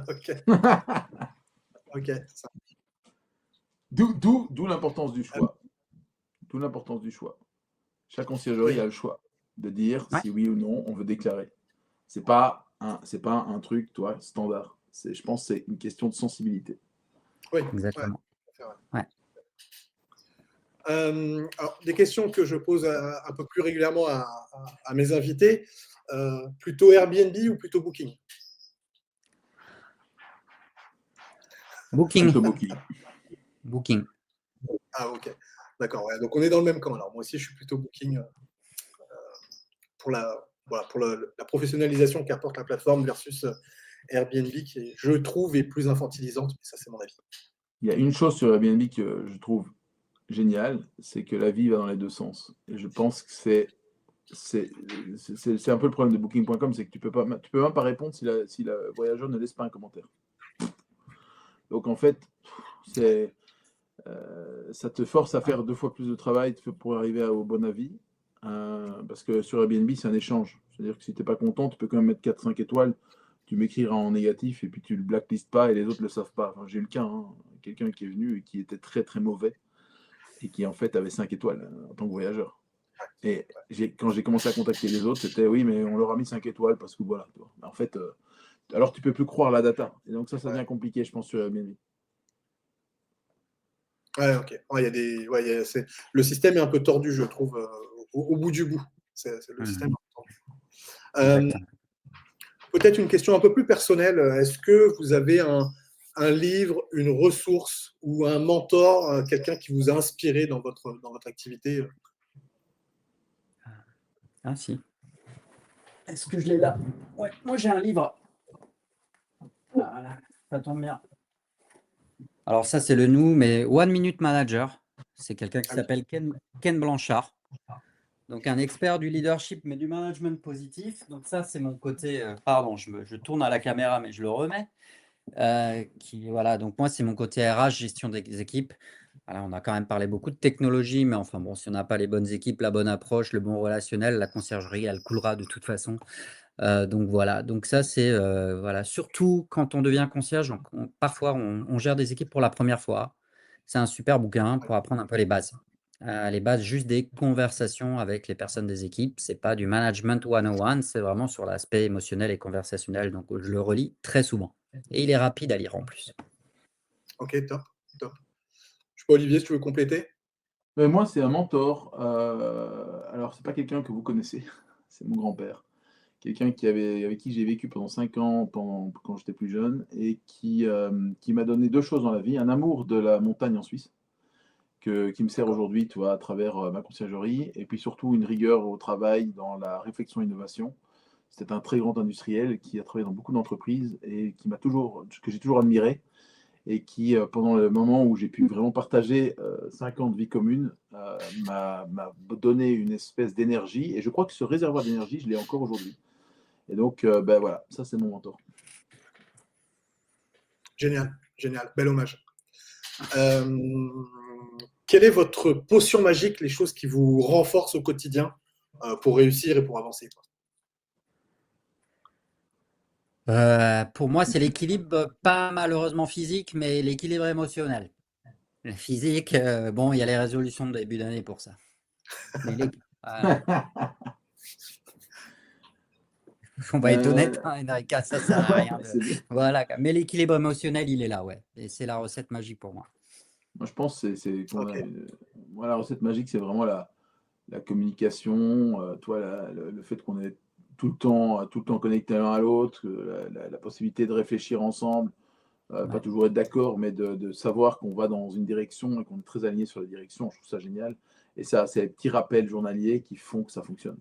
Speaker 3: Ok, ok.
Speaker 2: D'où l'importance du choix. D'où l'importance du choix. Chaque conciergerie
Speaker 3: Oui,
Speaker 2: a le choix de dire
Speaker 1: Ouais,
Speaker 2: si oui ou non on veut déclarer. C'est pas un truc, toi, standard. Je pense que c'est une question de sensibilité.
Speaker 3: oui, ouais,
Speaker 1: exactement.
Speaker 3: c'est vrai.
Speaker 1: Ouais.
Speaker 3: Alors, des questions que je pose un peu plus régulièrement à mes invités. Plutôt Airbnb ou plutôt Booking?
Speaker 1: Booking.
Speaker 2: Plutôt Booking.
Speaker 1: Booking.
Speaker 3: Ah, ok. D'accord, ouais. Donc on est dans le même camp. Alors moi aussi, je suis plutôt Booking pour la, voilà, pour la professionnalisation qu'apporte la plateforme versus Airbnb qui, je trouve, est plus infantilisante, mais ça, c'est mon avis.
Speaker 2: Il y a une chose sur Airbnb que je trouve géniale, c'est que la vie va dans les deux sens. Et je pense que c'est un peu le problème de Booking.com, c'est que tu peux même pas répondre si le voyageur ne laisse pas un commentaire. Donc en fait,
Speaker 3: Ouais.
Speaker 2: c'est ça te force à faire 2 fois plus de travail pour arriver au bon avis. Parce que sur Airbnb, c'est un échange. C'est-à-dire que si tu n'es pas content, tu peux quand même mettre 4-5 étoiles, tu m'écriras en négatif et puis tu le blacklistes pas et les autres ne le savent pas. Enfin, j'ai eu le cas, hein, quelqu'un qui est venu et qui était très très mauvais et qui en fait avait 5 étoiles en tant que voyageur. Et quand j'ai commencé à contacter les autres, c'était oui, mais on leur a mis 5 étoiles parce que voilà. Tu vois. En fait, alors tu peux plus croire la data. Et donc ça
Speaker 3: Ouais.
Speaker 2: devient compliqué, je pense, sur Airbnb.
Speaker 3: Ouais, ok. Ouais, il y a des, ouais, le système est un peu tordu, je trouve, au bout du bout. Le système est un peu tordu.
Speaker 1: Exactement.
Speaker 3: Peut-être une question un peu plus personnelle. Est-ce que vous avez un livre, une ressource ou un mentor, quelqu'un qui vous a inspiré dans votre activité?
Speaker 1: Ah si. Est-ce que je l'ai là? Ouais, moi j'ai un livre. Voilà, ça tombe bien. Alors ça c'est le nous, mais One Minute Manager. C'est quelqu'un qui
Speaker 3: Ah oui.
Speaker 1: s'appelle Ken Blanchard. Donc un expert du leadership, mais du management positif. Donc ça c'est mon côté. Pardon, je tourne à la caméra, mais je le remets. Voilà, donc moi c'est mon côté RH, gestion des équipes. Voilà, on a quand même parlé beaucoup de technologie, mais enfin bon, si on n'a pas les bonnes équipes, la bonne approche, le bon relationnel, la conciergerie, elle coulera de toute façon. Donc voilà, donc ça c'est, voilà, surtout quand on devient concierge, donc parfois on gère des équipes pour la première fois. C'est un super bouquin pour apprendre un peu les bases juste des conversations avec les personnes des équipes. C'est pas du management 101, c'est vraiment sur l'aspect émotionnel et conversationnel, donc je le relis très souvent et il est rapide à lire en plus.
Speaker 3: Ok, top, top. Je sais pas, Olivier, si tu veux compléter?
Speaker 2: Mais moi, c'est un mentor. Alors, c'est pas quelqu'un que vous connaissez, c'est mon grand-père. Quelqu'un avec qui j'ai vécu pendant 5 ans quand j'étais plus jeune et qui m'a donné 2 choses dans la vie. Un amour de la montagne en Suisse, qui me sert
Speaker 3: D'accord.
Speaker 2: aujourd'hui, tu vois, à travers ma conciergerie, et puis surtout une rigueur au travail dans la réflexion et innovation. C'était un très grand industriel qui a travaillé dans beaucoup d'entreprises et que j'ai toujours admiré et qui, pendant le moment où j'ai pu vraiment partager 5 ans de vie commune, m'a donné une espèce d'énergie. Et je crois que ce réservoir d'énergie, je l'ai encore aujourd'hui. Et donc, ben voilà, ça c'est mon mentor.
Speaker 3: Génial, génial. Bel hommage. Euh, Quelle est votre potion magique, les choses qui vous renforcent au quotidien pour réussir et pour avancer, quoi?
Speaker 1: Pour moi, c'est l'équilibre, pas malheureusement physique, mais l'équilibre émotionnel. Le physique, bon, il y a les résolutions de début d'année pour ça. Mais voilà, on va être honnête,
Speaker 2: Euh,
Speaker 1: hein, Enrica, ça sert à rien de
Speaker 2: c'est bien.
Speaker 1: voilà, mais l'équilibre émotionnel, il est là, ouais, et c'est la recette magique pour moi.
Speaker 2: Moi, je pense que
Speaker 3: Ok.
Speaker 2: moi, la recette magique, c'est vraiment la communication, toi, le fait qu'on est tout le temps connecté l'un à l'autre, la possibilité de réfléchir ensemble, pas
Speaker 1: Ouais.
Speaker 2: toujours être d'accord, mais de savoir qu'on va dans une direction et qu'on est très aligné sur la direction. Je trouve ça génial. Et ça, c'est les petits rappels journaliers qui font que ça fonctionne.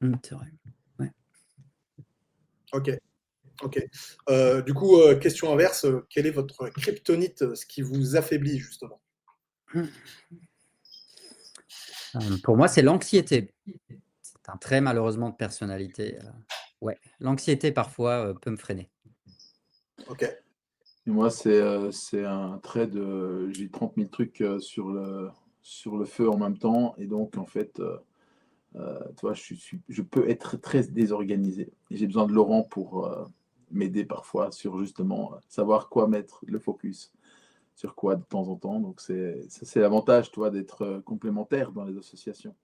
Speaker 1: C'est vrai. Ouais.
Speaker 3: Ok. Ok. Du coup, question inverse, quelle est votre kryptonite, ce qui vous affaiblit justement?
Speaker 1: Pour moi, c'est l'anxiété. C'est un trait malheureusement de personnalité, ouais, l'anxiété parfois, peut me freiner.
Speaker 3: Ok.
Speaker 2: Et moi, c'est un trait de. J'ai 30 000 trucs sur le feu en même temps. Et donc, en fait, tu vois, je peux être très désorganisé. Et j'ai besoin de Laurent pour m'aider parfois sur justement savoir quoi mettre le focus, sur quoi de temps en temps. Donc, c'est l'avantage, tu vois, d'être complémentaire dans les associations.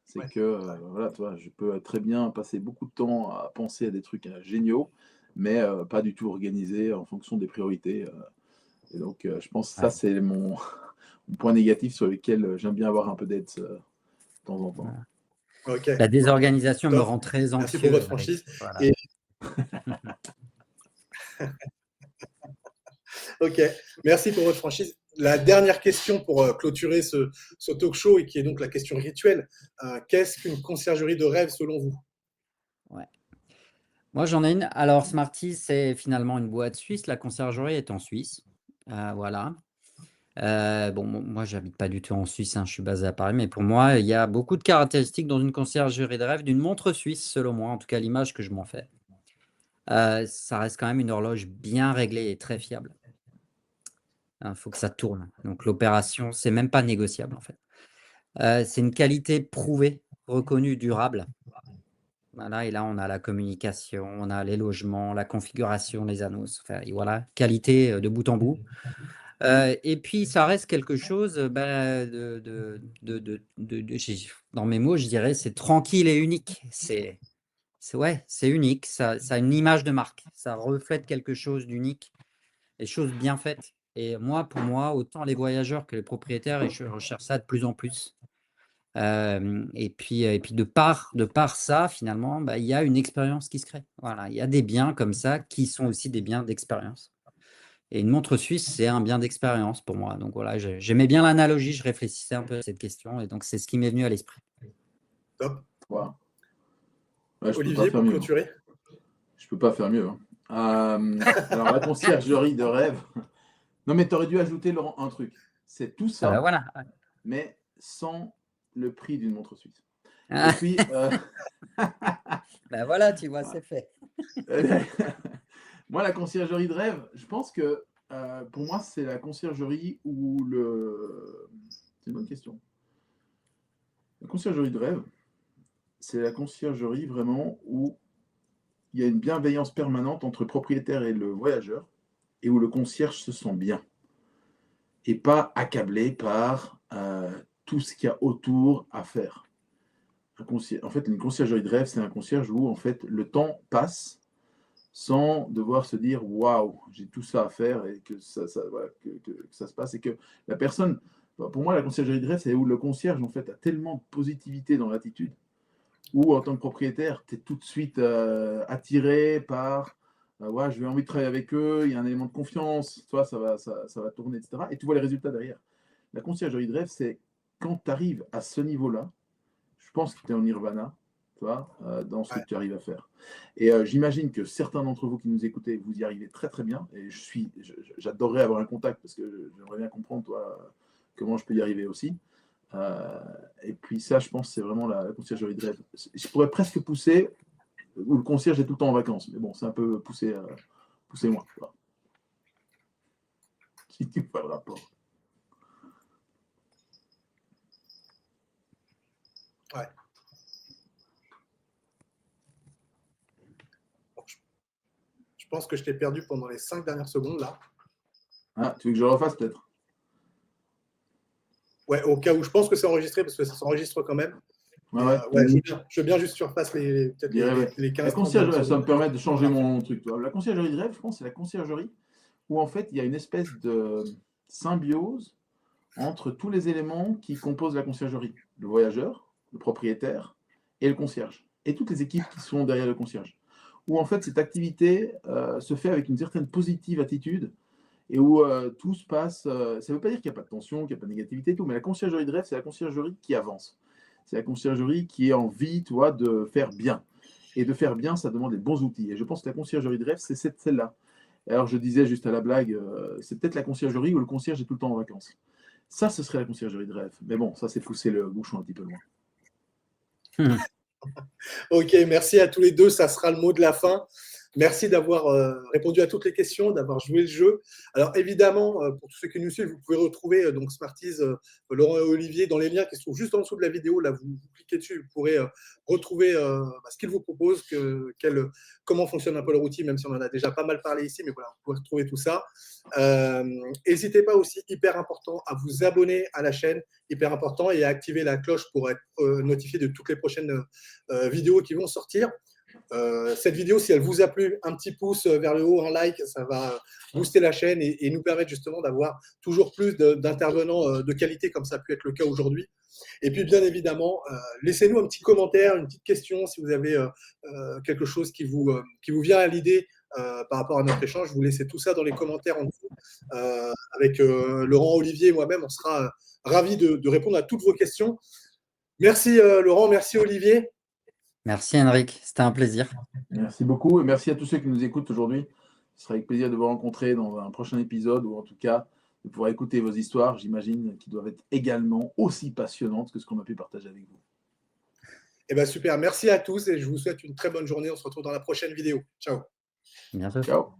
Speaker 2: C'est
Speaker 3: Ouais.
Speaker 2: que, voilà, tu vois, je peux très bien passer beaucoup de temps à penser à des trucs géniaux, mais pas du tout organisé en fonction des priorités. Et donc, je pense que ça,
Speaker 1: Ouais,
Speaker 2: c'est mon point négatif sur lequel j'aime bien avoir un peu d'aide de temps en temps.
Speaker 1: voilà.
Speaker 3: Ok.
Speaker 1: La
Speaker 3: Ok.
Speaker 1: désorganisation me
Speaker 3: Top.
Speaker 1: rend très
Speaker 3: Merci pour
Speaker 1: anxieux,
Speaker 3: votre
Speaker 1: Henrik,
Speaker 3: franchise.
Speaker 1: voilà.
Speaker 3: Et ok. Merci pour votre franchise. La dernière question pour clôturer ce talk show et qui est donc la question rituelle. Qu'est-ce qu'une conciergerie de rêve selon vous?
Speaker 1: Ouais. Moi, j'en ai une. Alors, Smarties, c'est finalement une boîte suisse. La conciergerie est en Suisse. Voilà. Bon, moi, j'habite pas du tout en Suisse, hein, je suis basé à Paris, mais pour moi, il y a beaucoup de caractéristiques dans une conciergerie de rêve d'une montre suisse, selon moi, en tout cas l'image que je m'en fais. Ça reste quand même une horloge bien réglée et très fiable. Il faut que ça tourne. Donc l'opération, c'est même pas négociable en fait. C'est une qualité prouvée, reconnue, durable. Voilà, et là, on a la communication, on a les logements, la configuration, les anneaux, enfin, et voilà, qualité de bout en bout. Et puis ça reste quelque chose, bah, dans mes mots, je dirais, c'est tranquille et unique. Ouais, c'est unique, ça a une image de marque, ça reflète quelque chose d'unique, des choses bien faites. Et moi, pour moi, autant les voyageurs que les propriétaires, et je recherche ça de plus en plus. Et puis de par ça, finalement, bah, il y a une expérience qui se crée. Voilà, il y a des biens comme ça qui sont aussi des biens d'expérience. Et une montre suisse, c'est un bien d'expérience pour moi. Donc voilà, j'aimais bien l'analogie, je réfléchissais un peu à cette question, et donc c'est ce qui m'est venu à l'esprit.
Speaker 3: Top.
Speaker 2: Voilà. Ouais, je peux pas
Speaker 3: Olivier,
Speaker 2: faire
Speaker 3: pour
Speaker 2: mieux.
Speaker 3: clôturer.
Speaker 2: Je peux pas faire mieux. Alors, la conciergerie de rêve. Non, mais tu aurais dû ajouter, Laurent, un truc. C'est tout
Speaker 1: Ah bah
Speaker 2: ça,
Speaker 1: voilà.
Speaker 2: mais sans le prix d'une montre suisse. Et
Speaker 1: Ah,
Speaker 2: puis,
Speaker 1: bah voilà, tu vois, c'est fait.
Speaker 2: moi, la conciergerie de rêve, je pense que pour moi, c'est la conciergerie où le. C'est une bonne question. La conciergerie de rêve, c'est la conciergerie vraiment où il y a une bienveillance permanente entre le propriétaire et le voyageur et où le concierge se sent bien et pas accablé par tout ce qu'il y a autour à faire. En fait, une conciergerie de rêve, c'est un concierge où en fait le temps passe sans devoir se dire waouh, j'ai tout ça à faire et que voilà, que ça se passe et que la personne, pour moi, la conciergerie de rêve, c'est où le concierge en fait a tellement de positivité dans l'attitude, où en tant que propriétaire, tu es tout de suite attiré par ouais, j'ai envie de travailler avec eux, il y a un élément de confiance, toi, ça va tourner, etc. Et tu vois les résultats derrière. La conciergerie de rêve, c'est quand tu arrives à ce niveau-là, je pense que tu es en nirvana, tu vois, dans ce que
Speaker 3: Ouais.
Speaker 2: tu arrives à faire. Et j'imagine que certains d'entre vous qui nous écoutez, vous y arrivez très très bien. Et j'adorerais avoir un contact parce que j'aimerais bien comprendre, toi, comment je peux y arriver aussi. Et puis ça, je pense, c'est vraiment la conciergerie de rêve. Je pourrais presque pousser où le concierge est tout le temps en vacances. Mais bon, c'est un peu poussé loin. Tu vois. Si tu vois le rapport.
Speaker 3: Ouais. Bon, je pense que je t'ai perdu pendant les 5 dernières secondes là.
Speaker 2: Ah, tu veux que je le refasse peut-être?
Speaker 3: Ouais, au cas où je pense que c'est enregistré parce que ça s'enregistre quand même.
Speaker 2: Ouais,
Speaker 3: Mais,
Speaker 2: ouais.
Speaker 3: ouais, je veux bien juste surface peut-être les
Speaker 2: La
Speaker 3: 15-30
Speaker 2: conciergerie, ça
Speaker 3: secondes.
Speaker 2: me permet de changer mon truc. Tu vois. La conciergerie de rêve, je pense, c'est la conciergerie où en fait il y a une espèce de symbiose entre tous les éléments qui composent la conciergerie. Le voyageur, le propriétaire et le concierge. Et toutes les équipes qui sont derrière le concierge. Où en fait cette activité se fait avec une certaine positive attitude et où tout se passe. Ça ne veut pas dire qu'il n'y a pas de tension, qu'il n'y a pas de négativité et tout, mais la conciergerie de rêve, c'est la conciergerie qui avance. C'est la conciergerie qui a envie, tu vois, de faire bien. Et de faire bien, ça demande des bons outils. Et je pense que la conciergerie de rêve, c'est celle-là. Alors je disais juste à la blague, c'est peut-être la conciergerie où le concierge est tout le temps en vacances. Ça, ce serait la conciergerie de rêve. Mais bon, ça, c'est pousser le bouchon un petit peu loin.
Speaker 3: Ok, merci à tous les deux. Ça sera le mot de la fin. Merci d'avoir répondu à toutes les questions, d'avoir joué le jeu. Alors évidemment, pour tous ceux qui nous suivent, vous pouvez retrouver donc Smarties, Laurent et Olivier dans les liens qui se trouvent juste en dessous de la vidéo. Là, vous cliquez dessus, vous pourrez retrouver ce qu'ils vous proposent, comment fonctionne un peu leur outil, même si on en a déjà pas mal parlé ici, mais voilà, vous pouvez retrouver tout ça. N'hésitez pas aussi, hyper important, à vous abonner à la chaîne, hyper important, et à activer la cloche pour être notifié de toutes les prochaines vidéos qui vont sortir. Cette vidéo, si elle vous a plu, un petit pouce vers le haut, un like, ça va booster la chaîne et nous permettre justement d'avoir toujours plus d'intervenants de qualité comme ça a pu être le cas aujourd'hui. Et puis bien évidemment, laissez-nous un petit commentaire, une petite question si vous avez quelque chose qui vous vient à l'idée par rapport à notre échange. Vous laissez tout ça dans les commentaires en dessous. Avec Laurent, Olivier et moi-même, on sera ravis de répondre à toutes vos questions. Merci Laurent, merci Olivier.
Speaker 1: Merci Henrik, c'était un plaisir.
Speaker 2: Merci beaucoup et merci à tous ceux qui nous écoutent aujourd'hui. Ce sera avec plaisir de vous rencontrer dans un prochain épisode ou en tout cas de pouvoir écouter vos histoires, j'imagine, qui doivent être également aussi passionnantes que ce qu'on a pu partager avec vous.
Speaker 3: Eh ben super, merci à tous et je vous souhaite une très bonne journée. On se retrouve dans la prochaine vidéo. Ciao.
Speaker 1: À bientôt.
Speaker 2: Ciao.